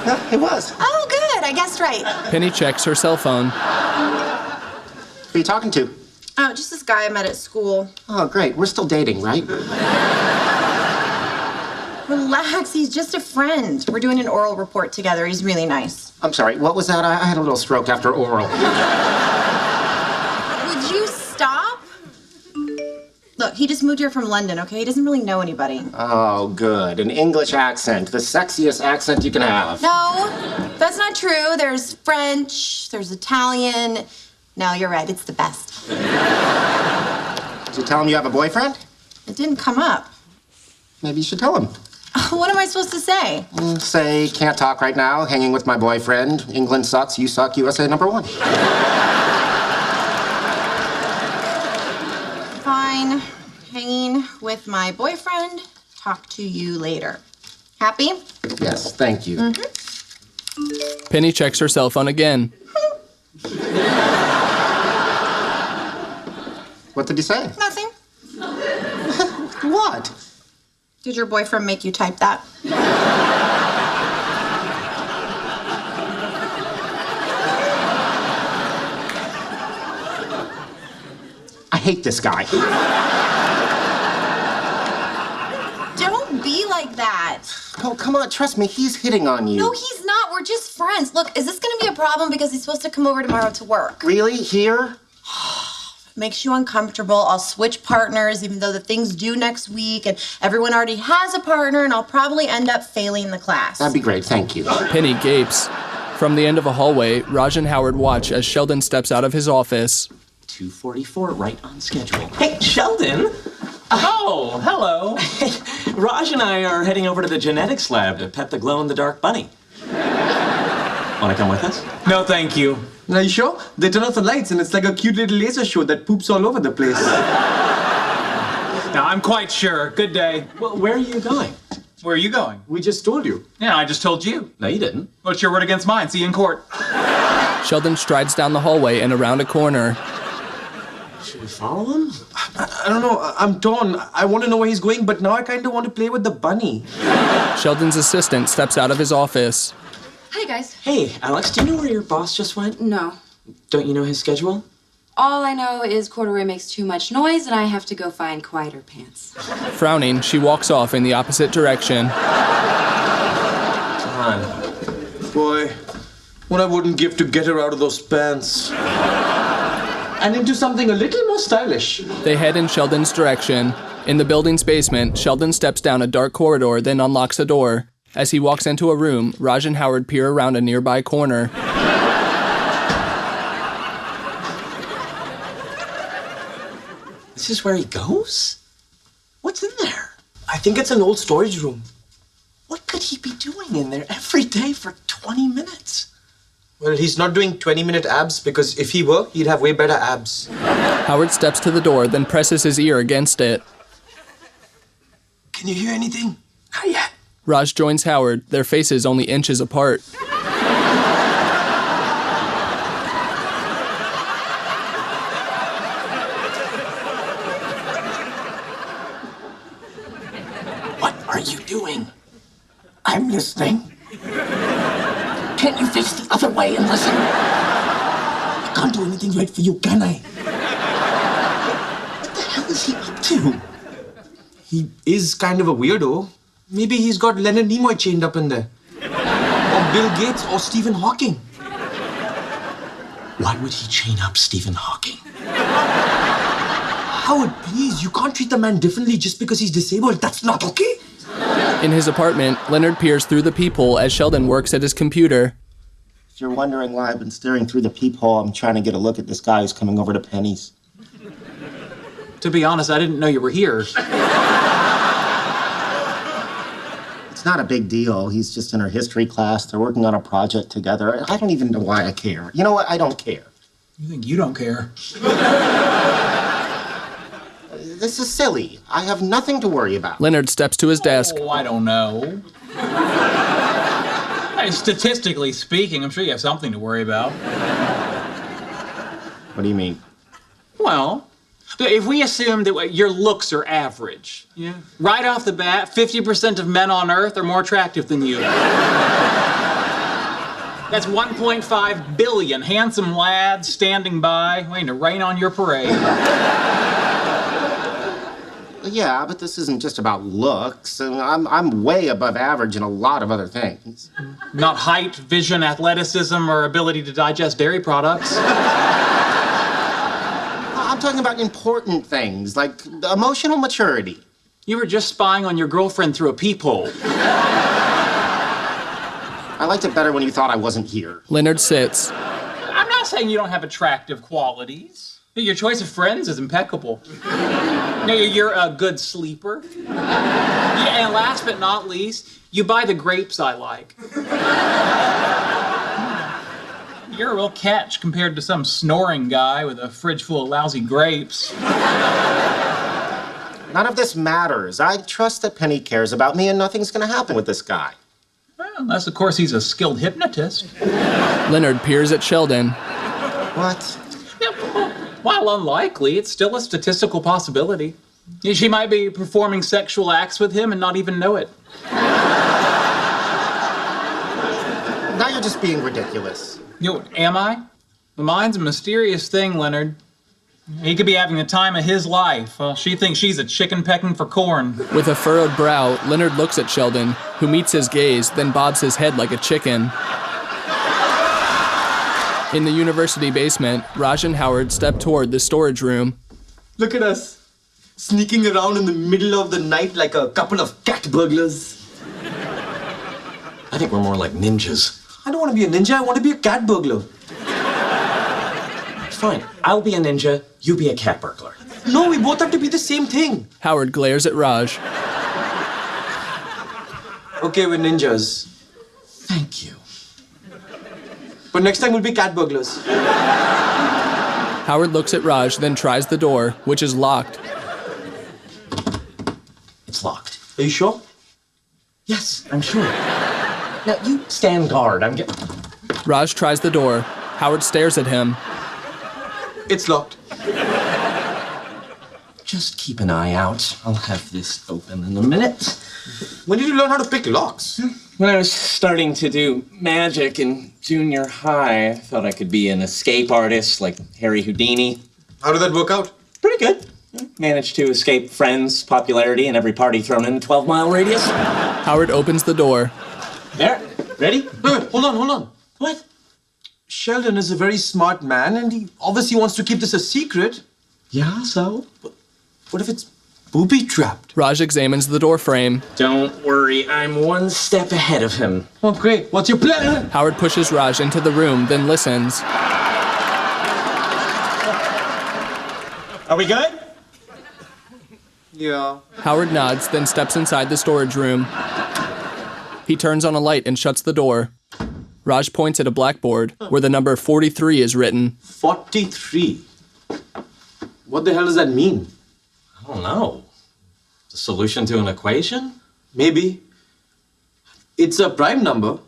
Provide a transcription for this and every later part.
Yeah, it was. Oh, good. I guessed right. Penny checks her cell phone. Who are you talking to? Oh, just this guy I met at school. Oh, great. We're still dating, right? Relax, he's just a friend. We're doing an oral report together. He's really nice. I'm sorry, what was that? I had a little stroke after oral. Would you stop? Look, he just moved here from London, okay? He doesn't really know anybody. Oh, good. An English accent. The sexiest accent you can have. No, that's not true. There's French, there's Italian. No, you're right. It's the best. Did you tell him you have a boyfriend? It didn't come up. Maybe you should tell him. What am I supposed to say? Say, can't talk right now, hanging with my boyfriend. England sucks, you suck, USA #1. Fine. Hanging with my boyfriend. Talk to you later. Happy? Yes, thank you. Penny checks her cell phone again. What did he say? Nothing. What? Did your boyfriend make you type that? I hate this guy. Don't be like that. Oh, come on, trust me, he's hitting on you. No, he's not. We're just friends. Look, is this gonna be a problem because he's supposed to come over tomorrow to work? Really? Here? Makes you uncomfortable. I'll switch partners even though the thing's due next week and everyone already has a partner and I'll probably end up failing the class. That'd be great, thank you. Penny gapes. From the end of a hallway, Raj and Howard watch as Sheldon steps out of his office. 2:44, right on schedule. Hey, Sheldon! Oh, hello. Raj and I are heading over to the genetics lab to pet the glow-in-the-dark bunny. Want to come with us? No, thank you. Are you sure? They turn off the lights and it's like a cute little laser show that poops all over the place. No, I'm quite sure. Good day. Well, where are you going? Where are you going? We just told you. Yeah, I just told you. No, you didn't. What's your word against mine? See you in court. Sheldon strides down the hallway and around a corner. Should we follow him? I don't know. I'm torn. I want to know where he's going, but now I kind of want to play with the bunny. Sheldon's assistant steps out of his office. Hey, guys. Hey, Alex, do you know where your boss just went? No. Don't you know his schedule? All I know is corduroy makes too much noise and I have to go find quieter pants. Frowning, she walks off in the opposite direction. Come on. Boy, what I wouldn't give to get her out of those pants. And into something a little more stylish. They head in Sheldon's direction. In the building's basement, Sheldon steps down a dark corridor, then unlocks a door. As he walks into a room, Raj and Howard peer around a nearby corner. This is where he goes? What's in there? I think it's an old storage room. What could he be doing in there every day for 20 minutes? Well, he's not doing 20-minute abs because if he were, he'd have way better abs. Howard steps to the door, then presses his ear against it. Can you hear anything? Not yet. Raj joins Howard, their faces only inches apart. What are you doing? I'm listening. Can't you face the other way and listen? I can't do anything right for you, can I? What the hell is he up to? He is kind of a weirdo. Maybe he's got Leonard Nimoy chained up in there. Or Bill Gates or Stephen Hawking. Why would he chain up Stephen Hawking? Howard, please, you can't treat the man differently just because he's disabled. That's not okay. In his apartment, Leonard peers through the peephole as Sheldon works at his computer. If you're wondering why I've been staring through the peephole, I'm trying to get a look at this guy who's coming over to Penny's. To be honest, I didn't know you were here. It's not a big deal. He's just in her history class. They're working on a project together. I don't even know why I care. You know what? I don't care. You think you don't care? This is silly. I have nothing to worry about. Leonard steps to his desk. Oh, I don't know. Hey, statistically speaking, I'm sure you have something to worry about. What do you mean? Well, if we assume that your looks are average, yeah, right off the bat, 50% of men on Earth are more attractive than you. That's 1.5 billion handsome lads standing by, waiting to rain on your parade. Yeah, but this isn't just about looks. I'm way above average in a lot of other things. Not height, vision, athleticism, or ability to digest dairy products. I'm talking about important things, like emotional maturity. You were just spying on your girlfriend through a peephole. I liked it better when you thought I wasn't here. Leonard sits. I'm not saying you don't have attractive qualities. Your choice of friends is impeccable. You're a good sleeper. Yeah, and last but not least, you buy the grapes I like. You're a real catch compared to some snoring guy with a fridge full of lousy grapes. None of this matters. I trust that Penny cares about me and nothing's gonna happen with this guy. Well, unless, of course, he's a skilled hypnotist. Leonard peers at Sheldon. What? Yeah, while unlikely, it's still a statistical possibility. She might be performing sexual acts with him and not even know it. Now you're just being ridiculous. Am I? The mind's a mysterious thing, Leonard. He could be having the time of his life. She thinks she's a chicken pecking for corn. With a furrowed brow, Leonard looks at Sheldon, who meets his gaze, then bobs his head like a chicken. In the university basement, Raj and Howard step toward the storage room. Look at us, sneaking around in the middle of the night like a couple of cat burglars. I think we're more like ninjas. I don't want to be a ninja, I want to be a cat burglar. Fine, I'll be a ninja, you be a cat burglar. No, we both have to be the same thing. Howard glares at Raj. Okay, we're ninjas. Thank you. But next time we'll be cat burglars. Howard looks at Raj, then tries the door, which is locked. It's locked. Are you sure? Yes, I'm sure. Now, you stand guard. Raj tries the door. Howard stares at him. It's locked. Just keep an eye out. I'll have this open in a minute. When did you learn how to pick locks? When I was starting to do magic in junior high, I thought I could be an escape artist like Harry Houdini. How did that work out? Pretty good. Managed to escape friends, popularity, and every party thrown in a 12-mile radius. Howard opens the door. There. Ready? Wait, hold on. What? Sheldon is a very smart man and he obviously wants to keep this a secret. Yeah, so? What if it's booby-trapped? Raj examines the door frame. Don't worry, I'm one step ahead of him. Oh, great. What's your plan? Howard pushes Raj into the room, then listens. Are we good? Yeah. Howard nods, then steps inside the storage room. He turns on a light and shuts the door. Raj points at a blackboard where the number 43 is written. 43. What the hell does that mean? I don't know. The solution to an equation? Maybe. It's a prime number.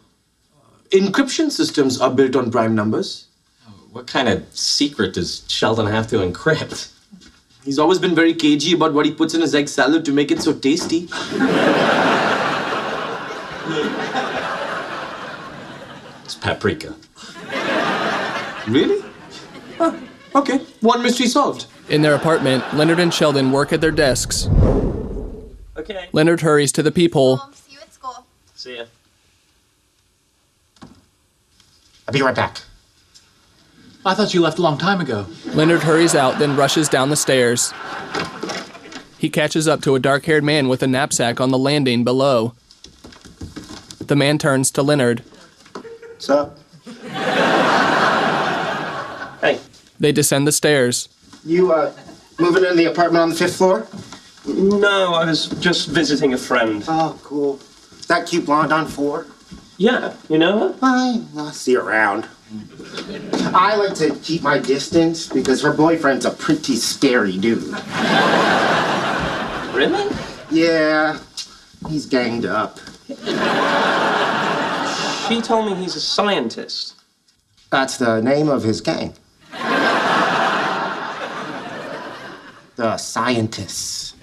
Encryption systems are built on prime numbers. What kind of secret does Sheldon have to encrypt? He's always been very cagey about what he puts in his egg salad to make it so tasty. It's paprika. Really? Huh. Okay, one mystery solved. In their apartment, Leonard and Sheldon work at their desks. Okay. Leonard hurries to the peephole. See you at school. See ya. I'll be right back. I thought you left a long time ago. Leonard hurries out, then rushes down the stairs. He catches up to a dark-haired man with a knapsack on the landing below. The man turns to Leonard. What's up? Hey. They descend the stairs. You, moving into the apartment on the 5th floor? No, I was just visiting a friend. Oh, cool. That cute blonde on 4? Yeah, you know her? I'll see her around. I like to keep my distance because her boyfriend's a pretty scary dude. Really? Yeah, he's ganged up. She told me he's a scientist. That's the name of his gang. The Scientists.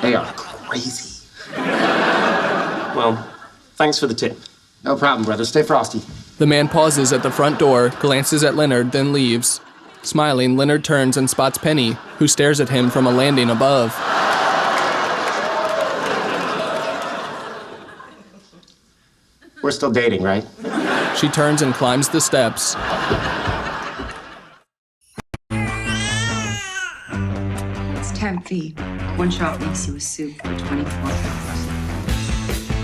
They are crazy. Well, thanks for the tip. No problem, brother. Stay frosty. The man pauses at the front door, glances at Leonard, then leaves. Smiling, Leonard turns and spots Penny, who stares at him from a landing above. We're still dating, right? She turns and climbs the steps. It's 10 feet. One shot makes you a soup for 24 hours.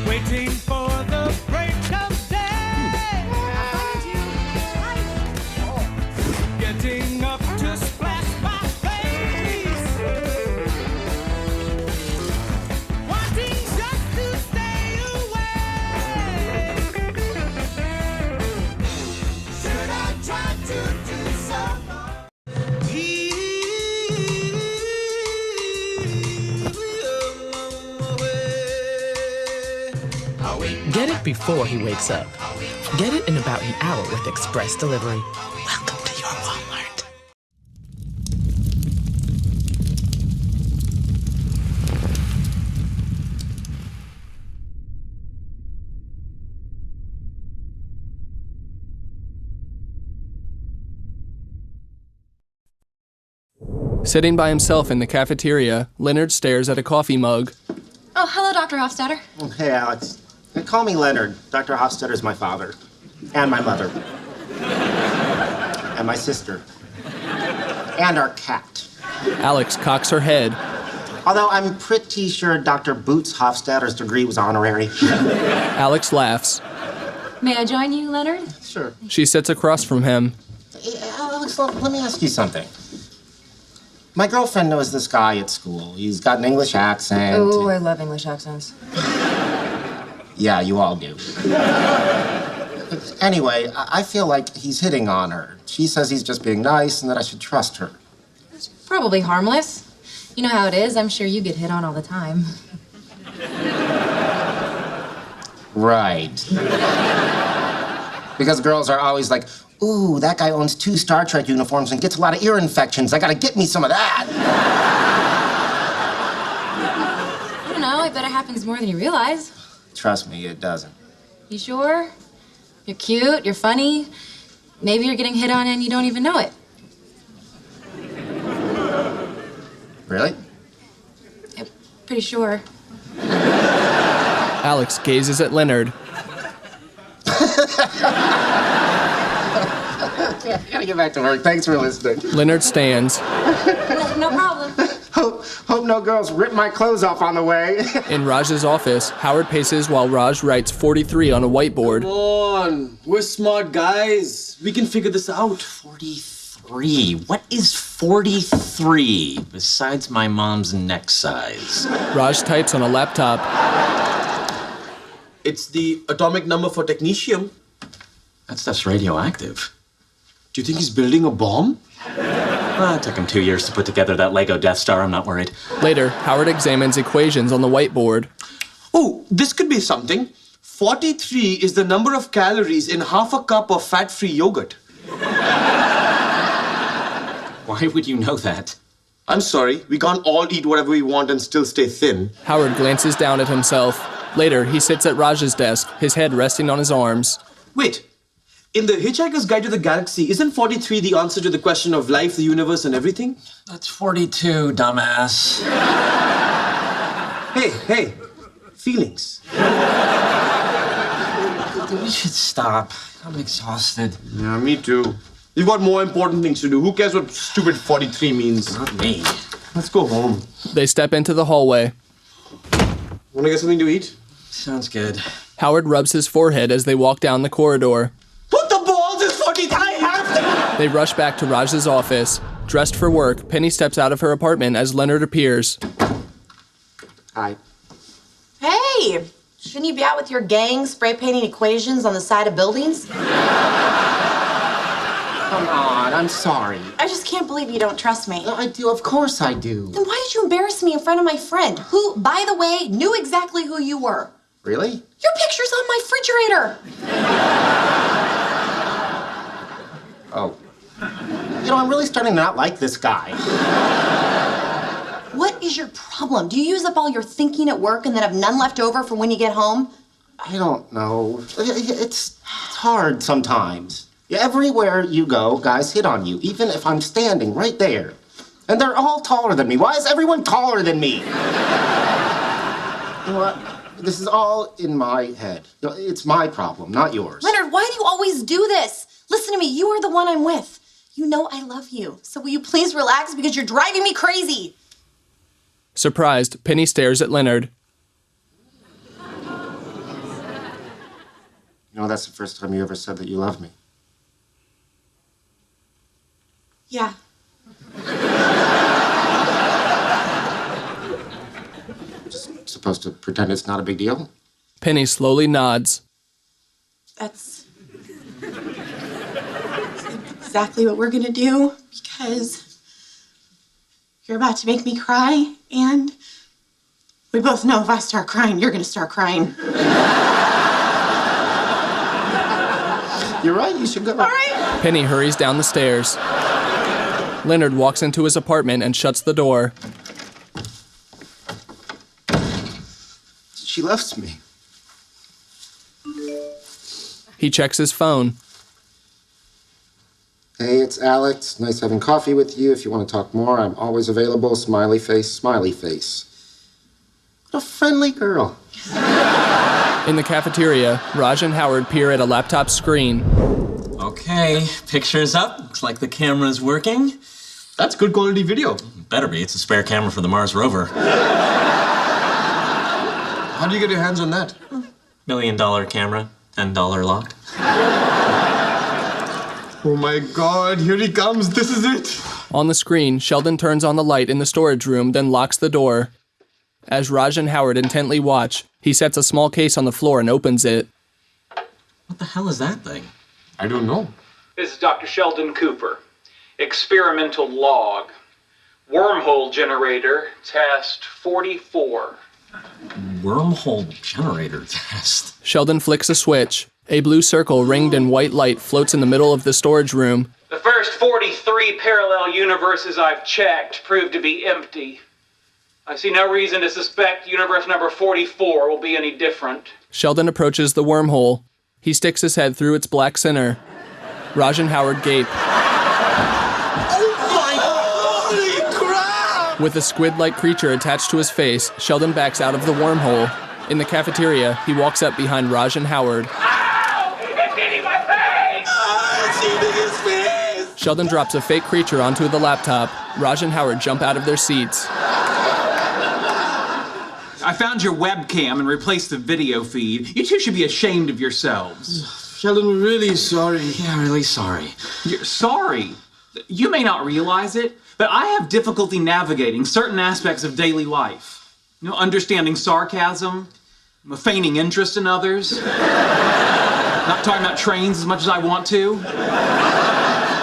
Waiting for the break of day. Getting up to splash my face. Wanting just to stay away. Should I try to do something? Get it before he wakes up. Get it in about an hour with express delivery. Welcome to your Walmart. Sitting by himself in the cafeteria, Leonard stares at a coffee mug. Oh, hello, Dr. Hofstadter. Hey, Alex. Call me Leonard. Dr. Hofstadter's my father. And my mother. And my sister. And our cat. Alex cocks her head. Although I'm pretty sure Dr. Boots Hofstadter's degree was honorary. Alex laughs. May I join you, Leonard? Sure. She sits across from him. Hey, Alex, let me ask you something. My girlfriend knows this guy at school. He's got an English accent. Oh, I love English accents. Yeah, you all do. Anyway, I feel like he's hitting on her. She says he's just being nice and that I should trust her. It's probably harmless. You know how it is. I'm sure you get hit on all the time. Right. Because girls are always like, ooh, that guy owns 2 Star Trek uniforms and gets a lot of ear infections. I gotta get me some of that. I don't know. I bet it happens more than you realize. Trust me, it doesn't. You sure? You're cute. You're funny. Maybe you're getting hit on and you don't even know it. Really? Yeah, pretty sure. Alex gazes at Leonard. I gotta get back to work. Thanks for listening. Leonard stands. No problem. Hope no girls rip my clothes off on the way. In Raj's office, Howard paces while Raj writes 43 on a whiteboard. Come on. We're smart guys. We can figure this out. 43. What is 43 besides my mom's neck size? Raj types on a laptop. It's the atomic number for technetium. That stuff's radioactive. Do you think he's building a bomb? Well, it took him 2 years to put together that Lego Death Star. I'm not worried. Later, Howard examines equations on the whiteboard. Oh, this could be something. 43 is the number of calories in half a cup of fat-free yogurt. Why would you know that? I'm sorry, we can't all eat whatever we want and still stay thin. Howard glances down at himself. Later, he sits at Raj's desk, his head resting on his arms. Wait, in the Hitchhiker's Guide to the Galaxy, isn't 43 the answer to the question of life, the universe, and everything? That's 42, dumbass. Hey, feelings. We should stop. I'm exhausted. Yeah, me too. You've got more important things to do. Who cares what stupid 43 means? Not me. Let's go home. They step into the hallway. Wanna get something to eat? Sounds good. Howard rubs his forehead as they walk down the corridor. Put the balls in 43! I have to! They rush back to Raj's office. Dressed for work, Penny steps out of her apartment as Leonard appears. Hi. Hey! Shouldn't you be out with your gang spray painting equations on the side of buildings? Come on, I'm sorry. I just can't believe you don't trust me. I do, of course I do. Then why did you embarrass me in front of my friend, who, by the way, knew exactly who you were? Really? Your picture's on my refrigerator. Oh. You know, I'm really starting to not like this guy. What is your problem? Do you use up all your thinking at work and then have none left over for when you get home? I don't know. It's hard sometimes. Everywhere you go, guys hit on you, even if I'm standing right there. And they're all taller than me. Why is everyone taller than me? You know what? This is all in my head. It's my problem, not yours. Leonard, why do you always do this? Listen to me, you are the one I'm with. You know I love you. So will you please relax because you're driving me crazy? Surprised, Penny stares at Leonard. You know, that's the first time you ever said that you love me. Yeah. Just supposed to pretend it's not a big deal? Penny slowly nods. That's exactly what we're gonna do because you're about to make me cry, and we both know if I start crying, you're gonna start crying. You're right, you should go. All right. Penny hurries down the stairs. Leonard walks into his apartment and shuts the door. She loves me. He checks his phone. Hey, it's Alex. Nice having coffee with you. If you want to talk more, I'm always available. Smiley face, smiley face. What a friendly girl. In the cafeteria, Raj and Howard peer at a laptop screen. Okay, picture's up. Looks like the camera's working. That's good quality video. Better be. It's a spare camera for the Mars rover. How do you get your hands on that? $1 million camera, $10 lock. Oh my God, here he comes. This is it. On the screen, Sheldon turns on the light in the storage room, then locks the door. As Raj and Howard intently watch, he sets a small case on the floor and opens it. What the hell is that thing? I don't know. This is Dr. Sheldon Cooper. Experimental log. Wormhole generator, test 44. Wormhole generator test. Sheldon flicks a switch. A blue circle ringed in white light floats in the middle of the storage room. The first 43 parallel universes I've checked prove to be empty. I see no reason to suspect universe number 44 will be any different. Sheldon approaches the wormhole. He sticks his head through its black center. Raj and Howard gape. Holy crap! With a squid-like creature attached to his face, Sheldon backs out of the wormhole. In the cafeteria, he walks up behind Raj and Howard. Ow! It's eating my face! It's eating his face! Sheldon drops a fake creature onto the laptop. Raj and Howard jump out of their seats. I found your webcam and replaced the video feed. You two should be ashamed of yourselves. Sheldon, we're really sorry. Yeah, really sorry. You're sorry. You may not realize it, but I have difficulty navigating certain aspects of daily life. You know, understanding sarcasm, feigning interest in others, not talking about trains as much as I want to.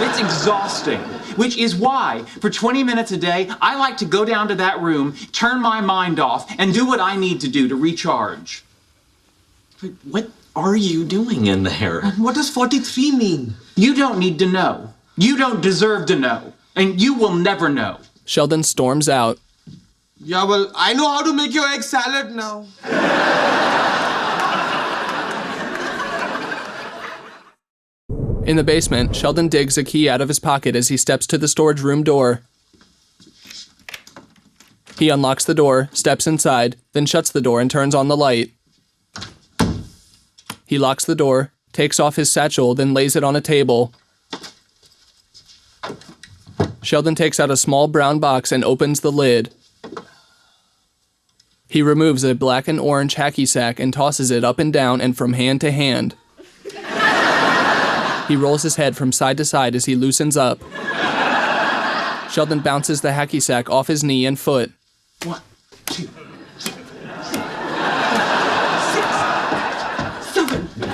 It's exhausting, which is why, for 20 minutes a day, I like to go down to that room, turn my mind off, and do what I need to do to recharge. Wait, what are you doing in there? What does 43 mean? You don't need to know. You don't deserve to know. And you will never know. Sheldon storms out. Yeah, well, I know how to make your egg salad now. In the basement, Sheldon digs a key out of his pocket as he steps to the storage room door. He unlocks the door, steps inside, then shuts the door and turns on the light. He locks the door, takes off his satchel, then lays it on a table. Sheldon takes out a small brown box and opens the lid. He removes a black and orange hacky sack and tosses it up and down and from hand to hand. He rolls his head from side to side as he loosens up. Sheldon bounces the hacky sack off his knee and foot. 1, 2, 3, 6, 7, 8.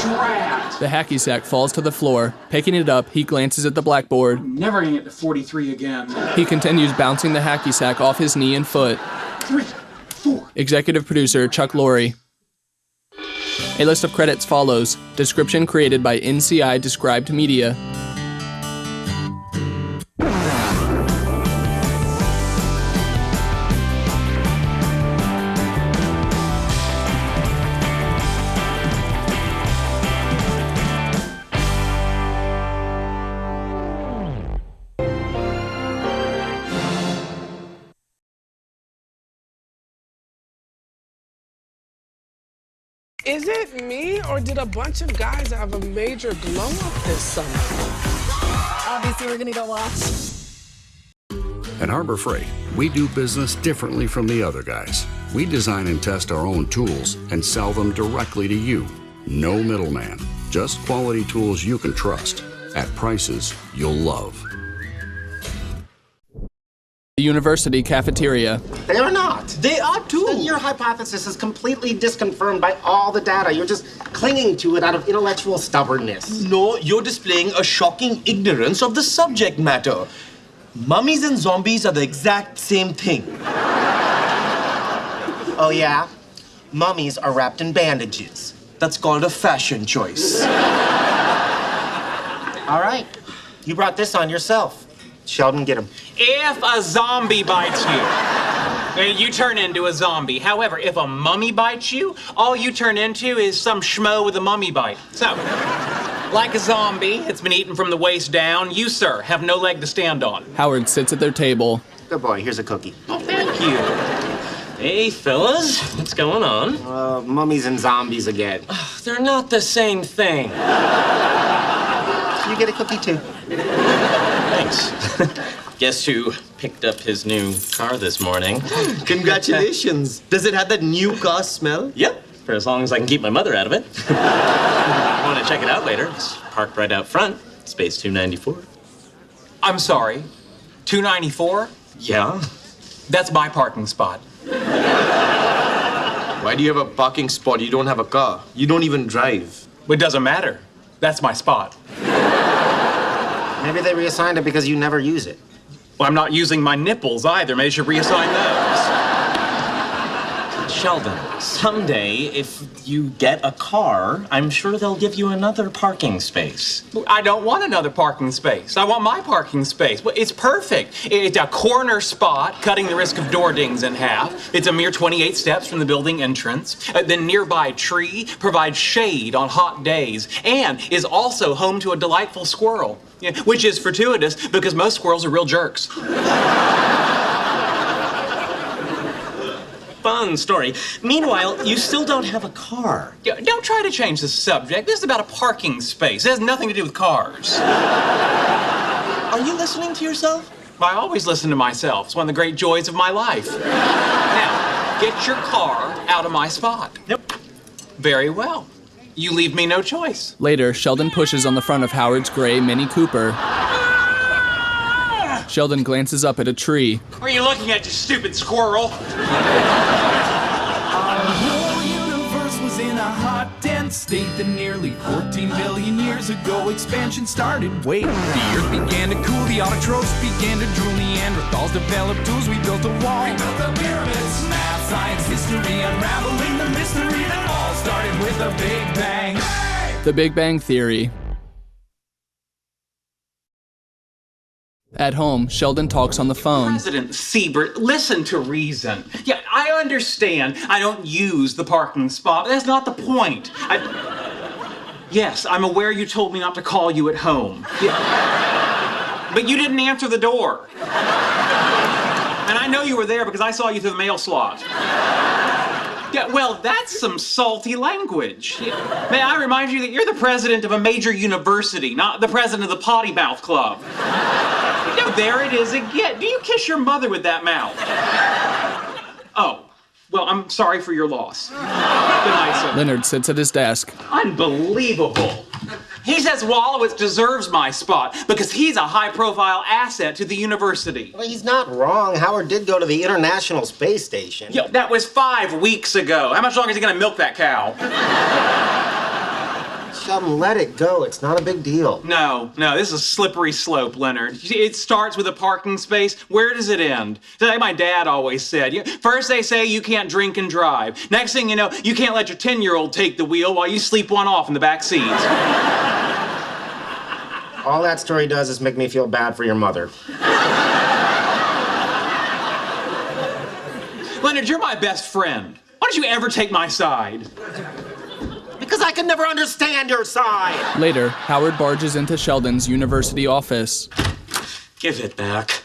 Drat. The hacky sack falls to the floor. Picking it up, he glances at the blackboard. I'm never gonna get to 43 again. He continues bouncing the hacky sack off his knee and foot. 3, 4. Executive producer Chuck Lorre. A list of credits follows. Description created by NCI Described Media. Is it me, or did a bunch of guys have a major glow-up this summer? Obviously, we're gonna go watch. At Harbor Freight, we do business differently from the other guys. We design and test our own tools and sell them directly to you. No middleman, just quality tools you can trust at prices you'll love. The university cafeteria. They are not. They are too. Your hypothesis is completely disconfirmed by all the data. You're just clinging to it out of intellectual stubbornness. No, you're displaying a shocking ignorance of the subject matter. Mummies and zombies are the exact same thing. Oh, yeah? Mummies are wrapped in bandages. That's called a fashion choice. All right. You brought this on yourself. Sheldon, get him. If a zombie bites you, you turn into a zombie. However, if a mummy bites you, all you turn into is some schmo with a mummy bite. So, like a zombie, it's been eaten from the waist down. You, sir, have no leg to stand on. Howard sits at their table. Good boy, here's a cookie. Oh, thank you. Hey, fellas, what's going on? Mummies and zombies again. They're not the same thing. You get a cookie, too. Thanks. Guess who picked up his new car this morning? Congratulations. Does it have that new car smell? Yep, for as long as I can keep my mother out of it. I want to check it out later. It's parked right out front. Space 294. I'm sorry, 294? Yeah. That's my parking spot. Why do you have a parking spot? You don't have a car. You don't even drive. It doesn't matter. That's my spot. Maybe they reassigned it because you never use it. Well, I'm not using my nipples either. Maybe you should reassign those. Sheldon, someday, if you get a car, I'm sure they'll give you another parking space. I don't want another parking space. I want my parking space. It's perfect. It's a corner spot, cutting the risk of door dings in half. It's a mere 28 steps from the building entrance. The nearby tree provides shade on hot days and is also home to a delightful squirrel, which is fortuitous because most squirrels are real jerks. Fun story. Meanwhile, you still don't have a car. Don't try to change the subject. This is about a parking space. It has nothing to do with cars. Are you listening to yourself? I always listen to myself. It's one of the great joys of my life. Now, get your car out of my spot. Yep. Very well. You leave me no choice. Later, Sheldon pushes on the front of Howard's gray Mini Cooper. Sheldon glances up at a tree. What are you looking at, you stupid squirrel? Our whole universe was in a hot, dense state that nearly 14 billion years ago expansion started. Wait, the earth began to cool, the autotrophs began to drool, Neanderthals developed tools, we built a wall. We built the pyramids, math, science, history, unraveling the mystery that all started with a Big Bang. The Big Bang Theory. At home, Sheldon talks on the phone. President Siebert, listen to reason. Yeah, I understand I don't use the parking spot, but that's not the point. Yes, I'm aware you told me not to call you at home. Yeah. But you didn't answer the door. And I know you were there because I saw you through the mail slot. Yeah, well, that's some salty language. May I remind you that you're the president of a major university, not the president of the Potty Mouth Club. No, there it is again. Do you kiss your mother with that mouth? Oh, well, I'm sorry for your loss. Good night, sir. Leonard sits at his desk. Unbelievable. He says Wallowitz deserves my spot because he's a high-profile asset to the university. Well, he's not wrong. Howard did go to the International Space Station. Yo, that was 5 weeks ago. How much longer is he gonna milk that cow? Sheldon, let it go. It's not a big deal. No, this is a slippery slope, Leonard. It starts with a parking space. Where does it end? Like my dad always said, first they say you can't drink and drive. Next thing you know, you can't let your 10-year-old take the wheel while you sleep one off in the back seat. All that story does is make me feel bad for your mother. Leonard, you're my best friend. Why don't you ever take my side? Because I can never understand your side. Later, Howard barges into Sheldon's university office. Give it back.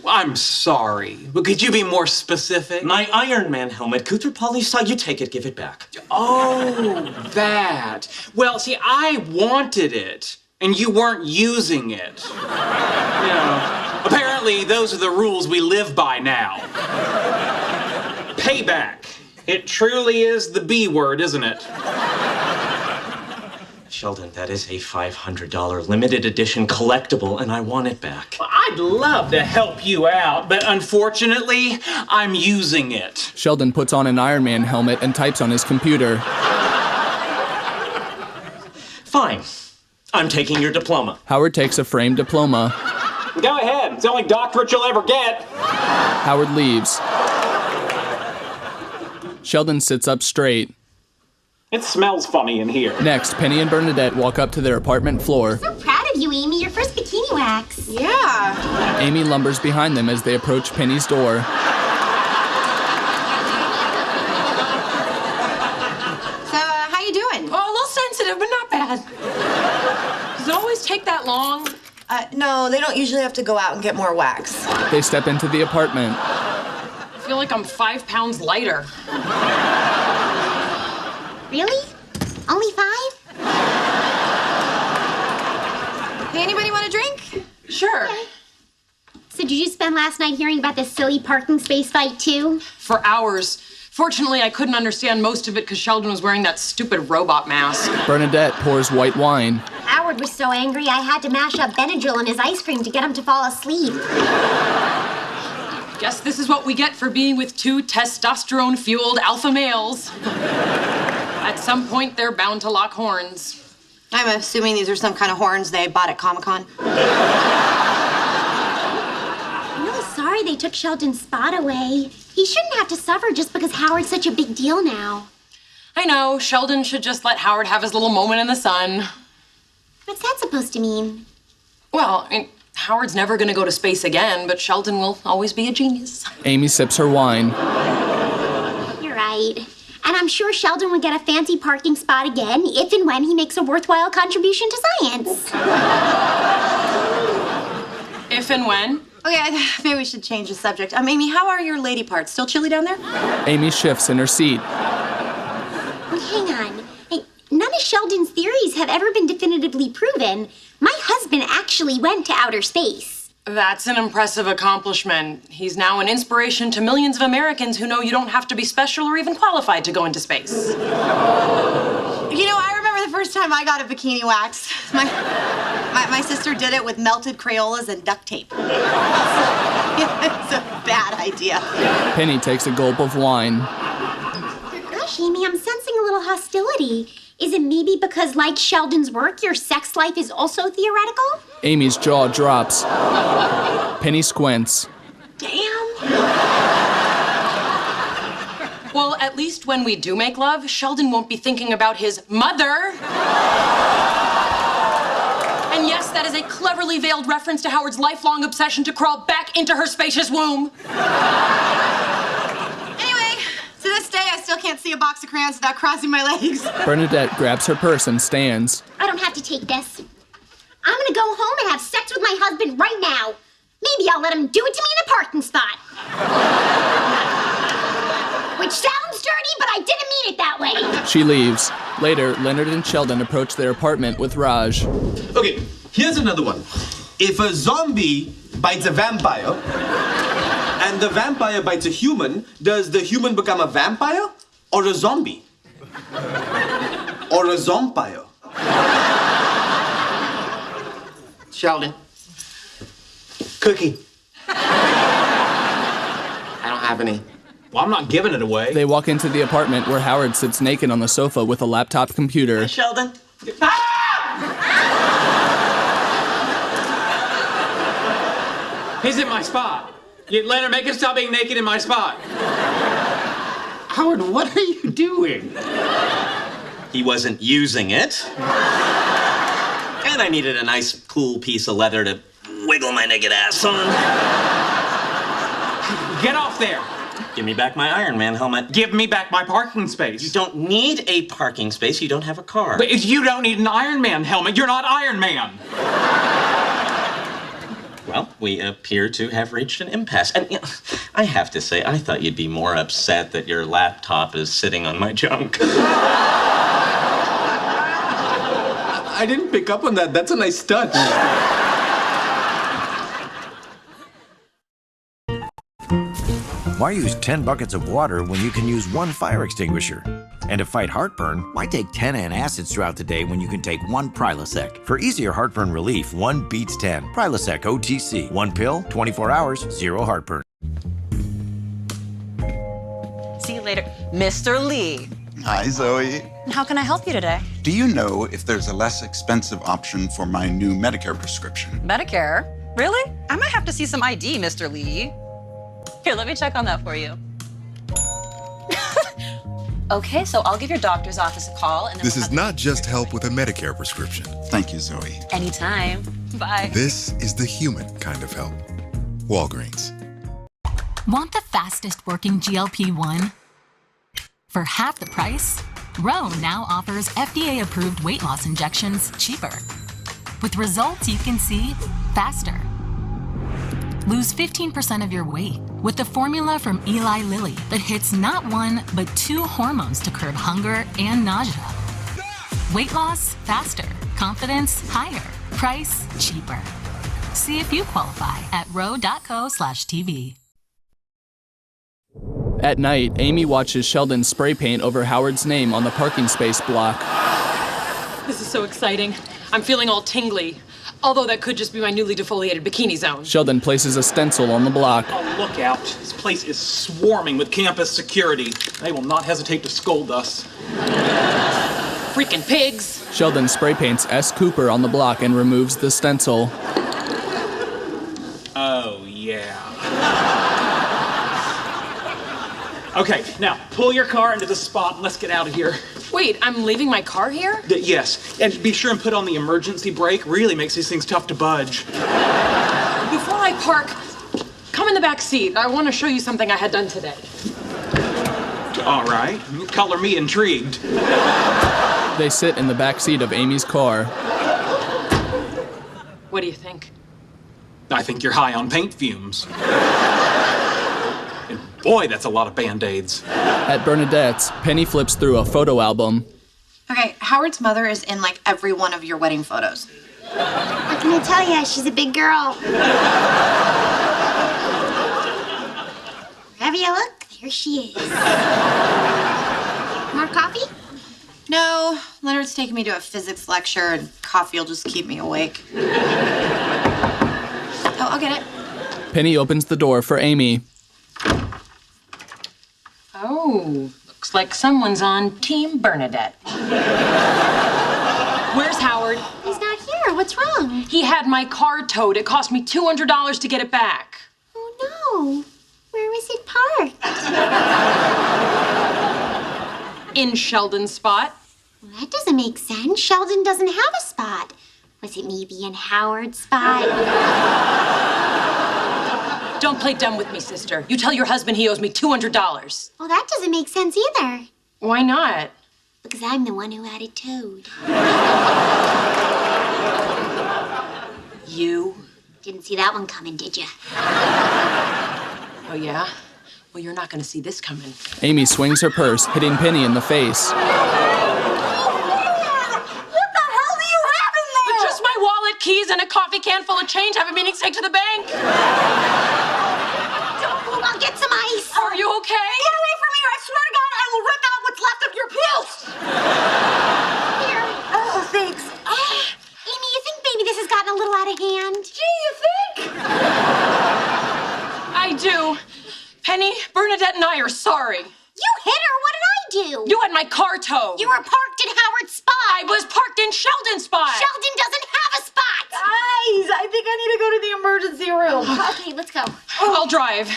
I'm sorry, but could you be more specific? My Iron Man helmet. Koothrappali saw you take it, give it back. Oh, that. Well, see, I wanted it, and you weren't using it. You know, apparently those are the rules we live by now. Payback. It truly is the B word, isn't it? Sheldon, that is a $500 limited edition collectible, and I want it back. Well, I'd love to help you out, but unfortunately, I'm using it. Sheldon puts on an Iron Man helmet and types on his computer. Fine. I'm taking your diploma. Howard takes a framed diploma. Go ahead. It's the only doctorate you'll ever get. Howard leaves. Sheldon sits up straight. It smells funny in here. Next, Penny and Bernadette walk up to their apartment floor. So proud of you, Amy. Your first bikini wax. Yeah. Amy lumbers behind them as they approach Penny's door. So, how you doing? Oh, a little sensitive, but not bad. Does it always take that long? No, they don't usually have to go out and get more wax. They step into the apartment. I feel like I'm 5 pounds lighter. Really? Only 5? Hey, anybody want a drink? Sure. Okay. So did you spend last night hearing about this silly parking space fight, too? For hours. Fortunately, I couldn't understand most of it because Sheldon was wearing that stupid robot mask. Bernadette pours white wine. Howard was so angry I had to mash up Benadryl in his ice cream to get him to fall asleep. Guess this is what we get for being with 2 testosterone-fueled alpha males. At some point, they're bound to lock horns. I'm assuming these are some kind of horns they bought at Comic-Con. I'm really sorry they took Sheldon's spot away. He shouldn't have to suffer just because Howard's such a big deal now. I know, Sheldon should just let Howard have his little moment in the sun. What's that supposed to mean? Well, I mean, Howard's never gonna go to space again, but Sheldon will always be a genius. Amy sips her wine. You're right. And I'm sure Sheldon would get a fancy parking spot again if and when he makes a worthwhile contribution to science. If and when? Okay, maybe we should change the subject. Amy, how are your lady parts? Still chilly down there? Amy shifts in her seat. Hang on. Hey, none of Sheldon's theories have ever been definitively proven. My husband actually went to outer space. That's an impressive accomplishment. He's now an inspiration to millions of Americans who know you don't have to be special or even qualified to go into space. You know, I remember the first time I got a bikini wax. My sister did it with melted Crayolas and duct tape. It's a bad idea. Penny takes a gulp of wine. Gosh, Amy, I'm sensing a little hostility. Is it maybe because, like Sheldon's work, your sex life is also theoretical? Amy's jaw drops. Penny squints. Damn. Well, at least when we do make love, Sheldon won't be thinking about his mother. And yes, that is a cleverly veiled reference to Howard's lifelong obsession to crawl back into her spacious womb. Anyway, to this day, I still can't see a box of crayons without crossing my legs. Bernadette grabs her purse and stands. I don't have to take this. I'm gonna go home and have sex with my husband right now. Maybe I'll let him do it to me in the parking spot. Which sounds dirty, but I didn't mean it that way. She leaves. Later, Leonard and Sheldon approach their apartment with Raj. Okay, here's another one. If a zombie bites a vampire, and the vampire bites a human, does the human become a vampire or a zombie? Or a zompire? Sheldon. Cookie. I don't have any. Well, I'm not giving it away. They walk into the apartment where Howard sits naked on the sofa with a laptop computer. Sheldon. He's in my spot. Leonard, make him stop being naked in my spot. Howard, what are you doing? He wasn't using it. And I needed a nice, cool piece of leather to wiggle my naked ass on. Get off there. Give me back my Iron Man helmet. Give me back my parking space. You don't need a parking space. You don't have a car. But if you don't need an Iron Man helmet, you're not Iron Man. Well, we appear to have reached an impasse. And you know, I have to say, I thought you'd be more upset that your laptop is sitting on my junk. I didn't pick up on that. That's a nice touch. Why use 10 buckets of water when you can use one fire extinguisher? And to fight heartburn, why take 10 antacids throughout the day when you can take one Prilosec? For easier heartburn relief, 1 beats 10. Prilosec OTC. 1 pill, 24 hours, 0 heartburn. See you later. Mr. Lee. Hi, Zoe. How can I help you today? Do you know if there's a less expensive option for my new Medicare prescription? Medicare? Really? I might have to see some ID, Mr. Lee. Here, let me check on that for you. Okay, so I'll give your doctor's office a call and then This is not just help with a Medicare prescription. Thank you, Zoe. Anytime. Bye. This is the human kind of help. Walgreens. Want the fastest working GLP-1? For half the price, Ro now offers FDA-approved weight loss injections cheaper. With results you can see faster. Lose 15% of your weight with the formula from Eli Lilly that hits not one, but 2 hormones to curb hunger and nausea. Weight loss faster, confidence higher, price cheaper. See if you qualify at ro.co/TV. At night, Amy watches Sheldon spray paint over Howard's name on the parking space block. This is so exciting. I'm feeling all tingly. Although that could just be my newly defoliated bikini zone. Sheldon places a stencil on the block. Oh, look out. This place is swarming with campus security. They will not hesitate to scold us. Freaking pigs. Sheldon spray paints S. Cooper on the block and removes the stencil. Oh, yeah. Okay, now, pull your car into the spot and let's get out of here. Wait, I'm leaving my car here? Yes, and be sure and put on the emergency brake. Really makes these things tough to budge. Before I park, come in the back seat. I want to show you something I had done today. All right, color me intrigued. They sit in the back seat of Amy's car. What do you think? I think you're high on paint fumes. And boy, that's a lot of Band-Aids. At Bernadette's, Penny flips through a photo album. Okay, Howard's mother is in like every one of your wedding photos. What can I tell you? She's a big girl. Wherever you look, there she is. More coffee? No, Leonard's taking me to a physics lecture and coffee will just keep me awake. Oh, I'll get it. Penny opens the door for Amy. Oh, looks like someone's on Team Bernadette. Where's Howard? He's not here. What's wrong? He had my car towed. It cost me $200 to get it back. Oh, no. Where was it parked? In Sheldon's spot. Well, that doesn't make sense. Sheldon doesn't have a spot. Was it maybe in Howard's spot? Don't play dumb with me, sister. You tell your husband he owes me $200. Well, that doesn't make sense either. Why not? Because I'm the one who had it towed. You? Didn't see that one coming, did you? Oh, yeah? Well, you're not going to see this coming. Amy swings her purse, hitting Penny in the face. Just my wallet, keys, and a coffee can full of change. I've been meaning to take to the bank. Don't move, I'll get some ice. Are you okay? Get away from me, or I swear to God, I will rip out what's left of your pulse. Here. Oh, thanks. Amy, you think maybe this has gotten a little out of hand? Gee, you think? I do. Penny, Bernadette, and I are sorry. You hit her. What did I do? You had my car towed. You were parked in Howard's spot. I was parked in Sheldon's spot. Sheldon doesn't have a spot. Guys, I think I need to go to the emergency room. Okay, let's go. I'll drive.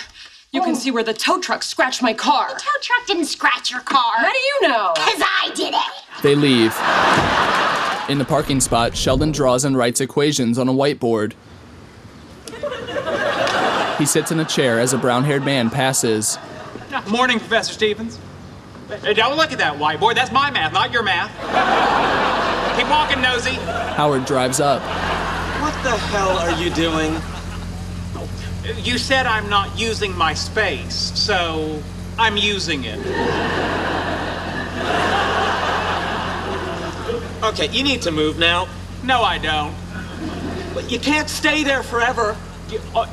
You can see where the tow truck scratched my car. The tow truck didn't scratch your car. How do you know? Because I did it. They leave. In the parking spot, Sheldon draws and writes equations on a whiteboard. He sits in a chair as a brown-haired man passes. Morning, Professor Stevens. Hey, don't look at that whiteboard. That's my math, not your math. Keep walking, nosy. Howard drives up. What the hell are you doing? You said I'm not using my space, so I'm using it. Okay, you need to move now. No, I don't. But you can't stay there forever.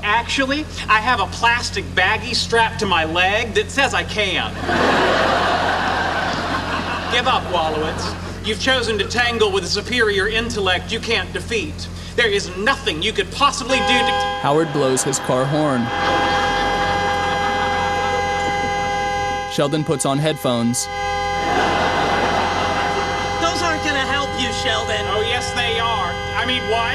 Actually, I have a plastic baggie strapped to my leg that says I can. Give up, Wallowitz. You've chosen to tangle with a superior intellect you can't defeat. There is nothing you could possibly do to... Howard blows his car horn. Sheldon puts on headphones. Those aren't gonna help you, Sheldon. Oh, yes, they are. I mean, what?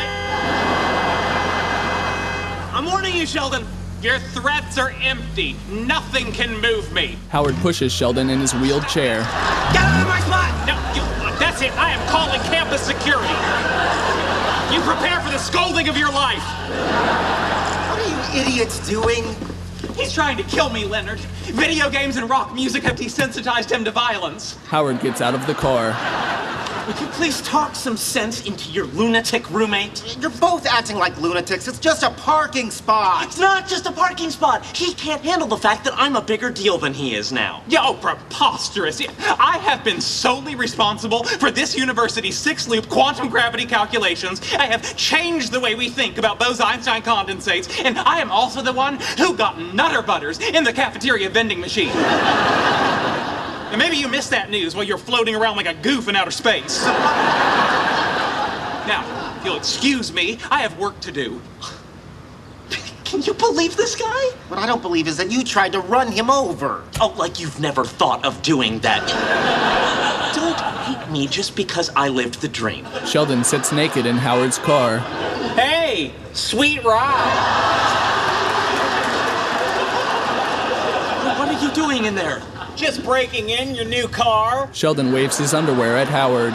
I'm warning you, Sheldon. Your threats are empty. Nothing can move me. Howard pushes Sheldon in his wheeled chair. Get out of my spot! No, that's it. I am calling campus security. You prepare for the scolding of your life. What are you idiots doing? He's trying to kill me, Leonard. Video games and rock music have desensitized him to violence. Howard gets out of the car. Would you please talk some sense into your lunatic roommate? You're both acting like lunatics. It's just a parking spot. It's not just a parking spot. He can't handle the fact that I'm a bigger deal than he is now. Yo, preposterous. I have been solely responsible for this university's 6-loop quantum gravity calculations. I have changed the way we think about Bose-Einstein condensates, and I am also the one who got Nutter Butters in the cafeteria vending machine. And maybe you missed that news while you're floating around like a goof in outer space. Now, if you'll excuse me, I have work to do. Can you believe this guy? What I don't believe is that you tried to run him over. Oh, like you've never thought of doing that. Don't hate me just because I lived the dream. Sheldon sits naked in Howard's car. Hey, sweet ride. What are you doing in there? Just breaking in your new car. Sheldon waves his underwear at Howard.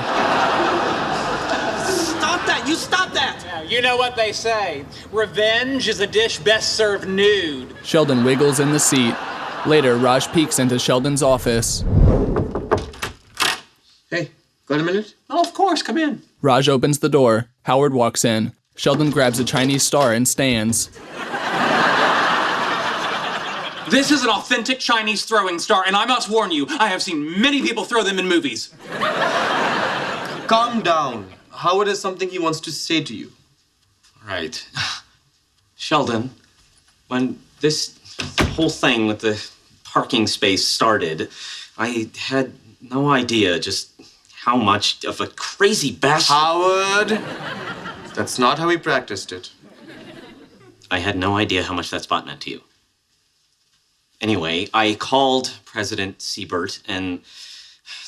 Stop that! You stop that! Now, you know what they say. Revenge is a dish best served nude. Sheldon wiggles in the seat. Later, Raj peeks into Sheldon's office. Hey, got a minute? Oh, of course, come in. Raj opens the door. Howard walks in. Sheldon grabs a Chinese star and stands. This is an authentic Chinese throwing star, and I must warn you, I have seen many people throw them in movies. Calm down. Howard has something he wants to say to you. Right. Sheldon, when this whole thing with the parking space started, I had no idea just how much of a crazy bastard... Howard! That's not how he practiced it. I had no idea how much that spot meant to you. Anyway, I called President Siebert and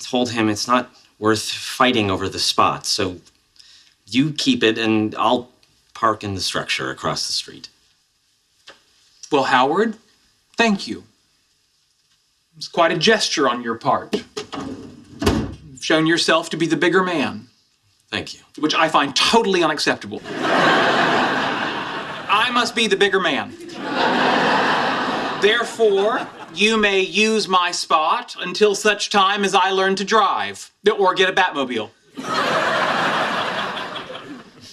told him it's not worth fighting over the spot, so you keep it and I'll park in the structure across the street. Well, Howard, thank you. It's quite a gesture on your part. You've shown yourself to be the bigger man. Thank you. Which I find totally unacceptable. I must be the bigger man. Therefore, you may use my spot until such time as I learn to drive or get a Batmobile.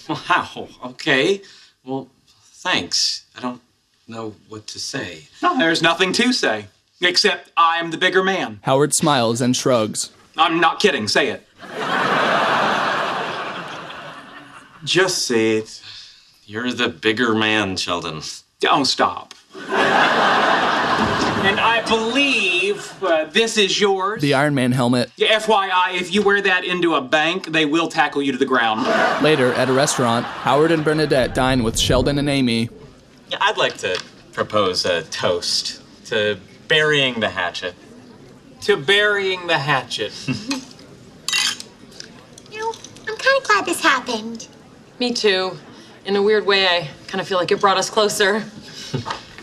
Wow, okay. Well, thanks. I don't know what to say. No, there's nothing to say, except I'm the bigger man. Howard smiles and shrugs. I'm not kidding, say it. Just say it. You're the bigger man, Sheldon. Don't stop. And I believe this is yours. The Iron Man helmet. Yeah, FYI, if you wear that into a bank, they will tackle you to the ground. Later, at a restaurant, Howard and Bernadette dine with Sheldon and Amy. Yeah, I'd like to propose a toast to burying the hatchet. To burying the hatchet. You know, I'm kind of glad this happened. Me too. In a weird way, I kind of feel like it brought us closer.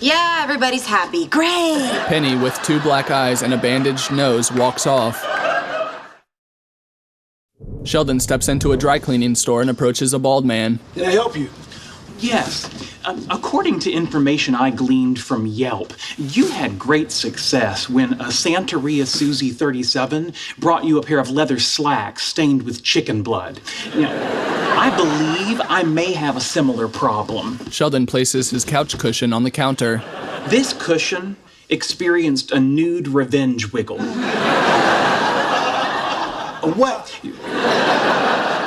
Yeah, everybody's happy. Great! Penny, with 2 black eyes and a bandaged nose, walks off. Sheldon steps into a dry cleaning store and approaches a bald man. Can I help you? Yes. According to information I gleaned from Yelp, you had great success when a Santeria Susie 37 brought you a pair of leather slacks stained with chicken blood. You know, I believe I may have a similar problem. Sheldon places his couch cushion on the counter. This cushion experienced a nude revenge wiggle. What?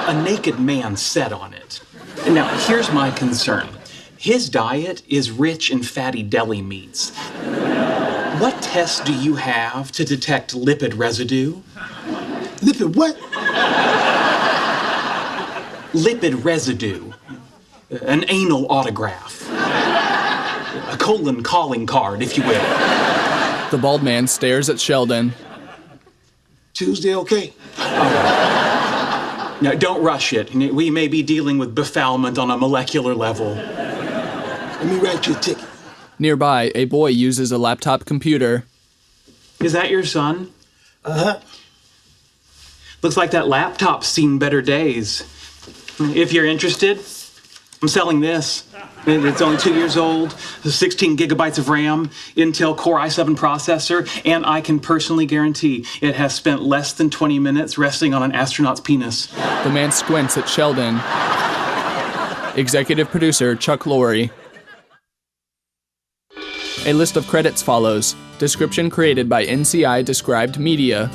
A naked man sat on it. Now, here's my concern. His diet is rich in fatty deli meats. What tests do you have to detect lipid residue? Lipid what? Lipid residue. An anal autograph. A colon calling card, if you will. The bald man stares at Sheldon. Tuesday, okay? Now, don't rush it. We may be dealing with befoulment on a molecular level. Let me write you a ticket. Nearby, a boy uses a laptop computer. Is that your son? Uh-huh. Looks like that laptop's seen better days. If you're interested, I'm selling this. It's only 2 years old, 16 gigabytes of RAM, Intel Core i7 processor, and I can personally guarantee it has spent less than 20 minutes resting on an astronaut's penis. The man squints at Sheldon. Executive producer Chuck Lorre. A list of credits follows. Description created by NCI Described Media.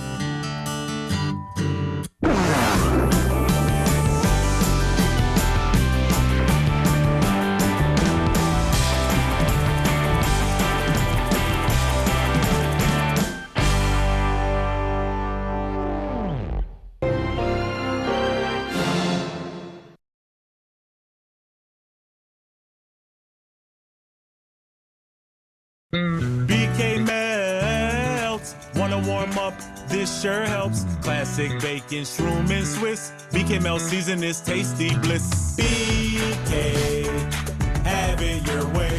BK melts. Wanna warm up? This sure helps. Classic bacon, shroom, and Swiss. BK melt season is tasty bliss. BK, have it your way.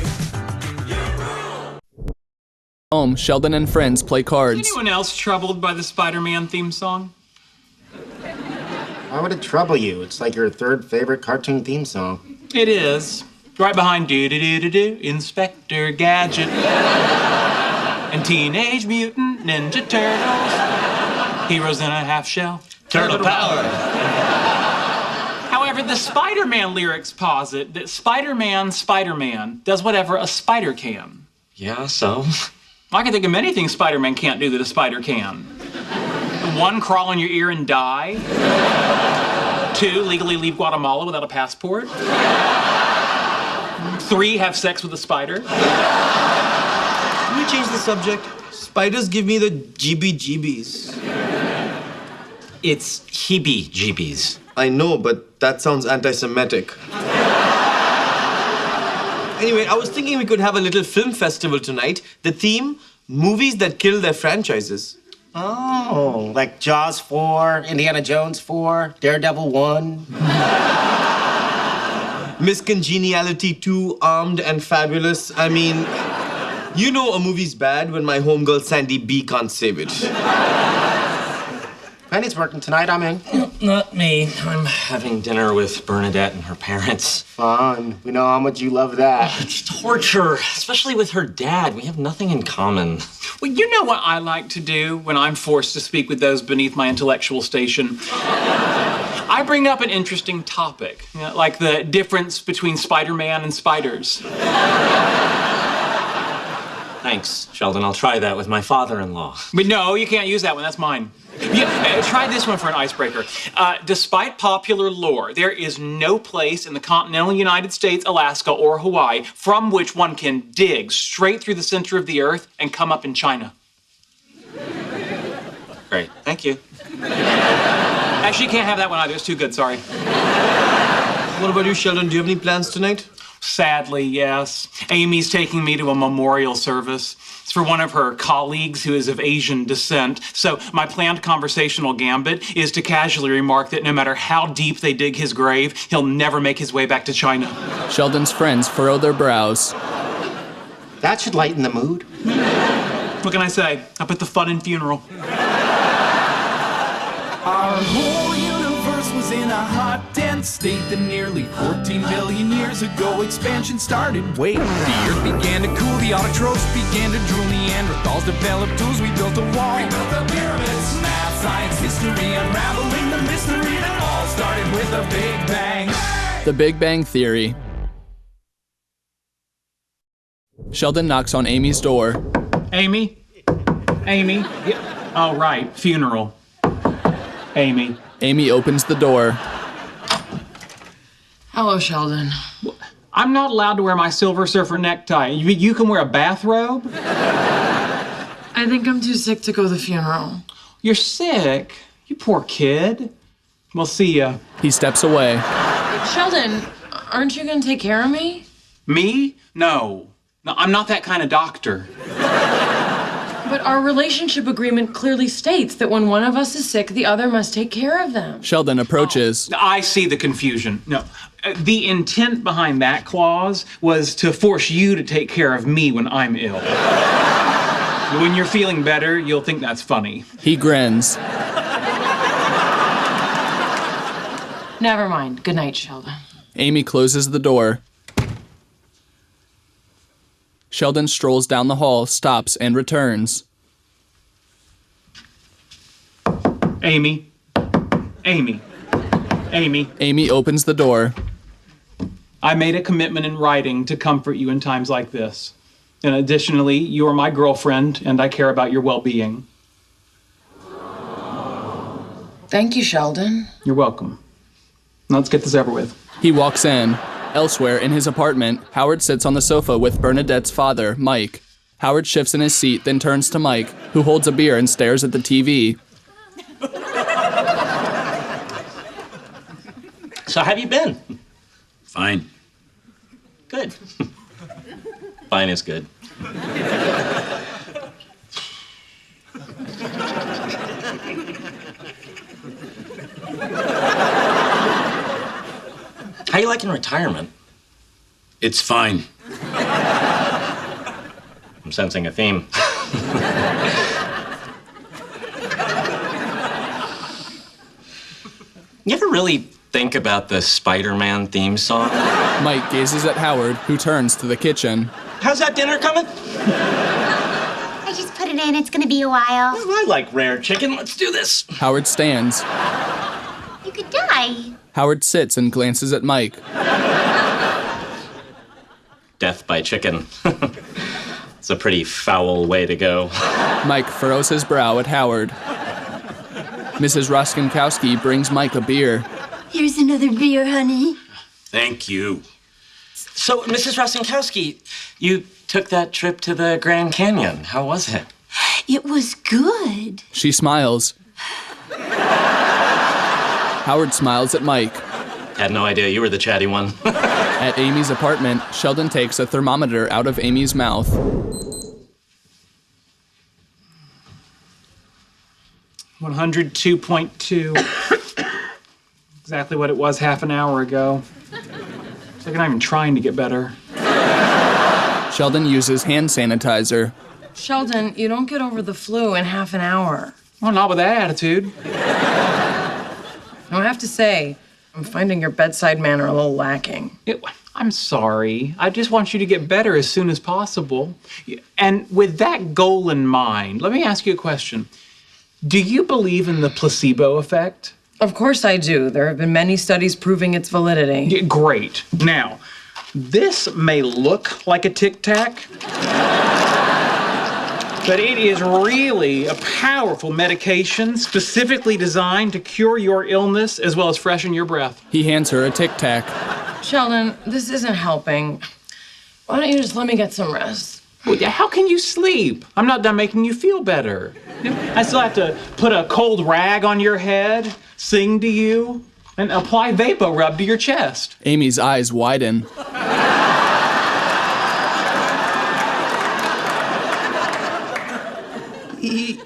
Home, Sheldon and friends play cards. Is anyone else troubled by the Spider-Man theme song? Why would it trouble you? It's like your third favorite cartoon theme song. It is. Right behind do-do-do-do-do, Inspector Gadget. And Teenage Mutant Ninja Turtles. Heroes in a half shell. Turtle power. However, the Spider-Man lyrics posit that Spider-Man does whatever a spider can. Yeah, so? I can think of many things Spider-Man can't do that a spider can. 1, crawl in your ear and die. 2, legally leave Guatemala without a passport. 3, have sex with a spider. Can we change the subject? Spiders give me the GBGBs. It's heebie-jeebies. I know, but that sounds anti-Semitic. Anyway, I was thinking we could have a little film festival tonight. The theme, movies that kill their franchises. Oh, like Jaws 4, Indiana Jones 4, Daredevil 1. Miss Congeniality 2, Armed and Fabulous. I mean, you know a movie's bad when my homegirl Sandy B can't save it. Penny's working tonight, I'm in. Not me. I'm having dinner with Bernadette and her parents. Fun. We know how much you love that. It's torture, especially with her dad. We have nothing in common. Well, you know what I like to do when I'm forced to speak with those beneath my intellectual station? I bring up an interesting topic, like the difference between Spider-Man and spiders. Thanks, Sheldon. I'll try that with my father-in-law. But no, you can't use that one. That's mine. Try this one for an icebreaker. Despite popular lore, there is no place in the continental United States, Alaska, or Hawaii from which one can dig straight through the center of the earth and come up in China. Great. Thank you. Actually, you can't have that one either. It's too good. Sorry. What about you, Sheldon? Do you have any plans tonight? Sadly, yes. Amy's taking me to a memorial service. It's for one of her colleagues who is of Asian descent. So my planned conversational gambit is to casually remark that no matter how deep they dig his grave, he'll never make his way back to China. Sheldon's friends furrow their brows. That should lighten the mood. What can I say? I put the fun in funeral. Our whole universe was in a hot, dense state that nearly 14 billion years ago expansion started. Wait, the earth began to cool, the autotrophs began to drool, Neanderthals developed tools, we built a wall. We built the pyramids. Math, science, history, unraveling the mystery that all started with with a Big Bang. The Big Bang Theory. Sheldon knocks on Amy's door. Amy? Amy? Yeah. Oh, right. Funeral. Amy. Amy opens the door. Hello, Sheldon. I'm not allowed to wear my Silver Surfer necktie. You can wear a bathrobe? I think I'm too sick to go to the funeral. You're sick? You poor kid. We'll see ya. He steps away. Sheldon, aren't you gonna take care of me? Me? No, I'm not that kind of doctor. But our relationship agreement clearly states that when one of us is sick, the other must take care of them. Sheldon approaches. I see the confusion. No, the intent behind that clause was to force you to take care of me when I'm ill. When you're feeling better, you'll think that's funny. He grins. Never mind. Good night, Sheldon. Amy closes the door. Sheldon strolls down the hall, stops, and returns. Amy. Amy. Amy. Amy opens the door. I made a commitment in writing to comfort you in times like this. And additionally, you are my girlfriend, and I care about your well-being. Thank you, Sheldon. You're welcome. Let's get this over with. He walks in. Elsewhere, in his apartment, Howard sits on the sofa with Bernadette's father, Mike. Howard shifts in his seat, then turns to Mike, who holds a beer and stares at the TV. So how have you been? Fine. Good. Fine is good. How you liking retirement? It's fine. I'm sensing a theme. You ever really think about the Spider-Man theme song? Mike gazes at Howard, who turns to the kitchen. How's that dinner coming? I just put it in. It's gonna be a while. I like rare chicken. Let's do this. Howard stands. You could die. Howard sits and glances at Mike. Death by chicken. It's a pretty foul way to go. Mike furrows his brow at Howard. Mrs. Rostenkowski brings Mike a beer. Here's another beer, honey. Thank you. So, Mrs. Rostenkowski, you took that trip to the Grand Canyon. How was it? It was good. She smiles. Howard smiles at Mike. Had no idea you were the chatty one. At Amy's apartment, Sheldon takes a thermometer out of Amy's mouth. 102.2. Exactly what it was half an hour ago. It's like I'm not even trying to get better. Sheldon uses hand sanitizer. Sheldon, you don't get over the flu in half an hour. Well, not with that attitude. I have to say, I'm finding your bedside manner a little lacking. I'm sorry. I just want you to get better as soon as possible. And with that goal in mind, let me ask you a question. Do you believe in the placebo effect? Of course I do. There have been many studies proving its validity. Yeah, great. Now, this may look like a Tic Tac, but it is really a powerful medication specifically designed to cure your illness as well as freshen your breath. He hands her a Tic Tac. Sheldon, this isn't helping. Why don't you just let me get some rest? Well, how can you sleep? I'm not done making you feel better. I still have to put a cold rag on your head, sing to you, and apply VapoRub to your chest. Amy's eyes widen.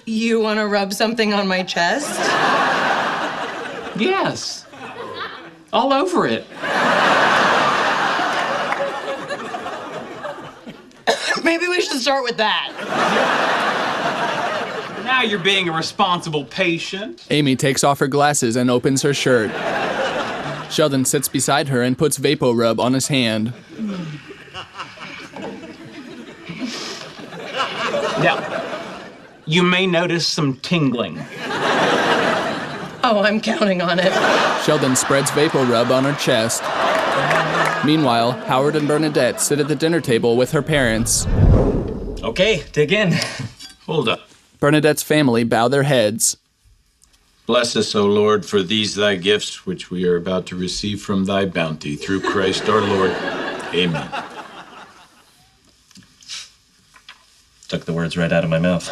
You want to rub something on my chest? Yes. All over it. Maybe we should start with that. Now you're being a responsible patient. Amy takes off her glasses and opens her shirt. Sheldon sits beside her and puts VapoRub on his hand. Now, you may notice some tingling. Oh, I'm counting on it. Sheldon spreads Vapor Rub on her chest. Meanwhile, Howard and Bernadette sit at the dinner table with her parents. Okay, dig in. Hold up. Bernadette's family bow their heads. Bless us, O Lord, for these thy gifts, which we are about to receive from thy bounty, through Christ our Lord. Amen. Took the words right out of my mouth.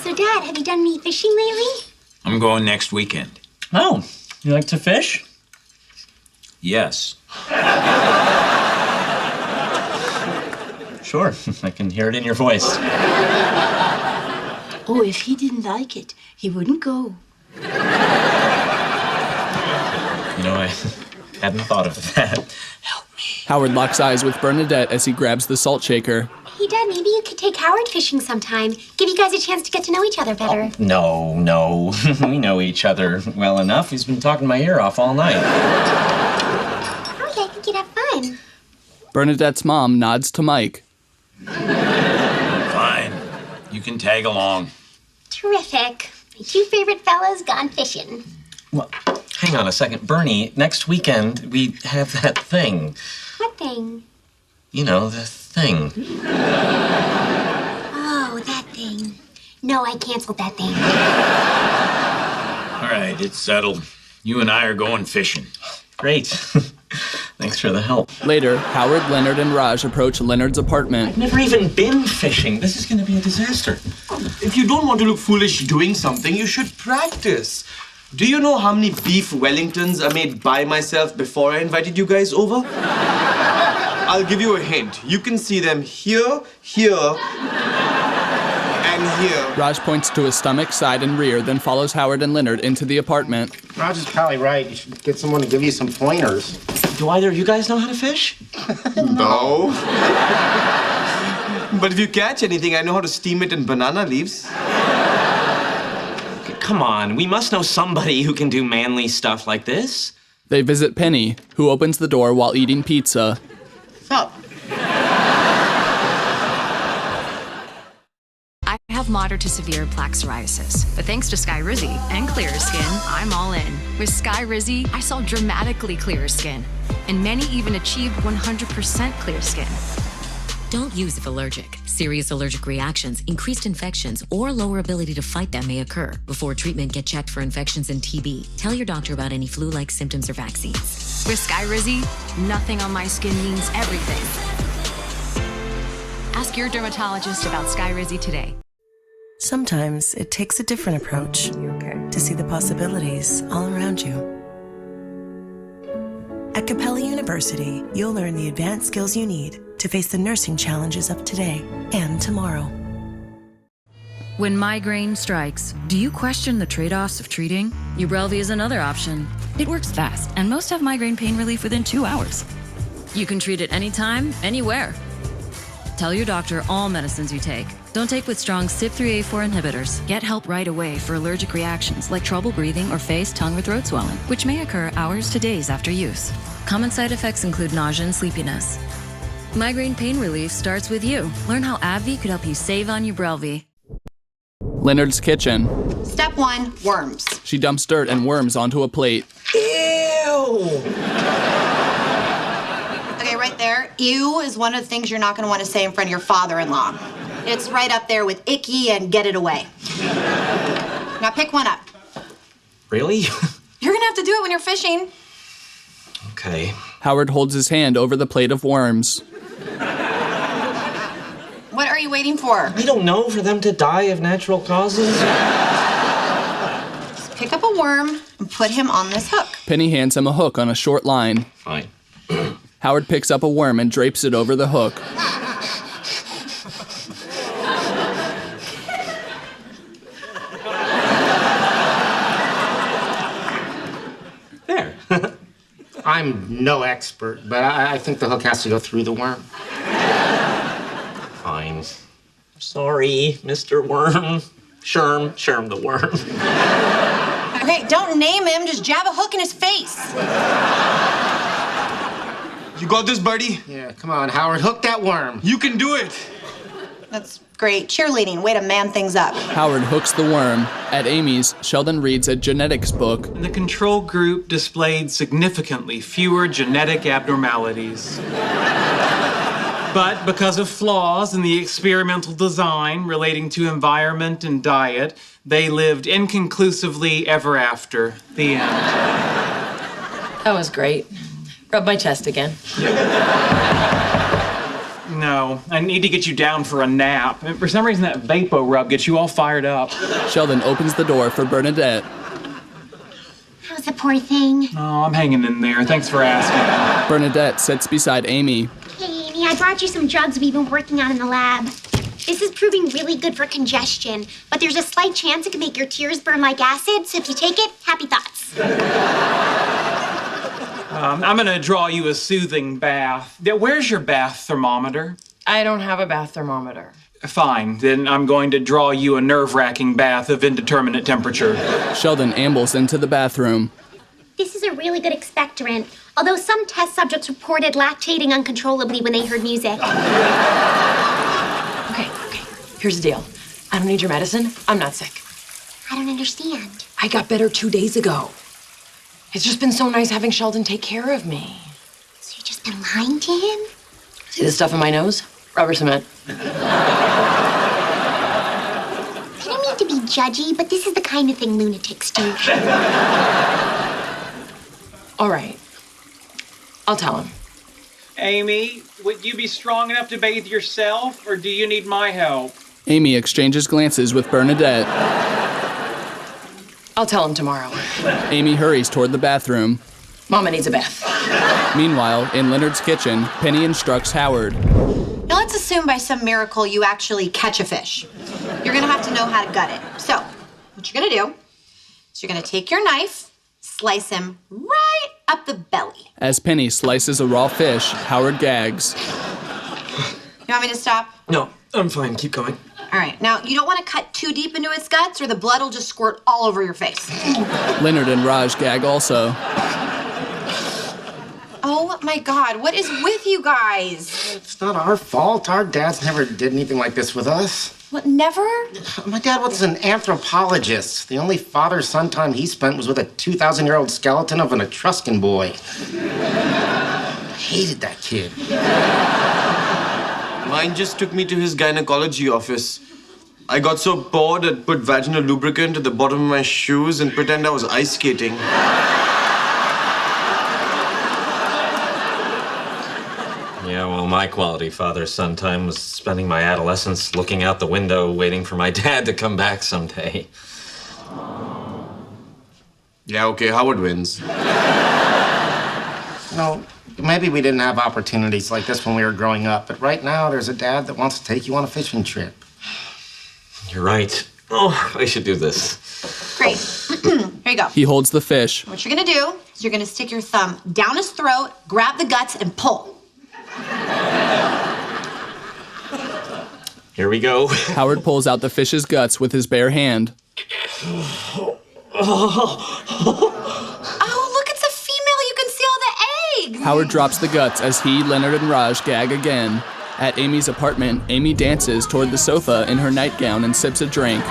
So, Dad, have you done any fishing lately? I'm going next weekend. Oh, you like to fish? Yes. Sure, I can hear it in your voice. Oh, if he didn't like it, he wouldn't go. You know, I hadn't thought of that. Howard locks eyes with Bernadette as he grabs the salt shaker. Hey, Dad, maybe you could take Howard fishing sometime. Give you guys a chance to get to know each other better. No. We know each other well enough. He's been talking my ear off all night. Oh, yeah, I think you'd have fun. Bernadette's mom nods to Mike. Fine. You can tag along. Terrific. My two favorite fellas gone fishing. Well, hang on a second. Bernie, next weekend we have that thing. What thing? You know, the thing. Oh, that thing. No, I canceled that thing. All right, it's settled. You and I are going fishing. Great. Thanks for the help. Later, Howard, Leonard, and Raj approach Leonard's apartment. I've never even been fishing. This is going to be a disaster. If you don't want to look foolish doing something, you should practice. Do you know how many beef Wellingtons I made by myself before I invited you guys over? I'll give you a hint. You can see them here, here, and here. Raj points to his stomach, side, and rear, then follows Howard and Leonard into the apartment. Raj is probably right. You should get someone to give you some pointers. Do either of you guys know how to fish? No. But if you catch anything, I know how to steam it in banana leaves. Come on, we must know somebody who can do manly stuff like this. They visit Penny, who opens the door while eating pizza. So, I have moderate to severe plaque psoriasis, but thanks to Skyrizi and Clearer Skin, I'm all in. With Skyrizi, I saw dramatically clearer skin, and many even achieved 100% clear skin. Don't use if allergic. Serious allergic reactions, increased infections, or lower ability to fight them may occur. Before treatment, get checked for infections and TB. Tell your doctor about any flu-like symptoms or vaccines. With Skyrizi, nothing on my skin means everything. Ask your dermatologist about Skyrizi today. Sometimes it takes a different approach to see the possibilities all around you. At Capella University, you'll learn the advanced skills you need to face the nursing challenges of today and tomorrow. When migraine strikes, do you question the trade-offs of treating? Ubrelvy is another option. It works fast, and most have migraine pain relief within 2 hours. You can treat it anytime, anywhere. Tell your doctor all medicines you take. Don't take with strong CYP3A4 inhibitors. Get help right away for allergic reactions like trouble breathing or face, tongue, or throat swelling, which may occur hours to days after use. Common side effects include nausea and sleepiness. Migraine pain relief starts with you. Learn how AbbVie could help you save on Ubrelvy. Leonard's kitchen. Step 1, worms. She dumps dirt and worms onto a plate. Ew! Okay, right there. Ew is one of the things you're not going to want to say in front of your father-in-law. It's right up there with icky and get it away. Now pick one up. Really? You're going to have to do it when you're fishing. Okay. Howard holds his hand over the plate of worms. What are you waiting for? I don't know, for them to die of natural causes. Just pick up a worm and put him on this hook. Penny hands him a hook on a short line. Fine. Howard picks up a worm and drapes it over the hook. There. I'm no expert, but I think the hook has to go through the worm. Fine. Sorry, Mr. Worm. Sherm the worm. Okay, don't name him, just jab a hook in his face. You got this, buddy? Yeah, come on, Howard, hook that worm. You can do it. That's Great. Cheerleading. Way to man things up. Howard hooks the worm. At Amy's, Sheldon reads a genetics book. The control group displayed significantly fewer genetic abnormalities. But because of flaws in the experimental design relating to environment and diet, they lived inconclusively ever after. The end. That was great. Rub my chest again. No, I need to get you down for a nap. For some reason, that Vapo rub gets you all fired up. Sheldon opens the door for Bernadette. How's the poor thing? Oh, I'm hanging in there. Thanks for asking. Bernadette sits beside Amy. Hey, Amy, I brought you some drugs we've been working on in the lab. This is proving really good for congestion, but there's a slight chance it can make your tears burn like acid, so if you take it, happy thoughts. I'm gonna draw you a soothing bath. Where's your bath thermometer? I don't have a bath thermometer. Fine, then I'm going to draw you a nerve-wracking bath of indeterminate temperature. Sheldon ambles into the bathroom. This is a really good expectorant, although some test subjects reported lactating uncontrollably when they heard music. Okay. Here's the deal. I don't need your medicine. I'm not sick. I don't understand. I got better 2 days ago. It's just been so nice having Sheldon take care of me. So you've just been lying to him? See the stuff in my nose? Rubber cement. I don't mean to be judgy, but this is the kind of thing lunatics do. All right. I'll tell him. Amy, would you be strong enough to bathe yourself, or do you need my help? Amy exchanges glances with Bernadette. I'll tell him tomorrow. Amy hurries toward the bathroom. Mama needs a bath. Meanwhile, in Leonard's kitchen, Penny instructs Howard. Now let's assume by some miracle you actually catch a fish. You're gonna have to know how to gut it. So, what you're gonna do is you're gonna take your knife, slice him right up the belly. As Penny slices a raw fish, Howard gags. You want me to stop? No, I'm fine. Keep going. All right, now you don't want to cut too deep into his guts or the blood will just squirt all over your face. Leonard and Raj gag also. Oh my God, what is with you guys? It's not our fault. Our dads never did anything like this with us. What, never? My dad was an anthropologist. The only father-son time he spent was with a 2,000-year-old skeleton of an Etruscan boy. I hated that kid. Mine just took me to his gynecology office. I got so bored I'd put vaginal lubricant at the bottom of my shoes and pretend I was ice skating. Yeah, well, my quality father-son time was spending my adolescence looking out the window, waiting for my dad to come back someday. Yeah, okay, Howard wins. No, maybe we didn't have opportunities like this when we were growing up, but right now there's a dad that wants to take you on a fishing trip. You're right. Oh, I should do this. Great. Here you go. He holds the fish. What you're gonna do is you're gonna stick your thumb down his throat, grab the guts, and pull. Here we go. Howard pulls out the fish's guts with his bare hand. Oh, look, it's a female. You can see all the eggs. Howard drops the guts as he, Leonard, and Raj gag again. At Amy's apartment, Amy dances toward the sofa in her nightgown and sips a drink.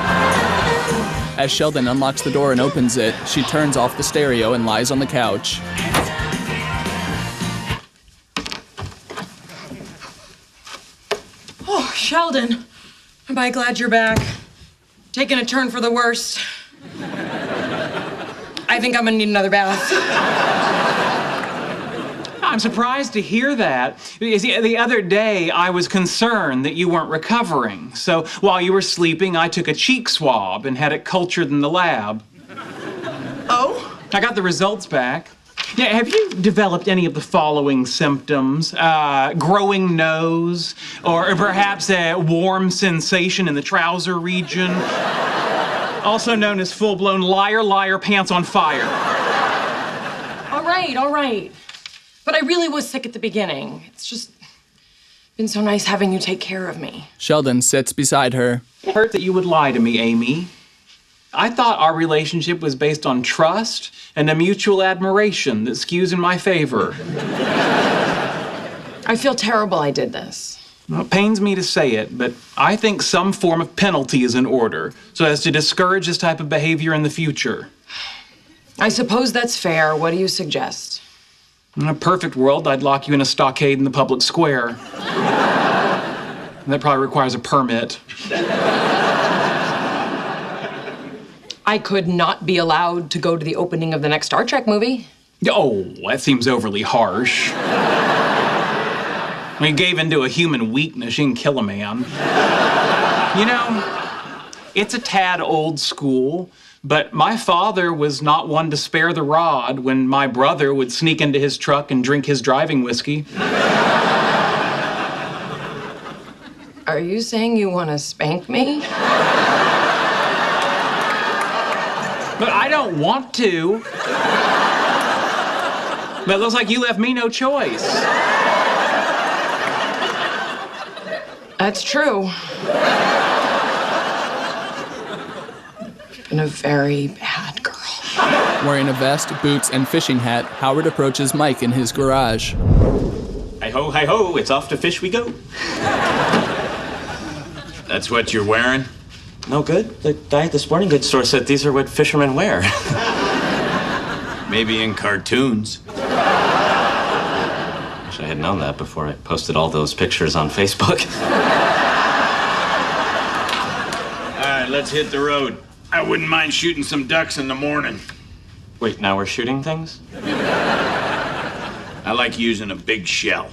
As Sheldon unlocks the door and opens it, she turns off the stereo and lies on the couch. Oh, Sheldon. Am I glad you're back? Taking a turn for the worst. I think I'm gonna need another bath. I'm surprised to hear that. Because the other day, I was concerned that you weren't recovering. So while you were sleeping, I took a cheek swab and had it cultured in the lab. Oh? I got the results back. Yeah, have you developed any of the following symptoms? Growing nose, or perhaps a warm sensation in the trouser region? Also known as full-blown liar, liar, pants on fire. All right. But I really was sick at the beginning. It's just been so nice having you take care of me. Sheldon sits beside her. It hurt that you would lie to me, Amy. I thought our relationship was based on trust and a mutual admiration that skews in my favor. I feel terrible I did this. Well, it pains me to say it, but I think some form of penalty is in order so as to discourage this type of behavior in the future. I suppose that's fair. What do you suggest? In a perfect world, I'd lock you in a stockade in the public square. That probably requires a permit. I could not be allowed to go to the opening of the next Star Trek movie. Oh, that seems overly harsh. When you gave into a human weakness, you can kill a man. You know, it's a tad old school, but my father was not one to spare the rod when my brother would sneak into his truck and drink his driving whiskey. Are you saying you want to spank me? But I don't want to. But it looks like you left me no choice. That's true. Been a very bad girl. Wearing a vest, boots, and fishing hat, Howard approaches Mike in his garage. Hi-ho, hi-ho, it's off to fish we go. That's what you're wearing? No good. The guy at the sporting goods store said these are what fishermen wear. Maybe in cartoons. Wish I had known that before I posted all those pictures on Facebook. All right, let's hit the road. I wouldn't mind shooting some ducks in the morning. Wait, now we're shooting things? I like using a big shell.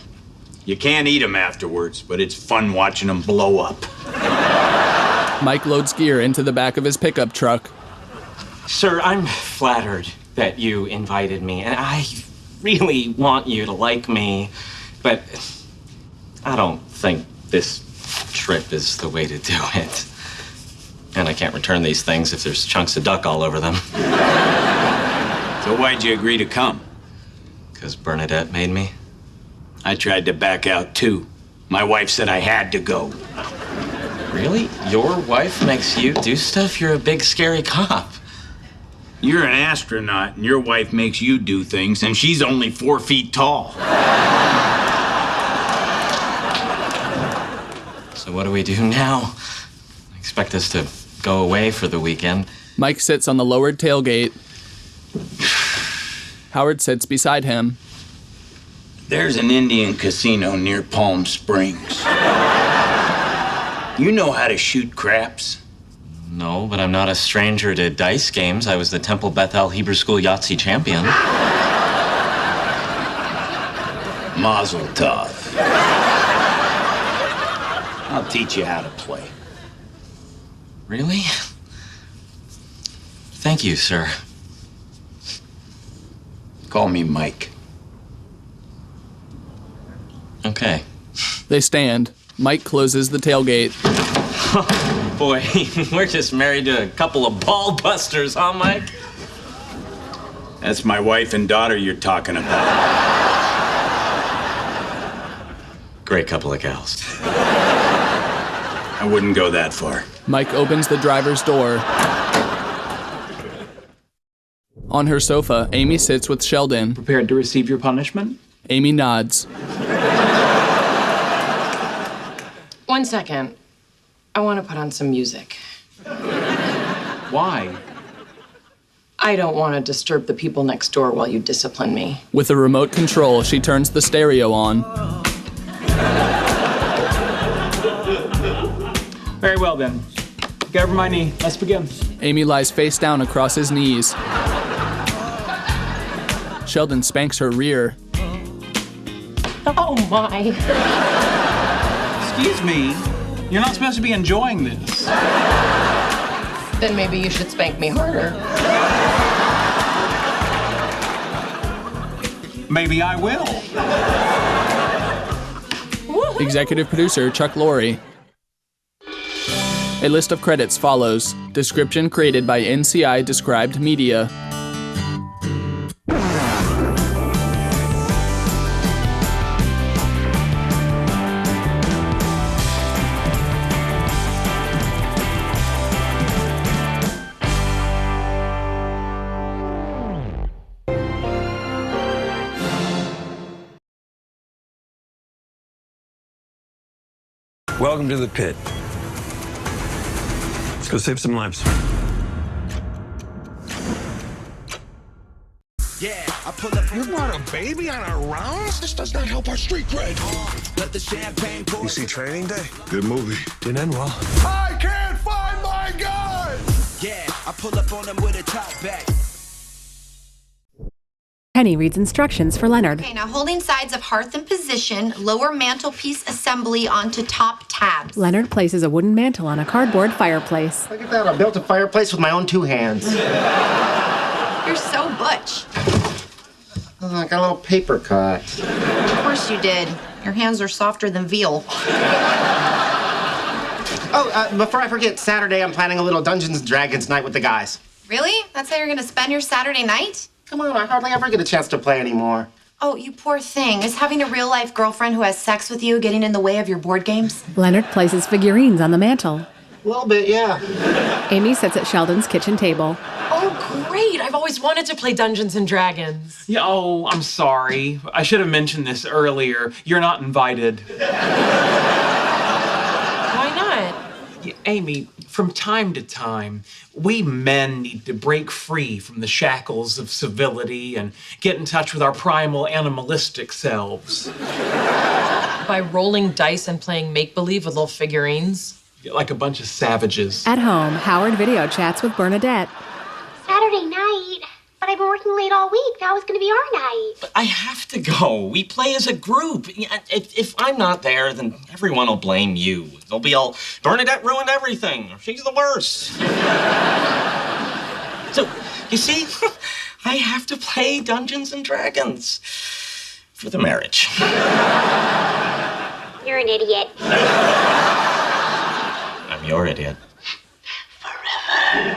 You can't eat them afterwards, but it's fun watching them blow up. Mike loads gear into the back of his pickup truck. Sir, I'm flattered that you invited me, and I really want you to like me, but I don't think this trip is the way to do it. And I can't return these things if there's chunks of duck all over them. So why'd you agree to come? Because Bernadette made me. I tried to back out too. My wife said I had to go. Really? Your wife makes you do stuff? You're a big, scary cop. You're an astronaut, and your wife makes you do things, and she's only 4 feet tall. So what do we do now? Expect us to go away for the weekend. Mike sits on the lowered tailgate. Howard sits beside him. There's an Indian casino near Palm Springs. You know how to shoot craps? No, but I'm not a stranger to dice games. I was the Temple Bethel Hebrew School Yahtzee champion. Mazel tov. I'll teach you how to play. Really? Thank you, sir. Call me Mike. Okay. They stand. Mike closes the tailgate. Boy, we're just married to a couple of ball busters, huh, Mike? That's my wife and daughter you're talking about. Great couple of gals. I wouldn't go that far. Mike opens the driver's door. On her sofa, Amy sits with Sheldon. Prepared to receive your punishment? Amy nods. 1 second. I want to put on some music. Why? I don't want to disturb the people next door while you discipline me. With a remote control, she turns the stereo on. Very well, then. Get over my knee. Let's begin. Amy lies face down across his knees. Sheldon spanks her rear. Oh, my. Excuse me. You're not supposed to be enjoying this. Then maybe you should spank me harder. Maybe I will. Executive producer Chuck Lorre. A list of credits follows. Description created by NCI Described Media. Welcome to the pit. Let's go save some lives. Yeah, I pull up. You brought a baby on our rounds? This does not help our street cred. Let the champagne pour. You see Training Day? Good movie. Didn't end well. I can't find my gun! Yeah, I pull up on them with a top back. Penny reads instructions for Leonard. Okay, now holding sides of hearth in position, lower mantelpiece assembly onto top tabs. Leonard places a wooden mantle on a cardboard fireplace. Look at that, I built a fireplace with my own 2 hands. You're so butch. Oh, I got a little paper cut. Of course you did. Your hands are softer than veal. Before I forget, Saturday I'm planning a little Dungeons & Dragons night with the guys. Really? That's how you're gonna spend your Saturday night? Come on, I hardly ever get a chance to play anymore. Oh, you poor thing. Is having a real-life girlfriend who has sex with you getting in the way of your board games? Leonard places figurines on the mantle. A little bit, yeah. Amy sits at Sheldon's kitchen table. Oh, great. I've always wanted to play Dungeons & Dragons. Yeah, oh, I'm sorry. I should have mentioned this earlier. You're not invited. Why not? Yeah, Amy, from time to time, we men need to break free from the shackles of civility and get in touch with our primal animalistic selves. By rolling dice and playing make-believe with little figurines? Like a bunch of savages. At home, Howard video chats with Bernadette. Saturday night. But I've been working late all week. That was going to be our night. But I have to go. We play as a group. If I'm not there, then everyone will blame you. They'll be all, Bernadette ruined everything. She's the worst. So, you see, I have to play Dungeons & Dragons for the marriage. You're an idiot. I'm your idiot.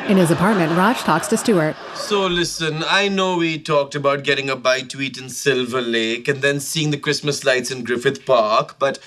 In his apartment, Raj talks to Stuart. So listen, I know we talked about getting a bite to eat in Silver Lake and then seeing the Christmas lights in Griffith Park, but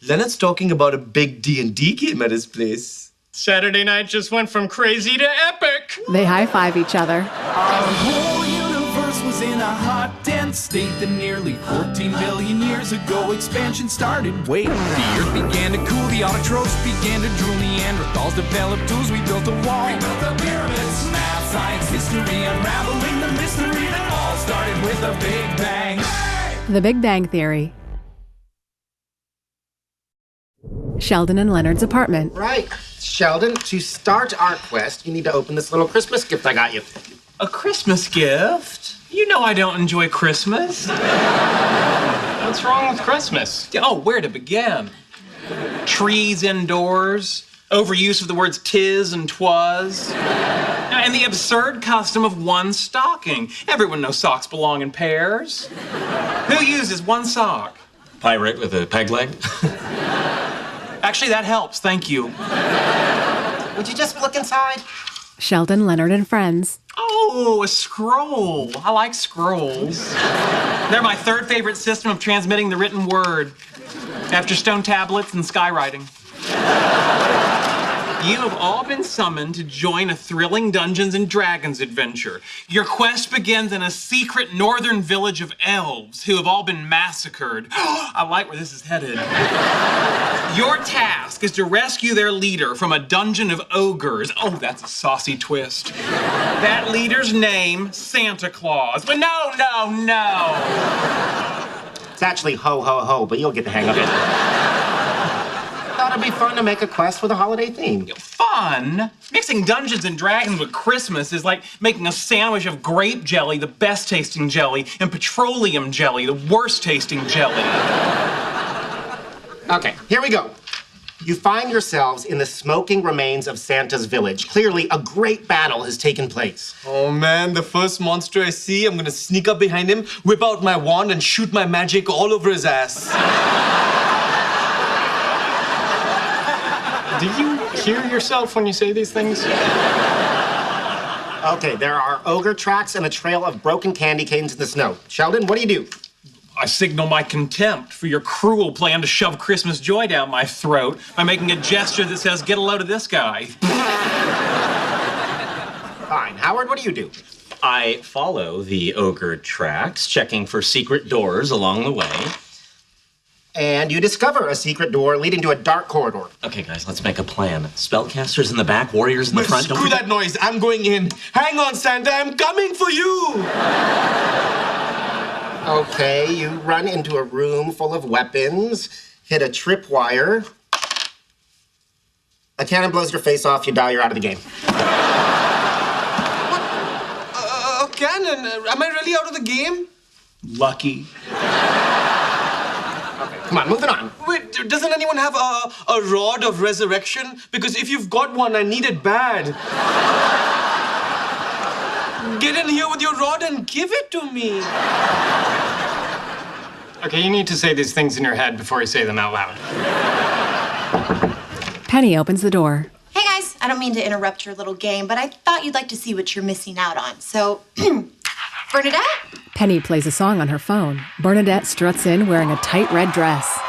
Leonard's talking about a big D&D game at his place. Saturday night just went from crazy to epic. They high-five each other. Our whole universe was in a hot, dense state that nearly 14 billion years ago expansion started. Wait, the earth began to cool, the autotrophs began to drool, Neanderthals developed tools, we built a wall. We built the pyramids, math, science, history, unraveling the mystery that all started with a Big Bang. Hey! The Big Bang Theory. Sheldon and Leonard's apartment. Right. Sheldon, to start our quest, you need to open this little Christmas gift I got you. A Christmas gift? You know I don't enjoy Christmas. What's wrong with Christmas? Oh, where to begin? Trees indoors, overuse of the words tis and twas, and the absurd custom of one stocking. Everyone knows socks belong in pairs. Who uses one sock? Pirate with a peg leg? Actually, that helps. Thank you. Would you just look inside? Sheldon, Leonard, and friends. Oh, a scroll. I like scrolls. They're my third favorite system of transmitting the written word, after stone tablets and skywriting. You have all been summoned to join a thrilling Dungeons & Dragons adventure. Your quest begins in a secret northern village of elves who have all been massacred. I like where this is headed. Your task is to rescue their leader from a dungeon of ogres. Oh, that's a saucy twist. That leader's name, Santa Claus. But no. It's actually ho, ho, ho, but you'll get the hang of it. Thought it'd be fun to make a quest with a holiday theme. Fun? Mixing Dungeons & Dragons with Christmas is like making a sandwich of grape jelly, the best tasting jelly, and petroleum jelly, the worst tasting jelly. Okay, here we go. You find yourselves in the smoking remains of Santa's village. Clearly, a great battle has taken place. Oh man, the first monster I see, I'm gonna sneak up behind him, whip out my wand, and shoot my magic all over his ass. Do you hear yourself when you say these things? Okay, there are ogre tracks and a trail of broken candy canes in the snow. Sheldon, what do you do? I signal my contempt for your cruel plan to shove Christmas joy down my throat by making a gesture that says, get a load of this guy. Fine. Howard, what do you do? I follow the ogre tracks, checking for secret doors along the way. And you discover a secret door leading to a dark corridor. Okay, guys, let's make a plan. Spellcasters in the back, warriors in the front. Screw that noise. I'm going in. Hang on, Santa. I'm coming for you. Okay, you run into a room full of weapons, hit a tripwire. A cannon blows your face off, you die, you're out of the game. A cannon? Am I really out of the game? Lucky. Come on, moving on. Wait, doesn't anyone have a rod of resurrection? Because if you've got one, I need it bad. Get in here with your rod and give it to me. Okay, you need to say these things in your head before you say them out loud. Penny opens the door. Hey guys, I don't mean to interrupt your little game, but I thought you'd like to see what you're missing out on. So, Bernadette? Penny plays a song on her phone. Bernadette struts in wearing a tight red dress.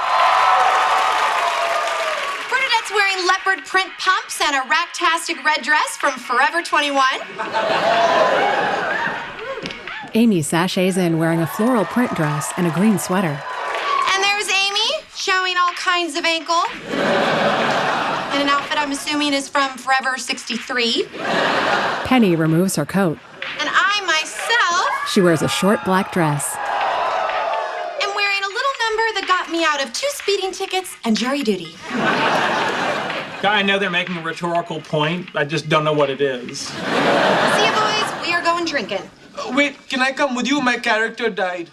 Bernadette's wearing leopard print pumps and a racktastic red dress from Forever 21. Amy sachets in wearing a floral print dress and a green sweater. And there's Amy, showing all kinds of ankle. In an outfit I'm assuming is from Forever 63. Penny removes her coat. And I myself She wears a short black dress. am wearing a little number that got me out of 2 speeding tickets and jury duty. I know they're making a rhetorical point. I just don't know what it is. See you boys, we are going drinking. Wait, can I come with you? My character died.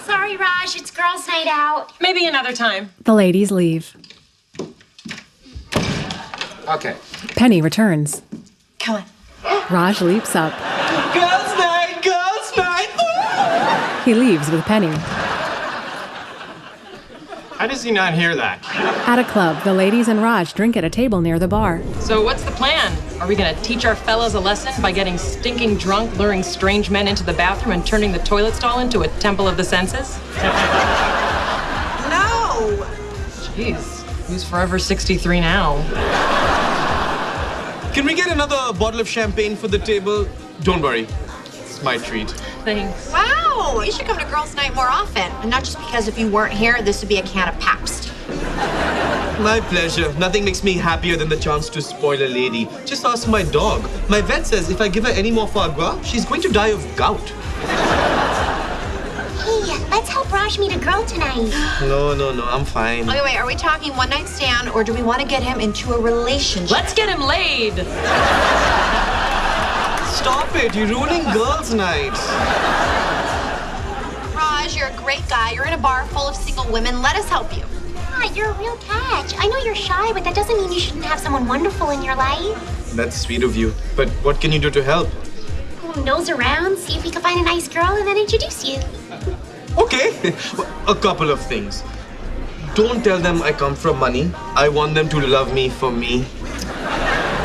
Sorry, Raj, it's girls' night out. Maybe another time. The ladies leave. Okay. Penny returns. Come on. Raj leaps up. Girls' night, girls' night. He leaves with Penny. How does he not hear that? At a club, the ladies and Raj drink at a table near the bar. So what's the plan? Are we gonna teach our fellas a lesson by getting stinking drunk, luring strange men into the bathroom, and turning the toilet stall into a temple of the senses? No! Jeez, who's Forever 63 now? Can we get another bottle of champagne for the table? Don't worry. It's my treat. Thanks. Wow, you should come to girls' night more often. And not just because if you weren't here, this would be a can of Pabst. My pleasure. Nothing makes me happier than the chance to spoil a lady. Just ask my dog. My vet says if I give her any more foie gras, she's going to die of gout. Hey, let's help Raj meet a girl tonight. No, I'm fine. Okay, wait, are we talking one night stand or do we want to get him into a relationship? Let's get him laid! Stop it, you're ruining girls' night. Raj, you're a great guy. You're in a bar full of single women. Let us help you. Ah, you're a real catch. I know you're shy, but that doesn't mean you shouldn't have someone wonderful in your life. That's sweet of you. But what can you do to help? Nose around, see if we can find a nice girl, and then introduce you. Okay, a couple of things. Don't tell them I come from money. I want them to love me for me.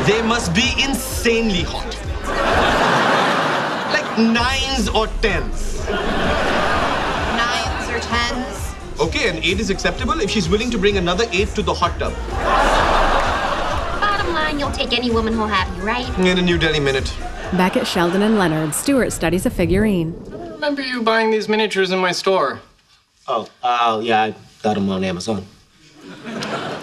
They must be insanely hot. Like 9s or 10s. 9s or 10s? Okay, an 8 is acceptable if she's willing to bring another 8 to the hot tub. Bottom line, you'll take any woman who'll have you, right? In a New Delhi minute. Back at Sheldon and Leonard, Stuart studies a figurine. I remember you buying these miniatures in my store. Oh, yeah, I got them on Amazon.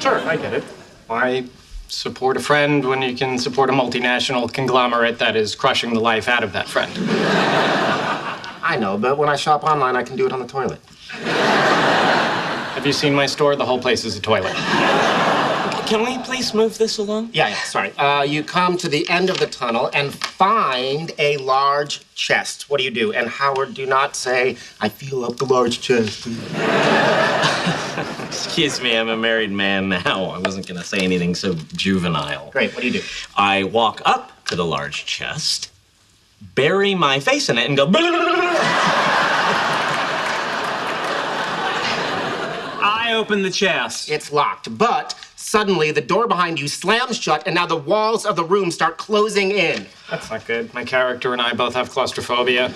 Sure, I get it. Why support a friend when you can support a multinational conglomerate that is crushing the life out of that friend? I know, but when I shop online, I can do it on the toilet. Have you seen my store? The whole place is a toilet. Can we please move this along? Yeah, sorry. You come to the end of the tunnel and find a large chest. What do you do? And Howard, do not say, I feel up the large chest. Excuse me, I'm a married man now. I wasn't gonna say anything so juvenile. Great, what do you do? I walk up to the large chest, bury my face in it, and go. I open the chest. It's locked, but suddenly the door behind you slams shut and now the walls of the room start closing in. That's not good. My character and I both have claustrophobia.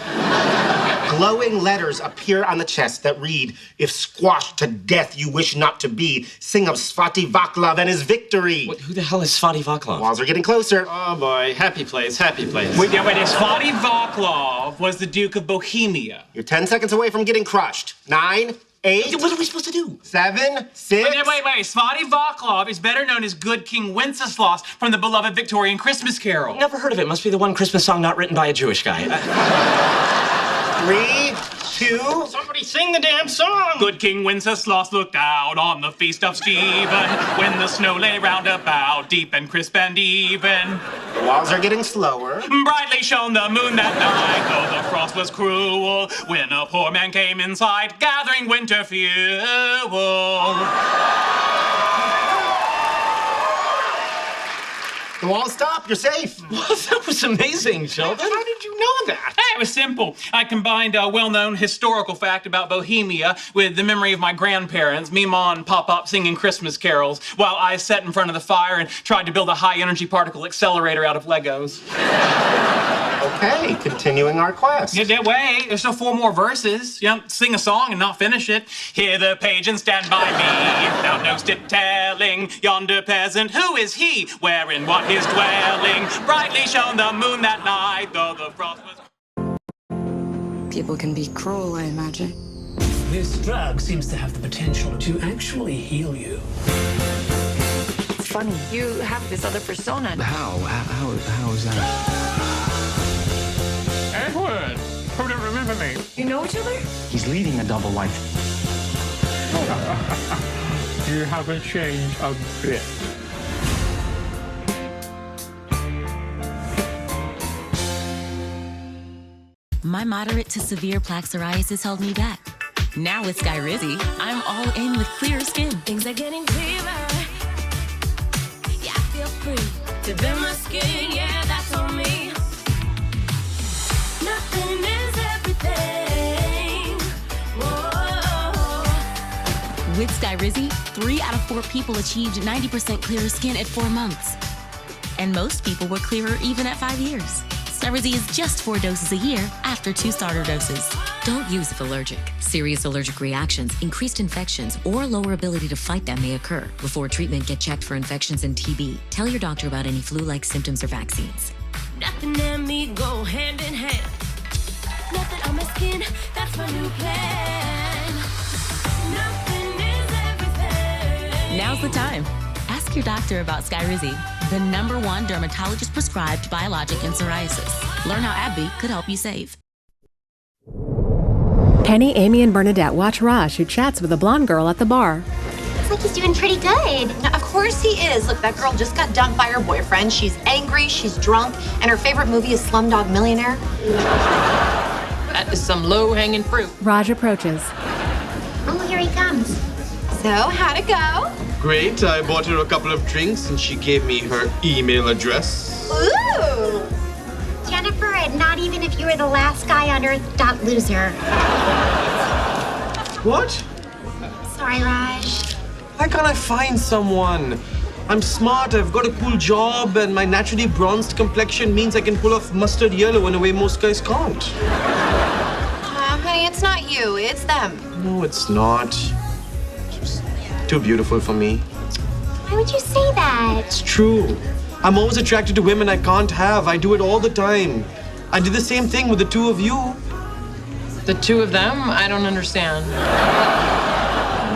Glowing letters appear on the chest that read, if squashed to death you wish not to be, sing of Svati Vaclav and his victory. Who the hell is Svati Vaclav? Walls are getting closer. Oh boy, happy place, happy place. Wait, Svati Vaclav was the Duke of Bohemia. You're 10 seconds away from getting crushed. 9, 8. What are we supposed to do? 7, 6. Wait. Svati Vaclav is better known as Good King Wenceslas from the beloved Victorian Christmas Carol. Never heard of it. Must be the one Christmas song not written by a Jewish guy. 3, 2. Somebody sing the damn song! Good King Wenceslas looked out on the feast of Stephen when the snow lay round about, deep and crisp and even. The walls are getting slower. Brightly shone the moon that night, though the frost was cruel, when a poor man came in sight, gathering winter fuel. The walls stop. You're safe. That was amazing, Sheldon. How did you know that? Hey, it was simple. I combined a well-known historical fact about Bohemia with the memory of my grandparents, Mima and Pop-Up singing Christmas carols, while I sat in front of the fire and tried to build a high-energy particle accelerator out of Legos. Okay, continuing our quest. Yeah, wait, there's still 4 more verses. You don't sing a song and not finish it. Hear the page and stand by me. Thou knowst it telling, yonder peasant, who is he? Where in what his dwelling? Brightly shone the moon that night, though the frost was... People can be cruel, I imagine. This drug seems to have the potential to actually heal you. It's funny. You have this other persona. How is that? Edward! Who don't remember me? You know each other? He's leading a double life. You haven't changed a bit. My moderate to severe plaque psoriasis held me back. Now with Skyrizi, I'm all in with clearer skin. Things are getting clearer. Yeah, I feel free to bend my skin. Yeah, that's on me. Nothing is everything. Whoa. With Skyrizi, 3 out of 4 people achieved 90% clearer skin at 4 months. And most people were clearer even at 5 years. Skyrizi is just 4 doses a year after 2 starter doses. Don't use if allergic. Serious allergic reactions, increased infections, or lower ability to fight them may occur. Before treatment, get checked for infections and TB. Tell your doctor about any flu-like symptoms or vaccines. Nothing and me go hand in hand. Nothing on my skin, that's my new plan. Nothing is everything. Now's the time. Ask your doctor about Skyrizi, the #1 dermatologist-prescribed biologic in psoriasis. Learn how AbbVie could help you save. Penny, Amy, and Bernadette watch Raj, who chats with a blonde girl at the bar. Looks like he's doing pretty good. Now, of course he is. Look, that girl just got dumped by her boyfriend. She's angry, she's drunk, and her favorite movie is Slumdog Millionaire. That is some low-hanging fruit. Raj approaches. Oh, here he comes. So, how'd it go? Great. I bought her a couple of drinks and she gave me her email address. Ooh! Jennifer, and not even if you were the last guy on earth, .loser. What? Sorry, Raj. Why can't I find someone? I'm smart, I've got a cool job, and my naturally bronzed complexion means I can pull off mustard yellow in a way most guys can't. Honey, it's not you, it's them. No, it's not. Just too beautiful for me. Why would you say that? It's true. I'm always attracted to women I can't have. I do it all the time. I did the same thing with the 2 of you. The 2 of them? I don't understand.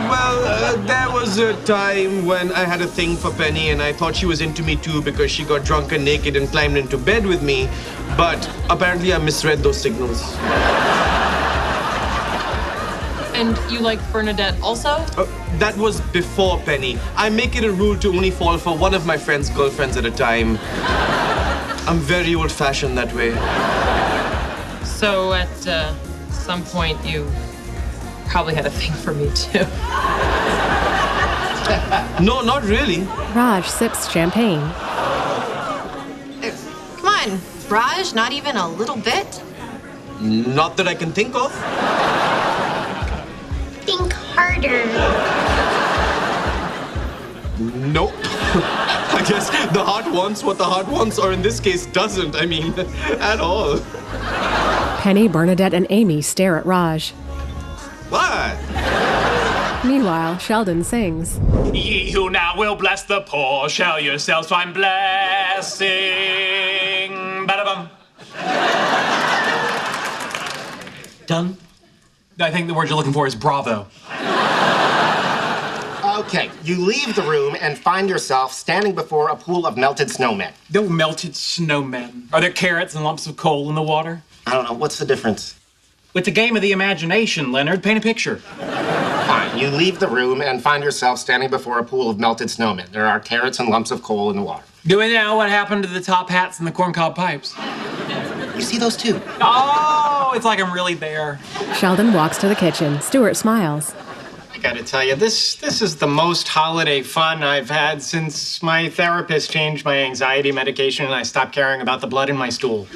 Well, there was a time when I had a thing for Penny and I thought she was into me too because she got drunk and naked and climbed into bed with me. But apparently I misread those signals. And you liked Bernadette also? That was before Penny. I make it a rule to only fall for one of my friend's girlfriends at a time. I'm very old-fashioned that way. So at some point you probably had a thing for me too. No, not really. Raj sips champagne. Come on, Raj, not even a little bit? Not that I can think of. Think harder. Nope. I guess the heart wants what the heart wants, or in this case, doesn't. I mean, at all. Penny, Bernadette, and Amy stare at Raj. What? Meanwhile, Sheldon sings. Ye who now will bless the poor shall yourselves find blessing. Ba-da-bum. Done? I think the word you're looking for is bravo. Okay, you leave the room and find yourself standing before a pool of melted snowmen. No melted snowmen. Are there carrots and lumps of coal in the water? I don't know, what's the difference? It's a game of the imagination, Leonard. Paint a picture. Fine, you leave the room and find yourself standing before a pool of melted snowmen. There are carrots and lumps of coal in the water. Do we know what happened to the top hats and the corncob pipes? You see those two? Oh, it's like I'm really there. Sheldon walks to the kitchen. Stuart smiles. I gotta tell you, this is the most holiday fun I've had since my therapist changed my anxiety medication and I stopped caring about the blood in my stool.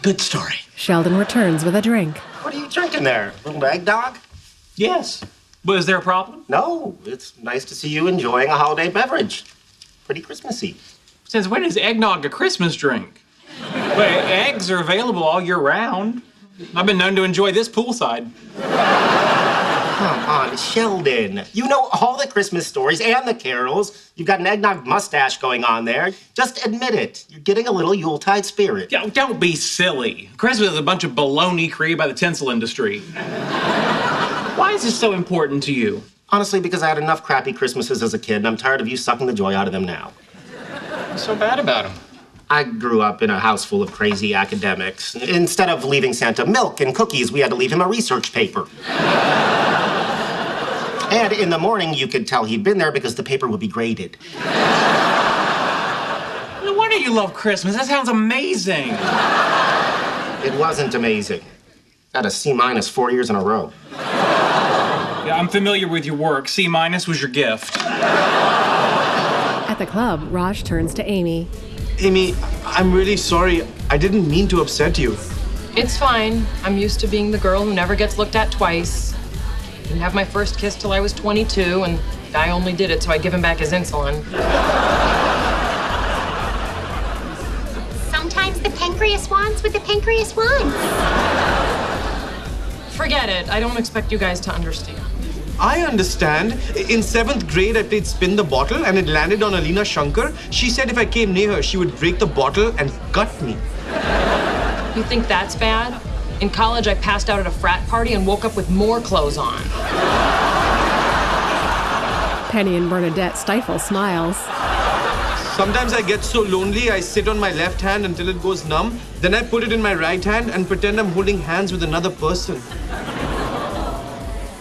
Good story. Sheldon returns with a drink. What are you drinking there? A little eggnog? Yes. Was there a problem? No, it's nice to see you enjoying a holiday beverage. Pretty Christmassy. Since when is eggnog a Christmas drink? Wait, eggs are available all year round. I've been known to enjoy this poolside. Come on, Sheldon. You know all the Christmas stories and the carols. You've got an eggnog mustache going on there. Just admit it. You're getting a little Yuletide spirit. Yeah, don't be silly. Christmas is a bunch of baloney created by the tinsel industry. Why is this so important to you? Honestly, because I had enough crappy Christmases as a kid, and I'm tired of you sucking the joy out of them now. What's so bad about them? I grew up in a house full of crazy academics. Instead of leaving Santa milk and cookies, we had to leave him a research paper. And in the morning, you could tell he'd been there because the paper would be graded. No wonder you love Christmas. That sounds amazing. It wasn't amazing. Got a C- 4 years in a row. Yeah, I'm familiar with your work. C- was your gift. At the club, Raj turns to Amy. Amy, I'm really sorry. I didn't mean to upset you. It's fine. I'm used to being the girl who never gets looked at twice. Didn't have my first kiss till I was 22, and the guy only did it so I give him back his insulin. Sometimes the pancreas wants what the pancreas wants. Forget it. I don't expect you guys to understand. I understand. In 7th grade, I played Spin the Bottle and it landed on Alina Shankar. She said if I came near her, she would break the bottle and gut me. You think that's bad? In college, I passed out at a frat party and woke up with more clothes on. Penny and Bernadette stifle smiles. Sometimes I get so lonely, I sit on my left hand until it goes numb. Then I put it in my right hand and pretend I'm holding hands with another person.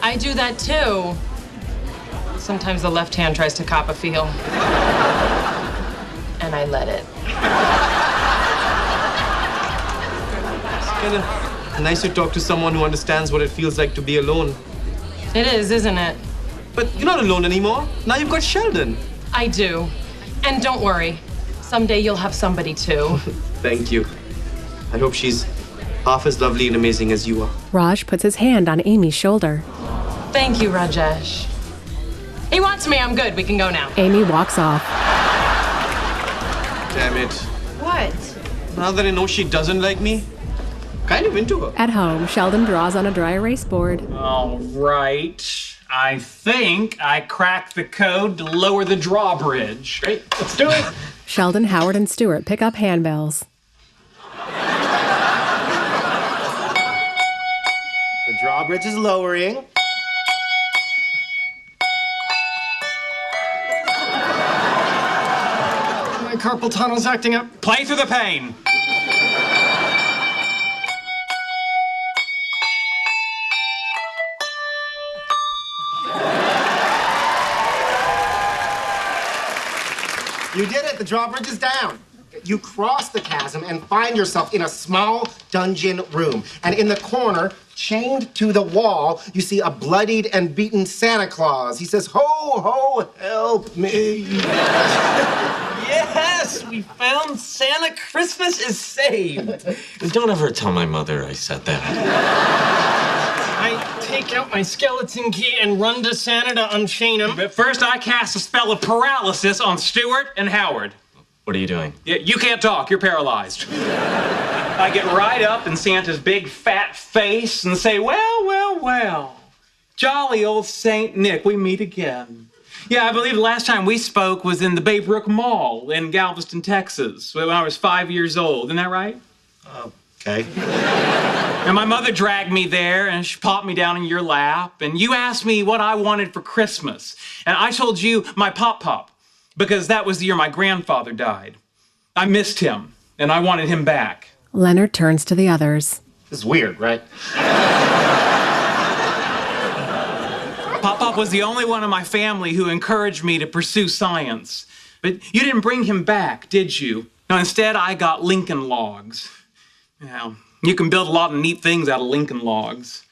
I do that too. Sometimes the left hand tries to cop a feel. And I let it. It's kind of nice to talk to someone who understands what it feels like to be alone. It is, isn't it? But you're not alone anymore. Now you've got Sheldon. I do. And don't worry. Someday you'll have somebody too. Thank you. I hope she's half as lovely and amazing as you are. Raj puts his hand on Amy's shoulder. Thank you, Rajesh. He wants me. I'm good. We can go now. Amy walks off. Damn it. What? Now that I know she doesn't like me, kind of into her. At home, Sheldon draws on a dry erase board. All right. I think I cracked the code to lower the drawbridge. Great. Let's do it. Sheldon, Howard, and Stuart pick up handbells. The drawbridge is lowering. My carpal tunnel's acting up. Play through the pain. You did it. The drawbridge is down. You cross the chasm and find yourself in a small dungeon room. And in the corner, chained to the wall, you see a bloodied and beaten Santa Claus. He says, "Ho, ho, help me." Yes, we found Santa. Christmas is saved. Don't ever tell my mother I said that. I take out my skeleton key and run to Santa to unchain him. But first, I cast a spell of paralysis on Stuart and Howard. What are you doing? Yeah, you can't talk. You're paralyzed. I get right up in Santa's big fat face and say, "Well, well, well. Jolly old Saint Nick, we meet again." Yeah, I believe the last time we spoke was in the Baybrook Mall in Galveston, Texas, when I was 5 years old. Isn't that right? Okay. And my mother dragged me there and she popped me down in your lap. And you asked me what I wanted for Christmas. And I told you my pop-pop, because that was the year my grandfather died. I missed him and I wanted him back. Leonard turns to the others. This is weird, right? Pop-Pop was the only one in my family who encouraged me to pursue science. But you didn't bring him back, did you? No, instead I got Lincoln Logs. Now, you can build a lot of neat things out of Lincoln Logs,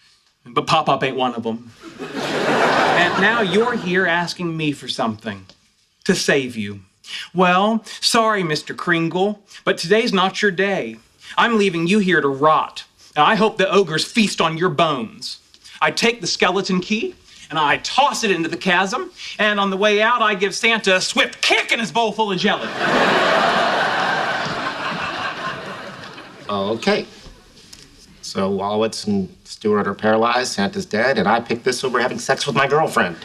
but Pop-Pop ain't one of them. And now you're here asking me for something to save you. Well, sorry, Mr. Kringle, but today's not your day. I'm leaving you here to rot, and I hope the ogres feast on your bones. I take the skeleton key, and I toss it into the chasm, and on the way out, I give Santa a swift kick in his bowl full of jelly. Okay. So Wallowitz and Stewart are paralyzed, Santa's dead, and I picked this over having sex with my girlfriend.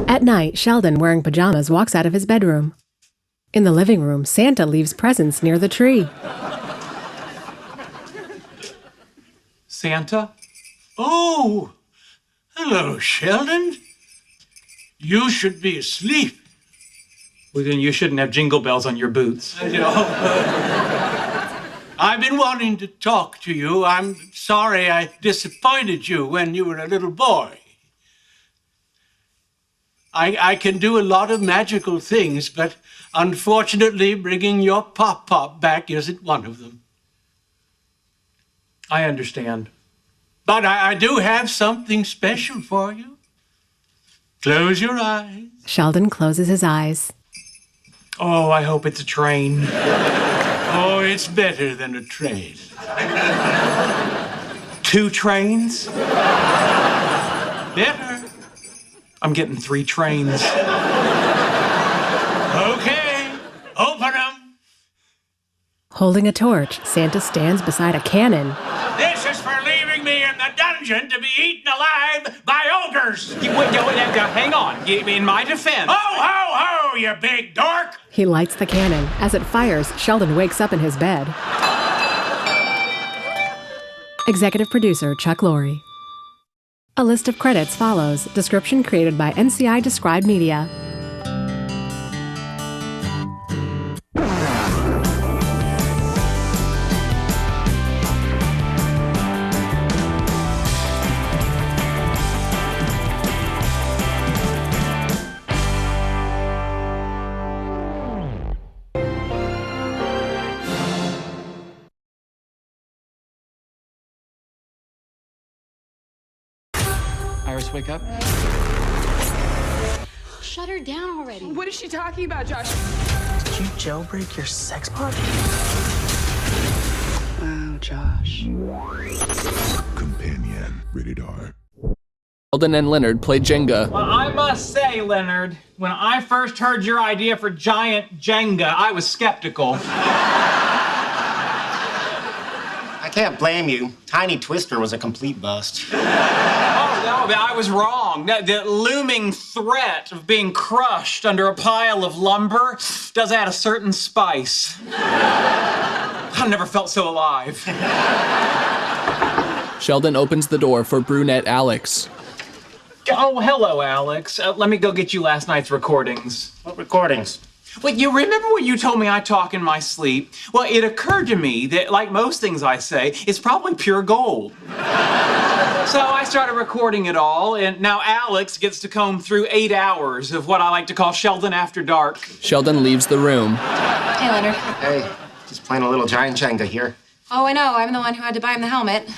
At night, Sheldon, wearing pajamas, walks out of his bedroom. In the living room, Santa leaves presents near the tree. Santa? Oh, hello, Sheldon. You should be asleep. Well, then you shouldn't have jingle bells on your boots. I know. I've been wanting to talk to you. I'm sorry I disappointed you when you were a little boy. I can do a lot of magical things, but unfortunately, bringing your Pop-Pop back isn't one of them. I understand. But I do have something special for you. Close your eyes. Sheldon closes his eyes. Oh, I hope it's a train. Oh, it's better than a train. 2 trains? Better. I'm getting 3 trains. Okay, open them. Holding a torch, Santa stands beside a cannon. This is for leaving me in the dungeon to be eaten alive by ogres. Wait, hang on. In my defense. Ho, ho, ho, you big dork. He lights the cannon. As it fires, Sheldon wakes up in his bed. Executive producer Chuck Lorre. A list of credits follows. Description created by NCI Described Media. Iris, wake up. Shut her down already. What is she talking about, Josh? Did you jailbreak your sex bot? Wow, Josh. Companion, rated R. Sheldon and Leonard play Jenga. Well, I must say, Leonard, when I first heard your idea for giant Jenga, I was skeptical. I can't blame you. Tiny Twister was a complete bust. Oh, no, I was wrong. The looming threat of being crushed under a pile of lumber does add a certain spice. I've never felt so alive. Sheldon opens the door for brunette Alex. Oh, hello, Alex. Let me go get you last night's recordings. What recordings? Well, you remember when you told me I talk in my sleep? Well, it occurred to me that, like most things I say, it's probably pure gold. So I started recording it all, and now Alex gets to comb through 8 hours of what I like to call Sheldon After Dark. Sheldon leaves the room. Hey, Leonard. Hey, just playing a little giant Jenga here. Oh, I know. I'm the one who had to buy him the helmet.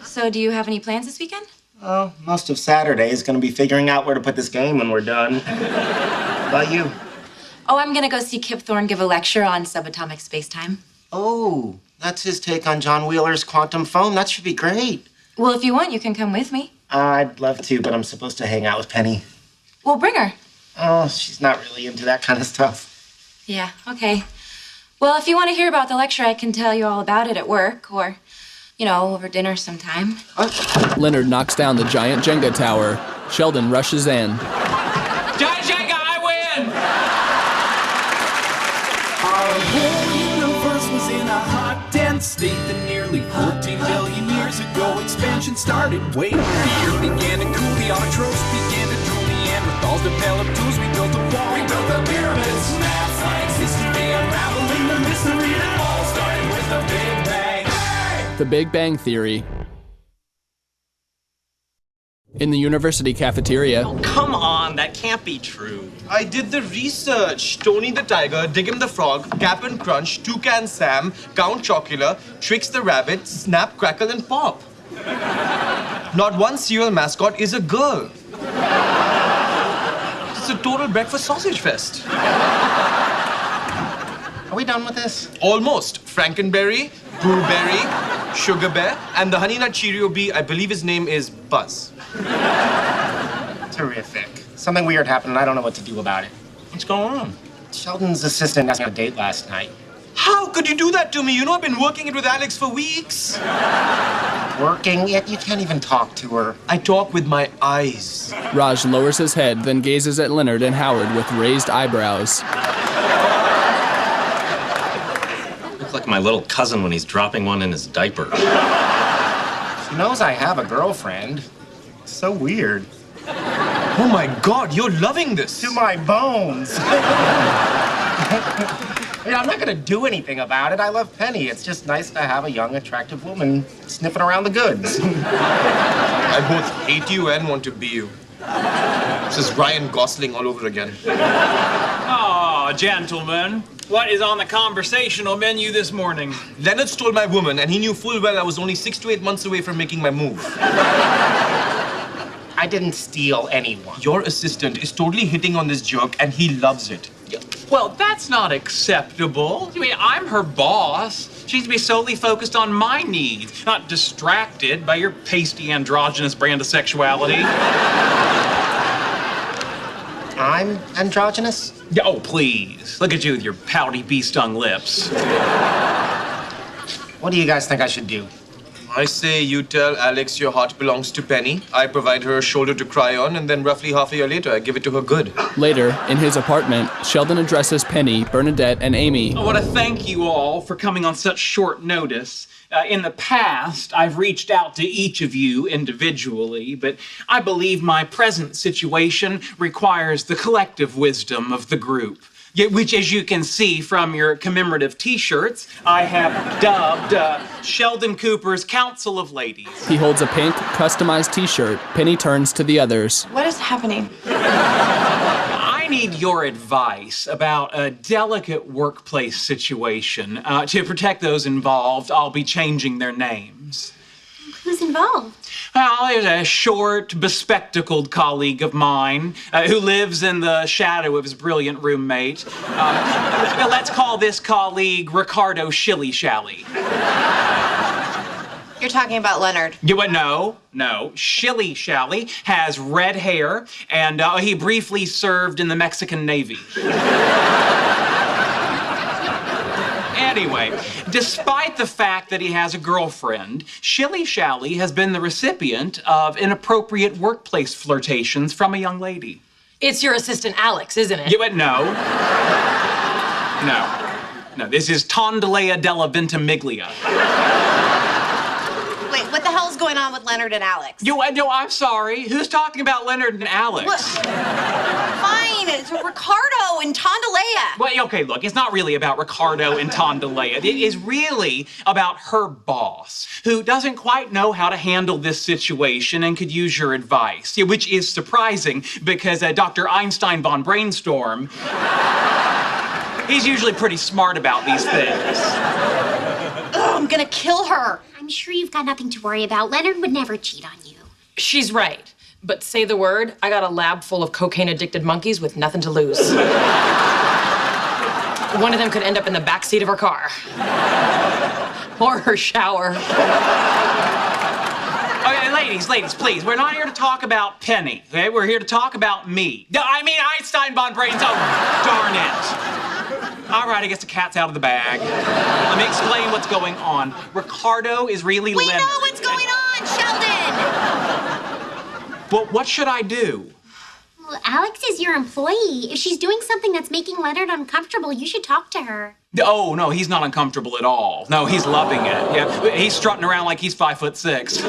So, do you have any plans this weekend? Oh, most of Saturday is going to be figuring out where to put this game when we're done. How about you? Oh, I'm gonna go see Kip Thorne give a lecture on subatomic spacetime. Oh, that's his take on John Wheeler's quantum foam. That should be great. Well, if you want, you can come with me. I'd love to, but I'm supposed to hang out with Penny. Well, bring her. Oh, she's not really into that kind of stuff. Yeah, okay. Well, if you want to hear about the lecture, I can tell you all about it at work, or, you know, over dinner sometime. Leonard knocks down the giant Jenga tower. Sheldon rushes in. Giant Jenga, I win! state that nearly 14 billion years ago expansion started. Wait, the earth began to cool, the autotrophs began to drool, Neanderthals developed tools, we built a wall, we built the pyramids, math, science, history, unraveling the mystery that all started with the Big Bang. Hey! The Big Bang Theory. In the university cafeteria. Come on, that can't be true. I did the research. Tony the Tiger, Diggum the Frog, Cap'n Crunch, Toucan Sam, Count Chocula, Trix the Rabbit, Snap, Crackle, and Pop. Not one cereal mascot is a girl. It's a total breakfast sausage fest. Are we done with this? Almost. Frankenberry, Brewberry, Sugar Bear, and the Honey Nut Cheerio bee, I believe his name is Buzz. Terrific. Something weird happened and I don't know what to do about it. What's going on? Sheldon's assistant asked me on a date last night. How could you do that to me? You know I've been working it with Alex for weeks. Working it? You can't even talk to her. I talk with my eyes. Raj lowers his head, then gazes at Leonard and Howard with raised eyebrows. Look like my little cousin when he's dropping one in his diaper. She knows I have a girlfriend. It's so weird. Oh my God, you're loving this. To my bones. I mean, I'm not gonna do anything about it. I love Penny. It's just nice to have a young, attractive woman sniffing around the goods. I both hate you and want to be you. This is Ryan Gosling all over again. Oh, gentlemen. What is on the conversational menu this morning? Leonard stole my woman, and he knew full well I was only 6 to 8 months away from making my move. I didn't steal anyone. Your assistant is totally hitting on this jerk, and he loves it. Well, that's not acceptable. I mean, I'm her boss. She needs to be solely focused on my needs, not distracted by your pasty androgynous brand of sexuality. I'm androgynous? Oh, please. Look at you with your pouty bee-stung lips. What do you guys think I should do? I say you tell Alex your heart belongs to Penny. I provide her a shoulder to cry on, and then roughly half a year later, I give it to her good. Later, in his apartment, Sheldon addresses Penny, Bernadette, and Amy. I want to thank you all for coming on such short notice. In the past, I've reached out to each of you individually, but I believe my present situation requires the collective wisdom of the group. Which, as you can see from your commemorative T-shirts, I have dubbed Sheldon Cooper's Council of Ladies. He holds a pink, customized T-shirt. Penny turns to the others. What is happening? I need your advice about a delicate workplace situation. To protect those involved, I'll be changing their names. Who's involved? Well, there's a short, bespectacled colleague of mine who lives in the shadow of his brilliant roommate. Let's call this colleague Ricardo Shilly-Shally. You're talking about Leonard. No. Shilly-Shally has red hair, and he briefly served in the Mexican Navy. Anyway, despite the fact that he has a girlfriend, Shilly-Shally has been the recipient of inappropriate workplace flirtations from a young lady. It's your assistant Alex, isn't it? No, this is Tondalea della Ventimiglia. Wait, what the hell's going on with Leonard and Alex? I'm sorry. Who's talking about Leonard and Alex? What? Fine, it's Ricardo and Tondalea. Well, okay, look, it's not really about Ricardo and Tondalea. It is really about her boss, who doesn't quite know how to handle this situation and could use your advice, which is surprising because Dr. Einstein von Brainstorm, he's usually pretty smart about these things. Ugh, I'm gonna kill her. I'm sure you've got nothing to worry about. Leonard would never cheat on you. She's right. But say the word, I got a lab full of cocaine-addicted monkeys with nothing to lose. One of them could end up in the backseat of her car. Or her shower. Okay, ladies, please. We're not here to talk about Penny, okay? We're here to talk about me. I mean, Einstein von Brains. Oh, darn it. All right, I guess the cat's out of the bag. Let me explain what's going on. Ricardo is really We know what's going on, Sheldon! Well, what should I do? Well, Alex is your employee. If she's doing something that's making Leonard uncomfortable, you should talk to her. Oh, no, he's not uncomfortable at all. No, he's loving it. Yeah, he's strutting around like he's 5'6".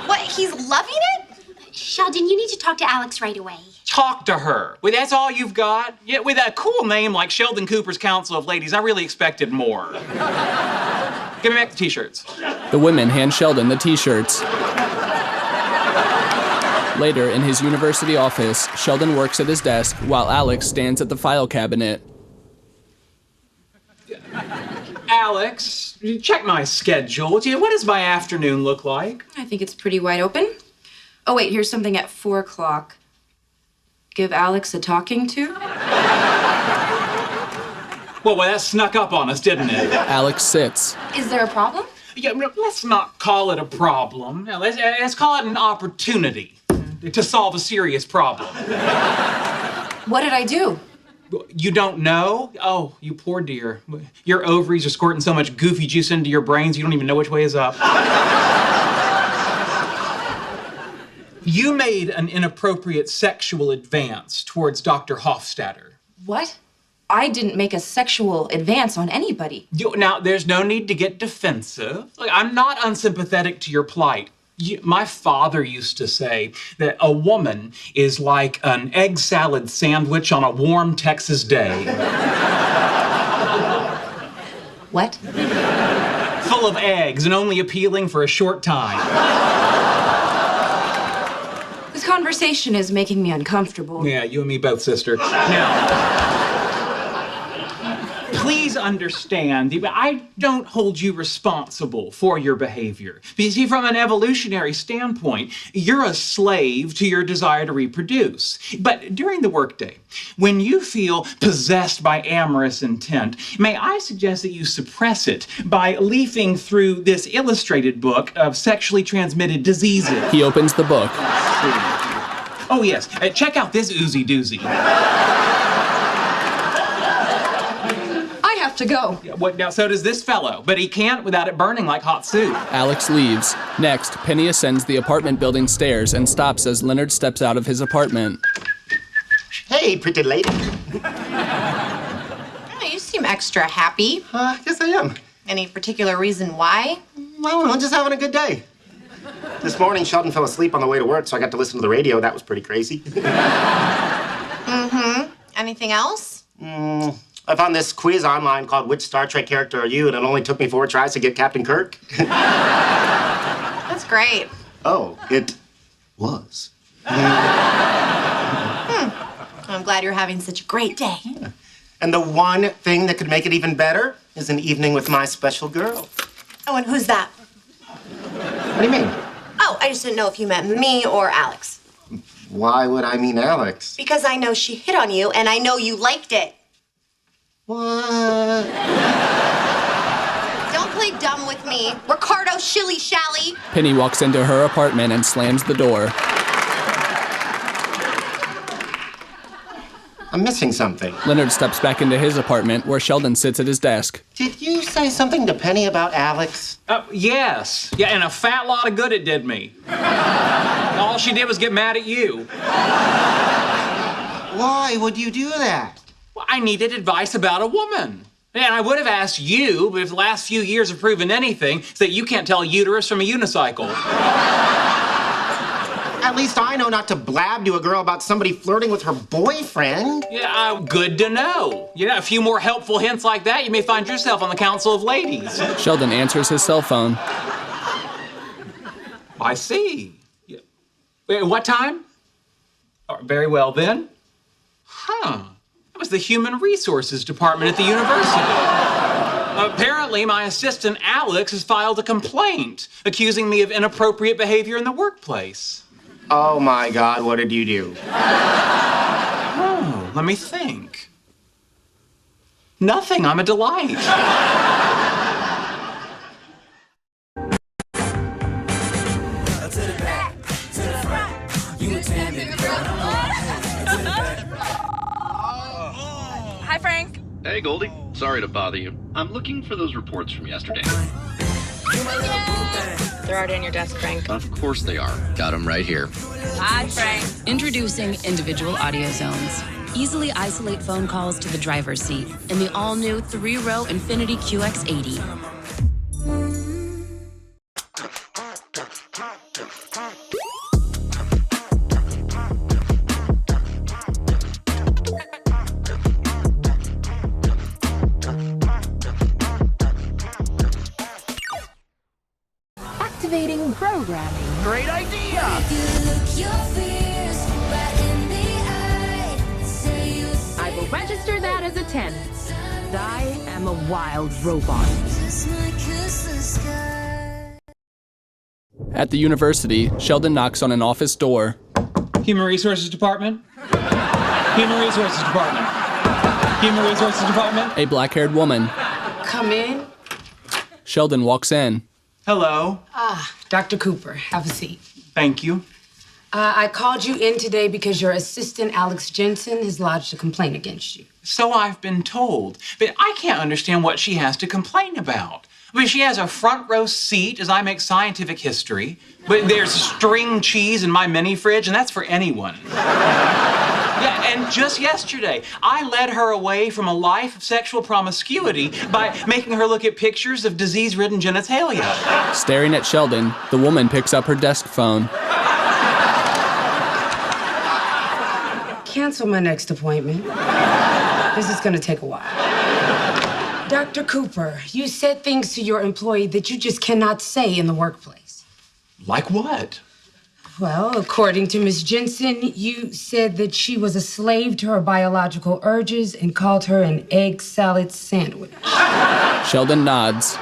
What? He's loving it? Sheldon, you need to talk to Alex right away. Talk to her. Wait, that's all you've got? Yeah, with a cool name like Sheldon Cooper's Council of Ladies, I really expected more. Give me back the t-shirts. The women hand Sheldon the t-shirts. Later, in his university office, Sheldon works at his desk while Alex stands at the file cabinet. Alex, check my schedule. What does my afternoon look like? I think it's pretty wide open. Oh, wait, here's something at 4 o'clock. Give Alex a talking to? Well, that snuck up on us, didn't it? Alex sits. Is there a problem? Yeah, let's not call it a problem. No, let's call it an opportunity to solve a serious problem. What did I do? You don't know? Oh, you poor dear. Your ovaries are squirting so much goofy juice into your brains, you don't even know which way is up. You made an inappropriate sexual advance towards Dr. Hofstadter. What? I didn't make a sexual advance on anybody. Now, there's no need to get defensive. Look, I'm not unsympathetic to your plight. My father used to say that a woman is like an egg salad sandwich on a warm Texas day. What? Full of eggs and only appealing for a short time. This conversation is making me uncomfortable. Yeah, you and me both, sister. Now, please understand, I don't hold you responsible for your behavior. Because see, from an evolutionary standpoint, you're a slave to your desire to reproduce. But during the workday, when you feel possessed by amorous intent, may I suggest that you suppress it by leafing through this illustrated book of sexually transmitted diseases. He opens the book. Oh, yes. Check out this oozy doozy. To go. What, now, so does this fellow, but he can't without it burning like hot soup. Alex leaves. Next, Penny ascends the apartment building stairs and stops as Leonard steps out of his apartment. Hey, pretty lady. Oh, you seem extra happy. Yes, I am. Any particular reason why? I don't know, just having a good day. This morning, Sheldon fell asleep on the way to work, so I got to listen to the radio. That was pretty crazy. Mm-hmm. Anything else? I found this quiz online called Which Star Trek Character Are You? And it only took me 4 tries to get Captain Kirk. That's great. Oh, it was. I'm glad you're having such a great day. Yeah. And the one thing that could make it even better is an evening with my special girl. Oh, and who's that? What do you mean? Oh, I just didn't know if you meant me or Alex. Why would I mean Alex? Because I know she hit on you, and I know you liked it. What? Don't play dumb with me. Ricardo shilly-shally. Penny walks into her apartment and slams the door. I'm missing something. Leonard steps back into his apartment where Sheldon sits at his desk. Did you say something to Penny about Alex? Yes. Yeah, and a fat lot of good it did me. All she did was get mad at you. Why would you do that? Well, I needed advice about a woman. And I would have asked you, but if the last few years have proven anything, it's that you can't tell a uterus from a unicycle. At least I know not to blab to a girl about somebody flirting with her boyfriend. Yeah, good to know. A few more helpful hints like that, you may find yourself on the Council of Ladies. Sheldon answers his cell phone. I see. Yeah. Wait, what time? Oh, very well then. That was the Human Resources Department at the university. Apparently, my assistant Alex has filed a complaint accusing me of inappropriate behavior in the workplace. Oh my God, what did you do? Oh, let me think. Nothing, I'm a delight. Hi, Frank. Hey, Goldie. Sorry to bother you. I'm looking for those reports from yesterday. They're already on your desk, Frank. Of course they are. Got them right here. Hi, Frank. Introducing individual audio zones. Easily isolate phone calls to the driver's seat in the all-new 3-row Infiniti QX80. Activating programming. Great idea! I will register that as a 10. I am a wild robot. At the university, Sheldon knocks on an office door. Human Resources Department? Human Resources Department. Human Resources Department? A black-haired woman. Come in. Sheldon walks in. Hello. Dr. Cooper, have a seat. Thank you. I called you in today because your assistant, Alex Jensen, has lodged a complaint against you. So I've been told. But I can't understand what she has to complain about. I mean, she has a front row seat as I make scientific history. But there's string cheese in my mini fridge, and that's for anyone. Yeah, and just yesterday, I led her away from a life of sexual promiscuity by making her look at pictures of disease-ridden genitalia. Staring at Sheldon, the woman picks up her desk phone. Cancel my next appointment. This is gonna take a while. Dr. Cooper, you said things to your employee that you just cannot say in the workplace. Like what? Well, according to Miss Jensen, you said that she was a slave to her biological urges and called her an egg salad sandwich. Sheldon nods.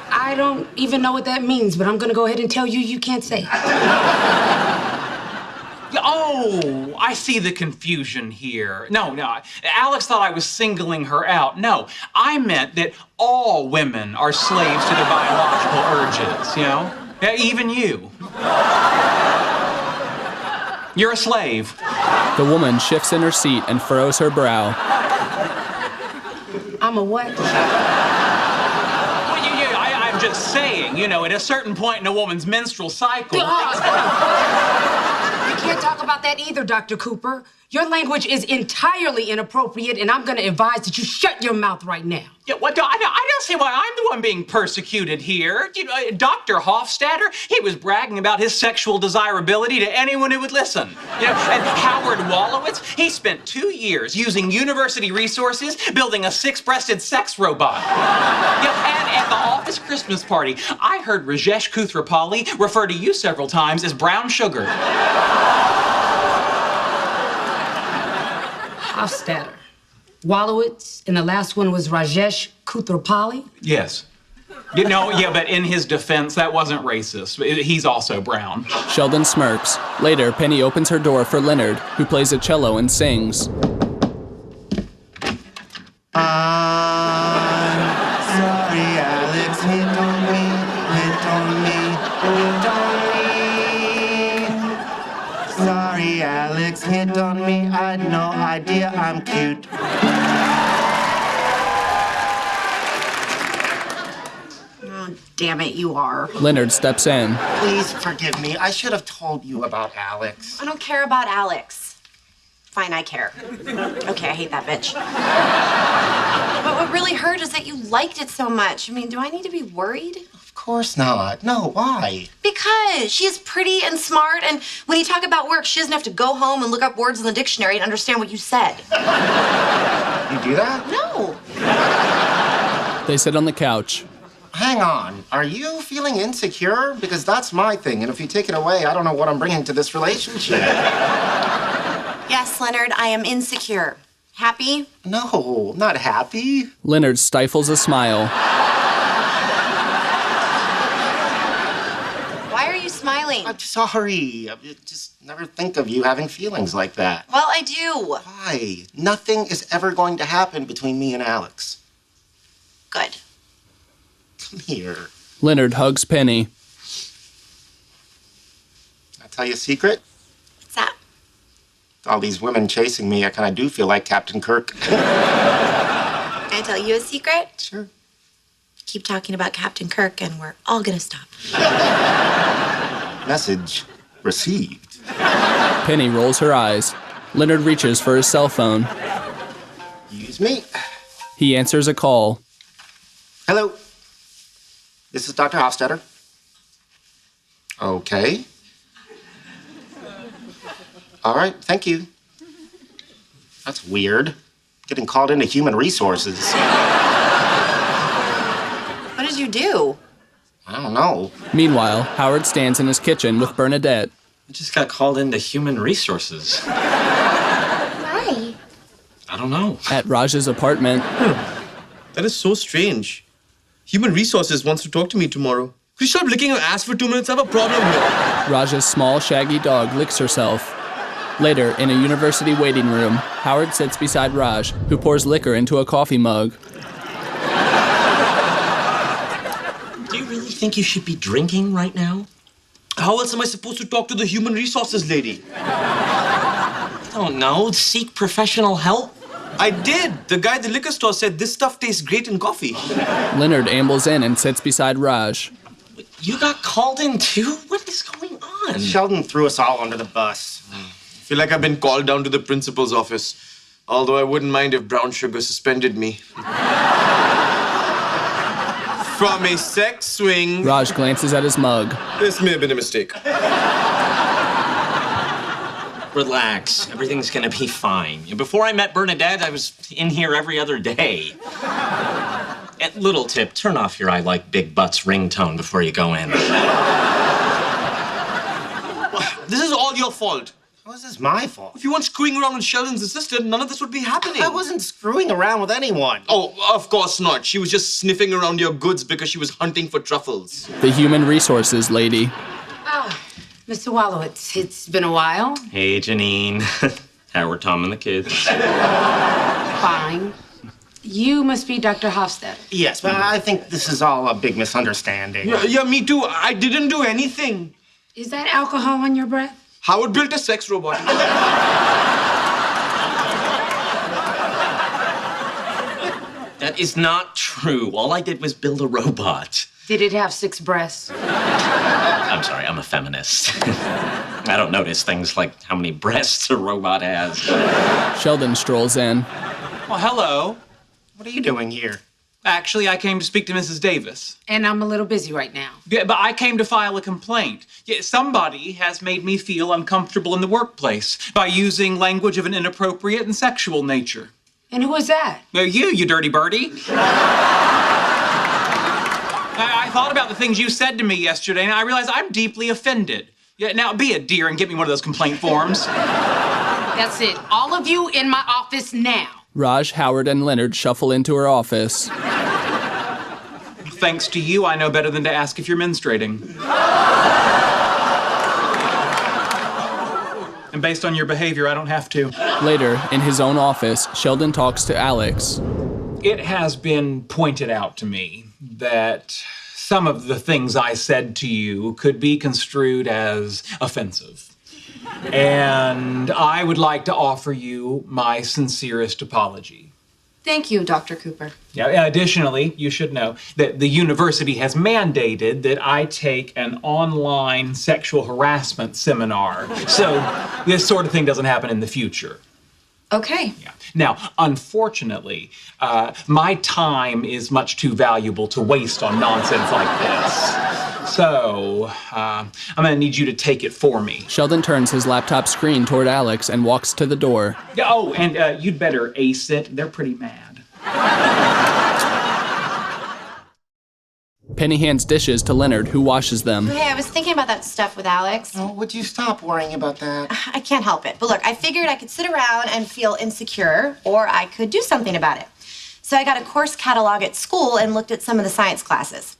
I don't even know what that means, but I'm gonna go ahead and tell you you can't say it. Oh, I see the confusion here. No, Alex thought I was singling her out. No, I meant that all women are slaves to their biological urges, you know? Yeah, even you. You're a slave. The woman shifts in her seat and furrows her brow. I'm a what? Well, I'm just saying, you know, at a certain point in a woman's menstrual cycle... You can't talk about that either, Dr. Cooper. Your language is entirely inappropriate, and I'm going to advise that you shut your mouth right now. Yeah, I don't see why I'm the one being persecuted here. You know, Dr. Hofstadter, he was bragging about his sexual desirability to anyone who would listen. You know, and Howard Wolowitz, he spent 2 years using university resources building a 6-breasted sex robot. Yeah, and at the office Christmas party, I heard Rajesh Koothrappali refer to you several times as brown sugar. Hofstadter, Wolowitz, and the last one was Rajesh Koothrappali? Yes. But in his defense, that wasn't racist. He's also brown. Sheldon smirks. Later, Penny opens her door for Leonard, who plays a cello and sings. I'm sorry, Alex, hit on me, hit on me, hit on me. Sorry, Alex, hit on me, I had no idea I'm cute. Oh, damn it, you are. Leonard steps in. Please forgive me. I should have told you about Alex. I don't care about Alex. Fine, I care. Okay, I hate that bitch. But what really hurt is that you liked it so much. I mean, do I need to be worried? Of course not. No, why? Because she is pretty and smart, and when you talk about work, she doesn't have to go home and look up words in the dictionary and understand what you said. You do that? No. They sit on the couch. Hang on. Are you feeling insecure? Because that's my thing, and if you take it away, I don't know what I'm bringing to this relationship. Yes, Leonard, I am insecure. Happy? No, not happy. Leonard stifles a smile. Why are you smiling? I'm sorry. I just never think of you having feelings like that. Well, I do. Why? Nothing is ever going to happen between me and Alex. Good. Come here. Leonard hugs Penny. I'll tell you a secret. What's that? All these women chasing me, I kind of do feel like Captain Kirk. Can I tell you a secret? Sure. Keep talking about Captain Kirk and we're all gonna stop. Message received. Penny rolls her eyes. Leonard reaches for his cell phone. Use me. He answers a call. Hello. This is Dr. Hofstadter. Okay. All right, thank you. That's weird. Getting called into human resources. What did you do? I don't know. Meanwhile, Howard stands in his kitchen with Bernadette. I just got called into human resources. Why? I don't know. At Raj's apartment. That is so strange. Human Resources wants to talk to me tomorrow. Could you stop licking your ass for 2 minutes? I have a problem here. Raja's small, shaggy dog licks herself. Later, in a university waiting room, Howard sits beside Raj, who pours liquor into a coffee mug. Do you really think you should be drinking right now? How else am I supposed to talk to the Human Resources lady? I don't know. Seek professional help? I did. The guy at the liquor store said this stuff tastes great in coffee. Leonard ambles in and sits beside Raj. You got called in too? What is going on? Sheldon threw us all under the bus. I feel like I've been called down to the principal's office. Although I wouldn't mind if Brown Sugar suspended me. From a sex swing. Raj glances at his mug. This may have been a mistake. Relax. Everything's gonna be fine. Before I met Bernadette, I was in here every other day. And little tip, turn off your I like big butts ringtone before you go in. This is all your fault. How is this my fault? If you weren't screwing around with Sheldon's assistant, none of this would be happening. I wasn't screwing around with anyone. Oh, of course not. She was just sniffing around your goods because she was hunting for truffles. The Human Resources lady. Oh, Mr. Wallowitz, it's been a while. Hey, Janine. Howard, Tom, and the kids. Fine. You must be Dr. Hofstadter. Yes, but I think this is all a big misunderstanding. Yeah, me too. I didn't do anything. Is that alcohol on your breath? Howard built a sex robot. That is not true. All I did was build a robot. Did it have 6 breasts? I'm sorry, I'm a feminist. I don't notice things like how many breasts a robot has. Sheldon strolls in. Well, hello. What are you doing here? Actually, I came to speak to Mrs. Davis. And I'm a little busy right now. Yeah, but I came to file a complaint. Yeah, somebody has made me feel uncomfortable in the workplace by using language of an inappropriate and sexual nature. And who was that? You dirty birdie. I thought about the things you said to me yesterday, and I realized I'm deeply offended. Yeah, now be a dear and get me one of those complaint forms. That's it. All of you in my office now. Raj, Howard, and Leonard shuffle into her office. Thanks to you, I know better than to ask if you're menstruating. And based on your behavior, I don't have to. Later, in his own office, Sheldon talks to Alex. It has been pointed out to me that some of the things I said to you could be construed as offensive. And I would like to offer you my sincerest apology. Thank you, Dr. Cooper. Yeah, additionally, you should know that the university has mandated that I take an online sexual harassment seminar. So this sort of thing doesn't happen in the future. Okay. Yeah. Now, unfortunately, my time is much too valuable to waste on nonsense like this. So, I'm gonna need you to take it for me. Sheldon turns his laptop screen toward Alex and walks to the door. Oh, and you'd better ace it. They're pretty mad. Penny hands dishes to Leonard, who washes them. Hey, I was thinking about that stuff with Alex. Oh, would you stop worrying about that? I can't help it. But look, I figured I could sit around and feel insecure, or I could do something about it. So I got a course catalog at school and looked at some of the science classes.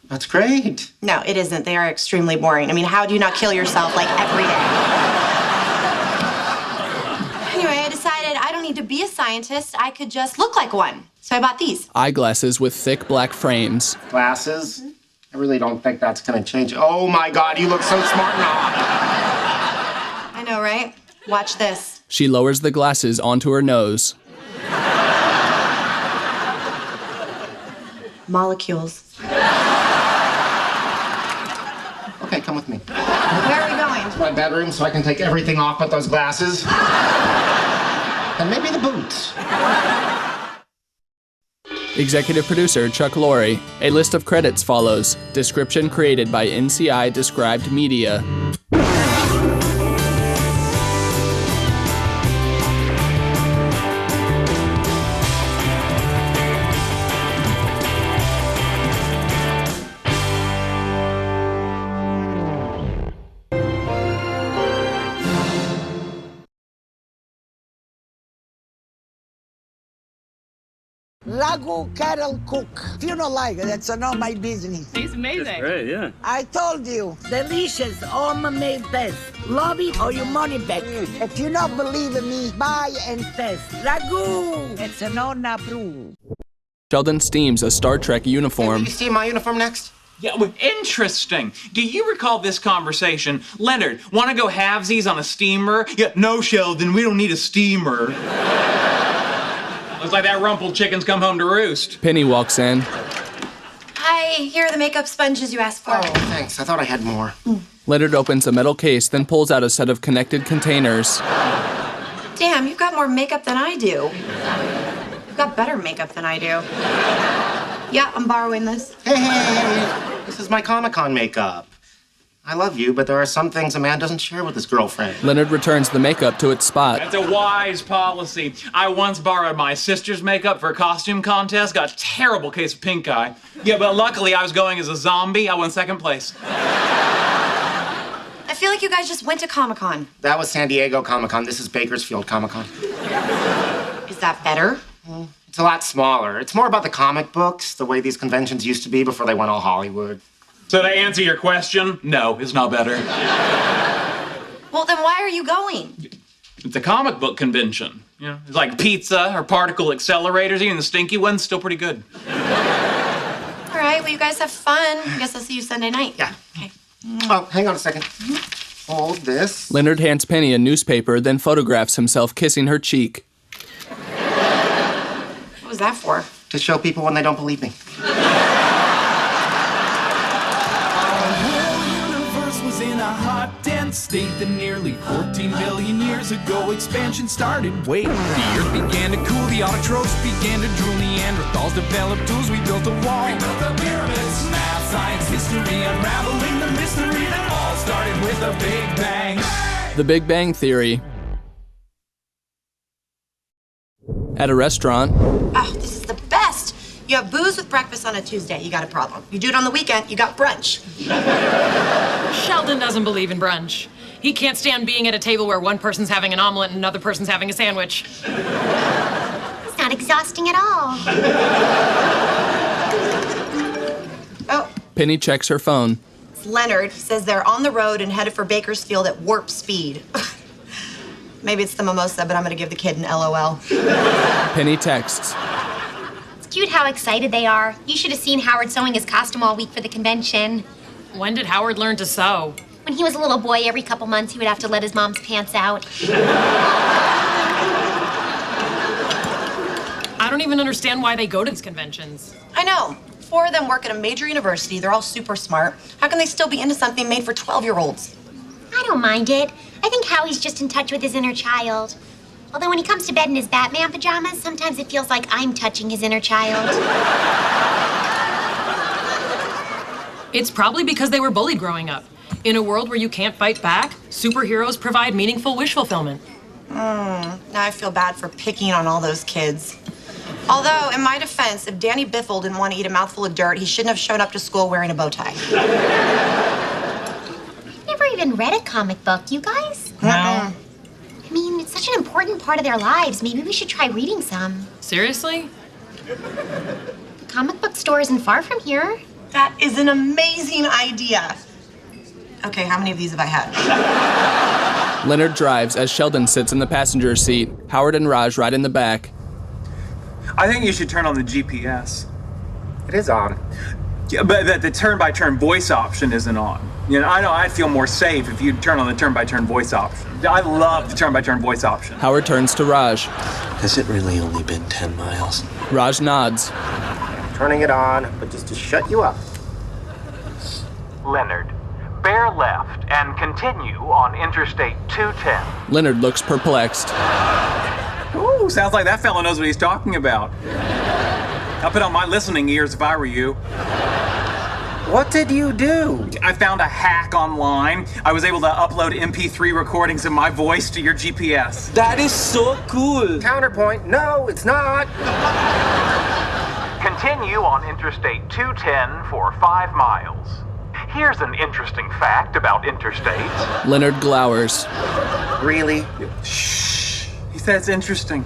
That's great. No, it isn't. They are extremely boring. I mean, how do you not kill yourself like every day? Anyway, I decided I don't need to be a scientist. I could just look like one. So I bought these. Eyeglasses with thick black frames. Glasses? I really don't think that's gonna change it. Oh my God, you look so smart now. I know, right? Watch this. She lowers the glasses onto her nose. Molecules. Okay, come with me. Where are we going? To my bedroom so I can take everything off but those glasses. And maybe the boots. Executive producer Chuck Lorre. A list of credits follows. Description created by NCI Described Media. Ragu Carol Cook. If you don't like it, that's not my business. Tastes amazing. That's great, yeah. I told you, delicious, home-made best. Love it or your money back. If you don't believe in me, buy and test. Ragu! It's an honor proof. Sheldon steams a Star Trek uniform. Hey, you steam my uniform next? Yeah, well, interesting. Do you recall this conversation? Leonard, want to go halvesies on a steamer? Yeah, no, Sheldon, we don't need a steamer. Looks like that rumpled chicken's come home to roost. Penny walks in. Hi, here are the makeup sponges you asked for. Oh, thanks. I thought I had more. Leonard opens a metal case, then pulls out a set of connected containers. Damn, you've got more makeup than I do. You've got better makeup than I do. Yeah, I'm borrowing this. Hey, this is my Comic-Con makeup. I love you, but there are some things a man doesn't share with his girlfriend. Leonard returns the makeup to its spot. That's a wise policy. I once borrowed my sister's makeup for a costume contest, got a terrible case of pink eye. Yeah, but luckily I was going as a zombie. I won second place. I feel like you guys just went to Comic-Con. That was San Diego Comic-Con. This is Bakersfield Comic-Con. Is that better? It's a lot smaller. It's more about the comic books, the way these conventions used to be before they went all Hollywood. So to answer your question, no, it's not better. Well, then why are you going? It's a comic book convention. You know, it's like pizza or particle accelerators. Even the stinky one's still pretty good. All right, well, you guys have fun. I guess I'll see you Sunday night. Yeah. Okay. Oh, hang on a second. Hold this. Leonard hands Penny a newspaper, then photographs himself kissing her cheek. What was that for? To show people when they don't believe me. In a hot, dense state that nearly 14 billion years ago expansion started. Wait, the earth began to cool, the autotrophs began to drool, Neanderthals developed tools, we built a wall. We built the pyramids, math, science, history, unraveling the mystery that all started with a Big Bang. The Big Bang Theory. At a restaurant. Oh, this is the best. You have booze with breakfast on a Tuesday, you got a problem. You do it on the weekend, you got brunch. Sheldon doesn't believe in brunch. He can't stand being at a table where one person's having an omelet and another person's having a sandwich. It's not exhausting at all. Oh, Penny checks her phone. it's Leonard. He says they're on the road and headed for Bakersfield at warp speed. Maybe it's the mimosa, but I'm gonna give the kid an LOL. Penny texts. It's cute how excited they are. You should have seen Howard sewing his costume all week for the convention. When did Howard learn to sew? When he was a little boy, every couple months he would have to let his mom's pants out. I don't even understand why they go to these conventions. I know. 4 of them work at a major university. They're all super smart. How can they still be into something made for 12-year-olds? I don't mind it. I think Howie's just in touch with his inner child. Although when he comes to bed in his Batman pajamas, sometimes it feels like I'm touching his inner child. It's probably because they were bullied growing up. In a world where you can't fight back, superheroes provide meaningful wish fulfillment. Now I feel bad for picking on all those kids. Although, in my defense, if Danny Biffle didn't want to eat a mouthful of dirt, he shouldn't have shown up to school wearing a bow tie. I've never even read a comic book, you guys? No. I mean, it's such an important part of their lives. Maybe we should try reading some. Seriously? The comic book store isn't far from here. That is an amazing idea. Okay, how many of these have I had? Leonard drives as Sheldon sits in the passenger seat. Howard and Raj ride in the back. I think you should turn on the GPS. It is on. Yeah, but the turn-by-turn voice option isn't on. You know I'd feel more safe if you'd turn on the turn-by-turn voice option. I love the turn-by-turn voice option. Howard turns to Raj. Has it really only been 10 miles? Raj nods. turning it on, but just to shut you up. Leonard, bear left and continue on Interstate 210. Leonard looks perplexed. Ooh, sounds like that fellow knows what he's talking about. I'll put on my listening ears if I were you. What did you do? I found a hack online. I was able to upload MP3 recordings of my voice to your GPS. That is so cool. Counterpoint, no, it's not. Continue on Interstate 210 for 5 miles. Here's an interesting fact about interstates. Leonard glowers. Really? Shh. He said it's interesting.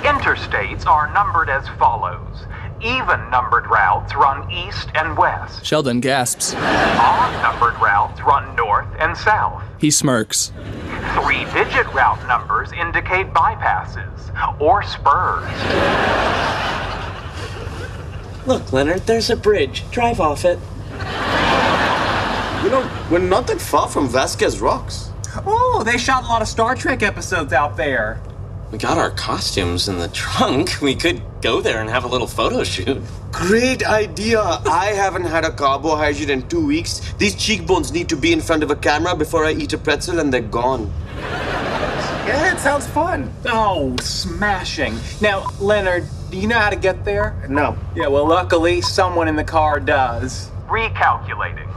Interstates are numbered as follows. Even-numbered routes run east and west. Sheldon gasps. Odd-numbered routes run north and south. He smirks. 3-digit route numbers indicate bypasses or spurs. Look, Leonard, there's a bridge. Drive off it. You know, we're not that far from Vasquez Rocks. Oh, they shot a lot of Star Trek episodes out there. We got our costumes in the trunk. We could go there and have a little photo shoot. Great idea. I haven't had a carbohydrate in 2 weeks. These cheekbones need to be in front of a camera before I eat a pretzel and they're gone. Yeah, it sounds fun. Oh, smashing. Now, Leonard, do you know how to get there? No. Yeah, well, luckily, someone in the car does. Recalculating.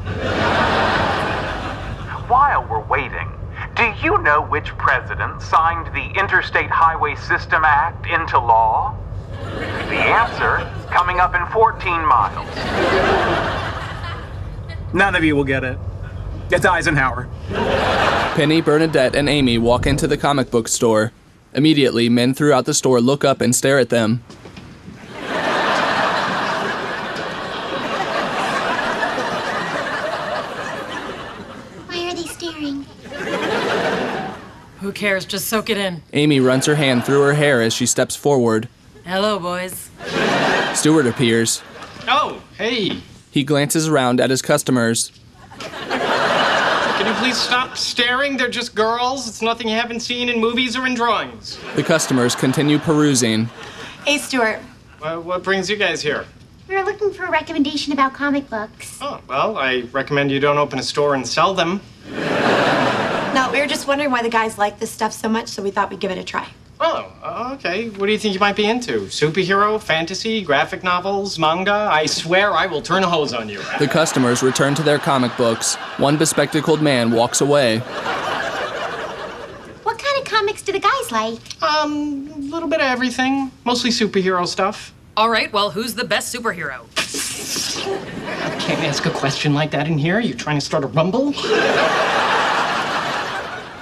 While we're waiting, do you know which president signed the Interstate Highway System Act into law? The answer, coming up in 14 miles. None of you will get it. It's Eisenhower. Penny, Bernadette, and Amy walk into the comic book store. Immediately, men throughout the store look up and stare at them. Why are they staring? Who cares? Just soak it in. Amy runs her hand through her hair as she steps forward. Hello, boys. Stewart appears. Oh, hey. He glances around at his customers. Can you please stop staring? They're just girls. It's nothing you haven't seen in movies or in drawings. The customers continue perusing. Hey, Stuart. What brings you guys here? We were looking for a recommendation about comic books. Oh, well, I recommend you don't open a store and sell them. No, we were just wondering why the guys like this stuff so much, so we thought we'd give it a try. Oh, okay. What do you think you might be into? Superhero, fantasy, graphic novels, manga? I swear I will turn a hose on you. The customers return to their comic books. One bespectacled man walks away. What kind of comics do the guys like? A little bit of everything. Mostly superhero stuff. All right, well, who's the best superhero? I can't ask a question like that in here. You trying to start a rumble?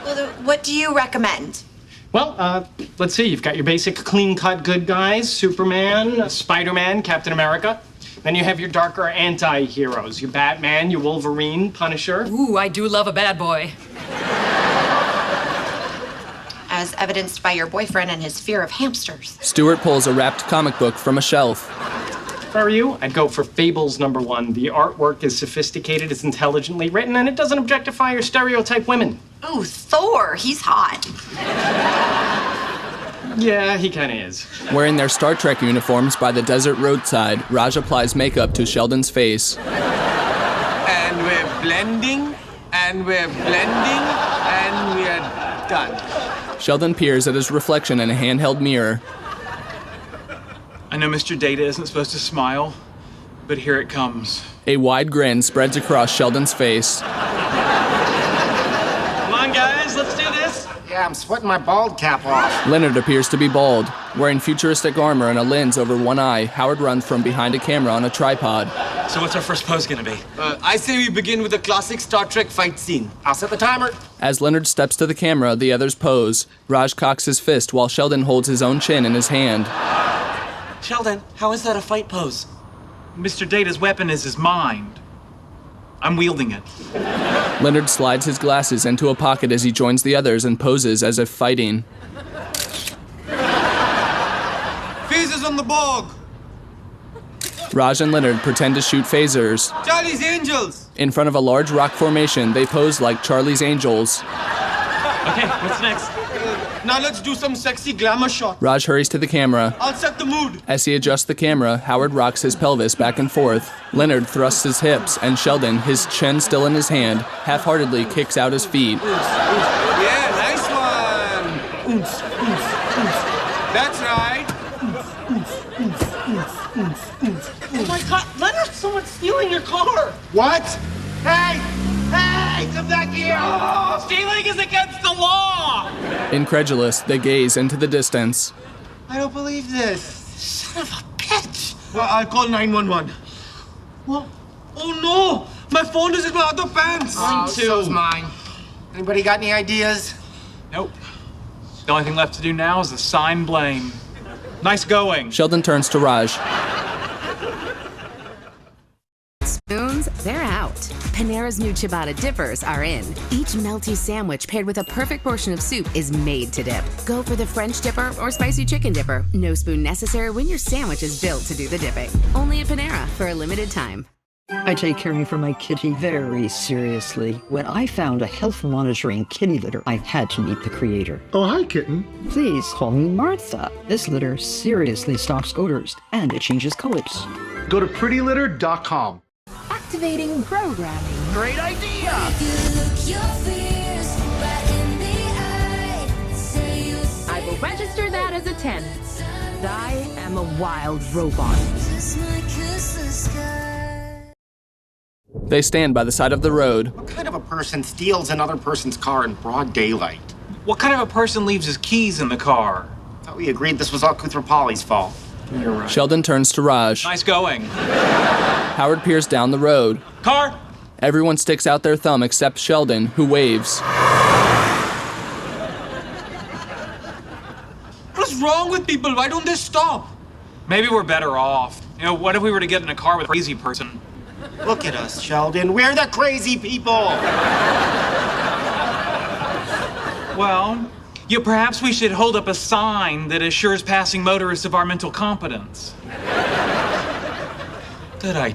Well, what do you recommend? Well, let's see. You've got your basic clean-cut good guys, Superman, Spider-Man, Captain America. Then you have your darker anti-heroes, your Batman, your Wolverine, Punisher. Ooh, I do love a bad boy. As evidenced by your boyfriend and his fear of hamsters. Stewart pulls a wrapped comic book from a shelf. If I were you, I'd go for Fables #1. The artwork is sophisticated, it's intelligently written, and it doesn't objectify or stereotype women. Ooh, Thor, he's hot. Yeah, he kind of is. Wearing their Star Trek uniforms by the desert roadside, Raj applies makeup to Sheldon's face. And we're blending, and we're blending, and we're done. Sheldon peers at his reflection in a handheld mirror. I know Mr. Data isn't supposed to smile, but here it comes. A wide grin spreads across Sheldon's face. Come on, guys, let's do this. Yeah, I'm sweating my bald cap off. Leonard appears to be bald. Wearing futuristic armor and a lens over one eye, Howard runs from behind a camera on a tripod. So what's our first pose gonna be? I say we begin with a classic Star Trek fight scene. I'll set the timer. As Leonard steps to the camera, the others pose. Raj cocks his fist while Sheldon holds his own chin in his hand. Sheldon, how is that a fight pose? Mr. Data's weapon is his mind. I'm wielding it. Leonard slides his glasses into a pocket as he joins the others and poses as if fighting. Phasers on the Borg! Raj and Leonard pretend to shoot phasers. Charlie's Angels! In front of a large rock formation, they pose like Charlie's Angels. Okay, what's next? Now let's do some sexy glamour shot. Raj hurries to the camera. I'll set the mood. As he adjusts the camera, Howard rocks his pelvis back and forth. Leonard thrusts his hips, and Sheldon, his chin still in his hand, half-heartedly kicks out his feet. Yeah, nice one. That's right. Oh my God, Leonard, someone's stealing your car. What? Hey! Hey! Come back here! Oh, stealing is against the law. Incredulous, they gaze into the distance. I don't believe this. Son of a bitch. Well, I'll call 911. What? Oh no! My phone is in my other pants. Oh, so's mine. Anybody got any ideas? Nope. The only thing left to do now is assign blame. Nice going. Sheldon turns to Raj. Spoons, they're out. Panera's new ciabatta dippers are in. Each melty sandwich paired with a perfect portion of soup is made to dip. Go for the French dipper or spicy chicken dipper. No spoon necessary when your sandwich is built to do the dipping. Only at Panera for a limited time. I take caring for my kitty very seriously. When I found a health monitoring kitty litter, I had to meet the creator. Oh, hi, kitten. Please call me Martha. This litter seriously stops odors and it changes colors. Go to prettylitter.com. Activating programming. Great idea! I will register that as a 10. I am a wild robot. They stand by the side of the road. What kind of a person steals another person's car in broad daylight? What kind of a person leaves his keys in the car? Thought we agreed this was all Kuthrapali's fault. You're right. Sheldon turns to Raj. Nice going. Howard peers down the road. Car! Everyone sticks out their thumb except Sheldon, who waves. What's wrong with people? Why don't they stop? Maybe we're better off. You know, what if we were to get in a car with a crazy person? Look at us, Sheldon. We're the crazy people. Well, perhaps we should hold up a sign that assures passing motorists of our mental competence. Good idea.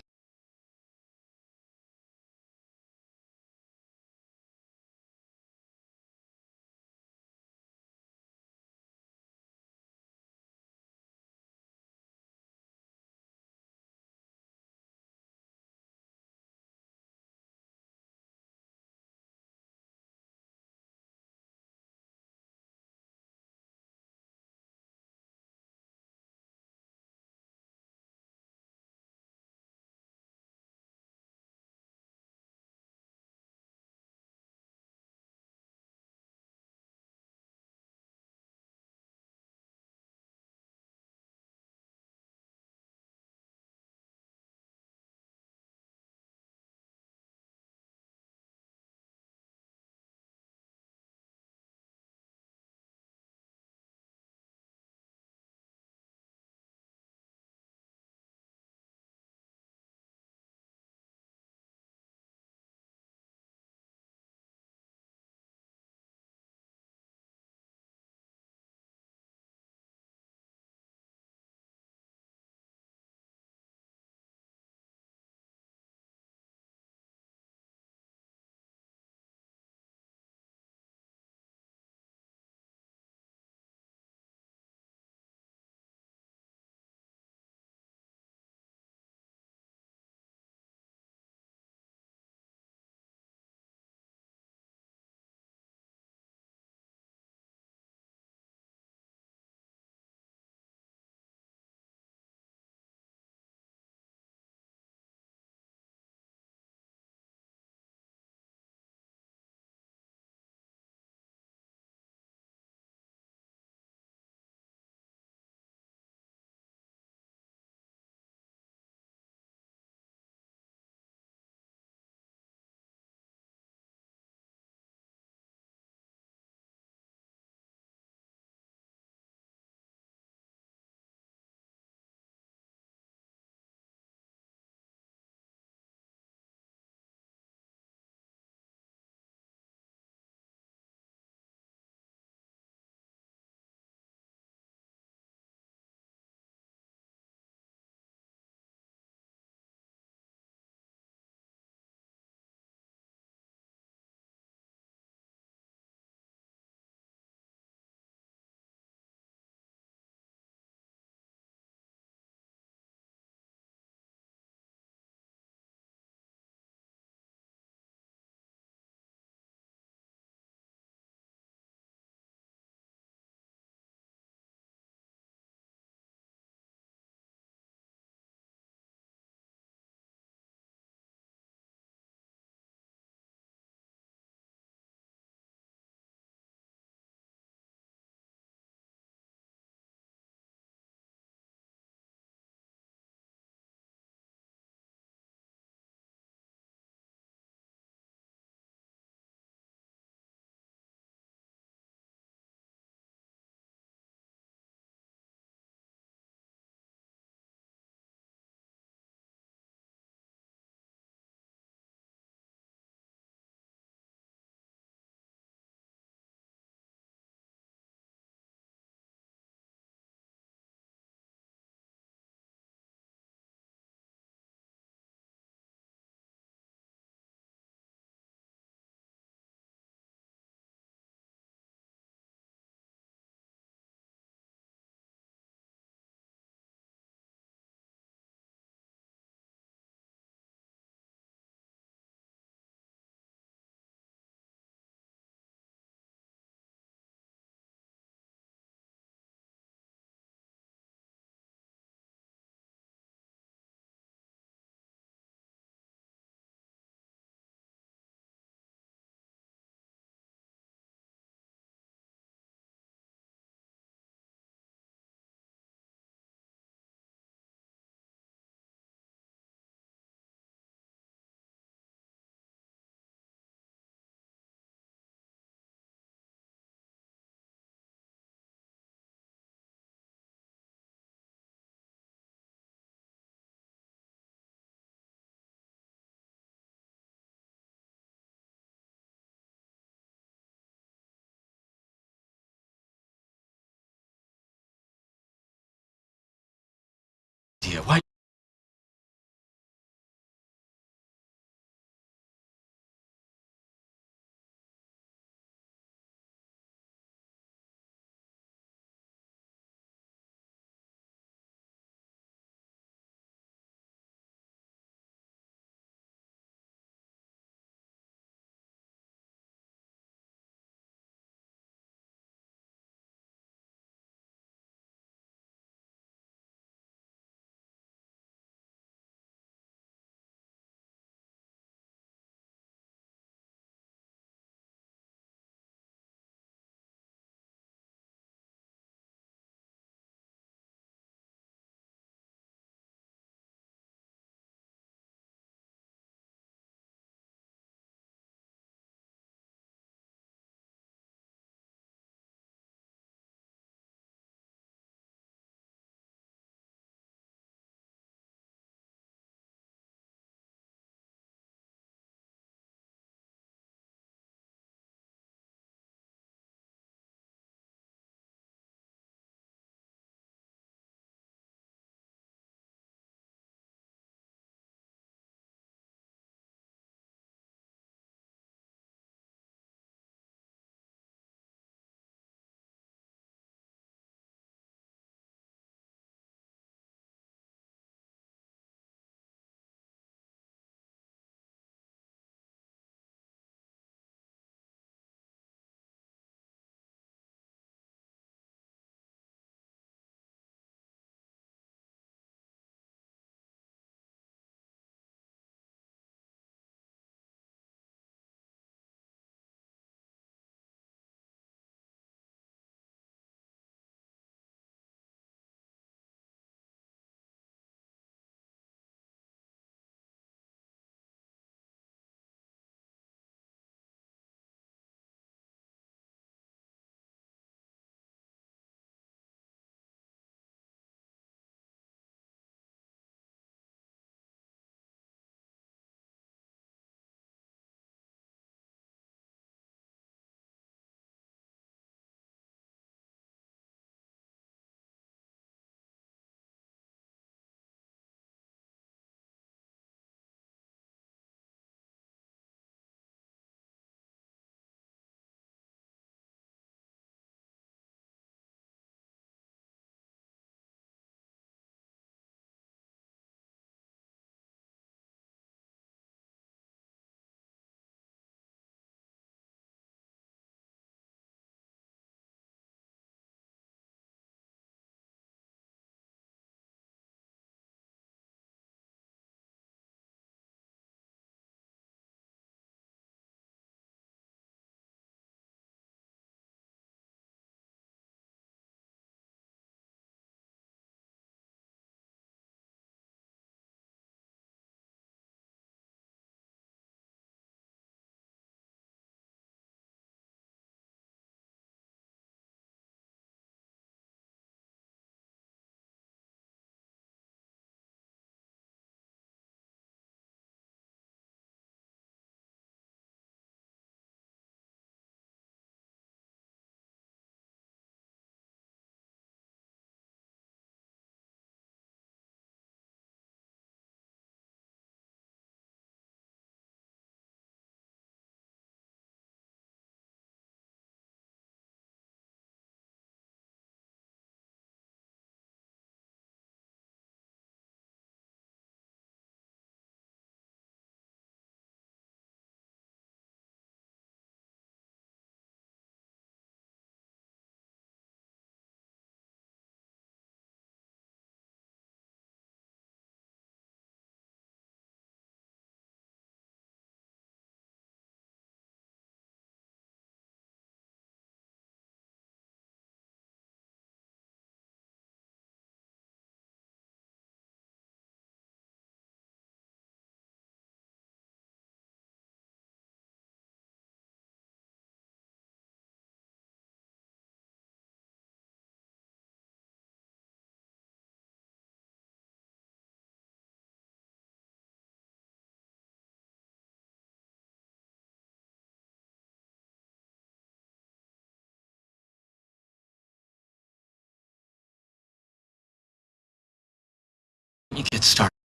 You get started.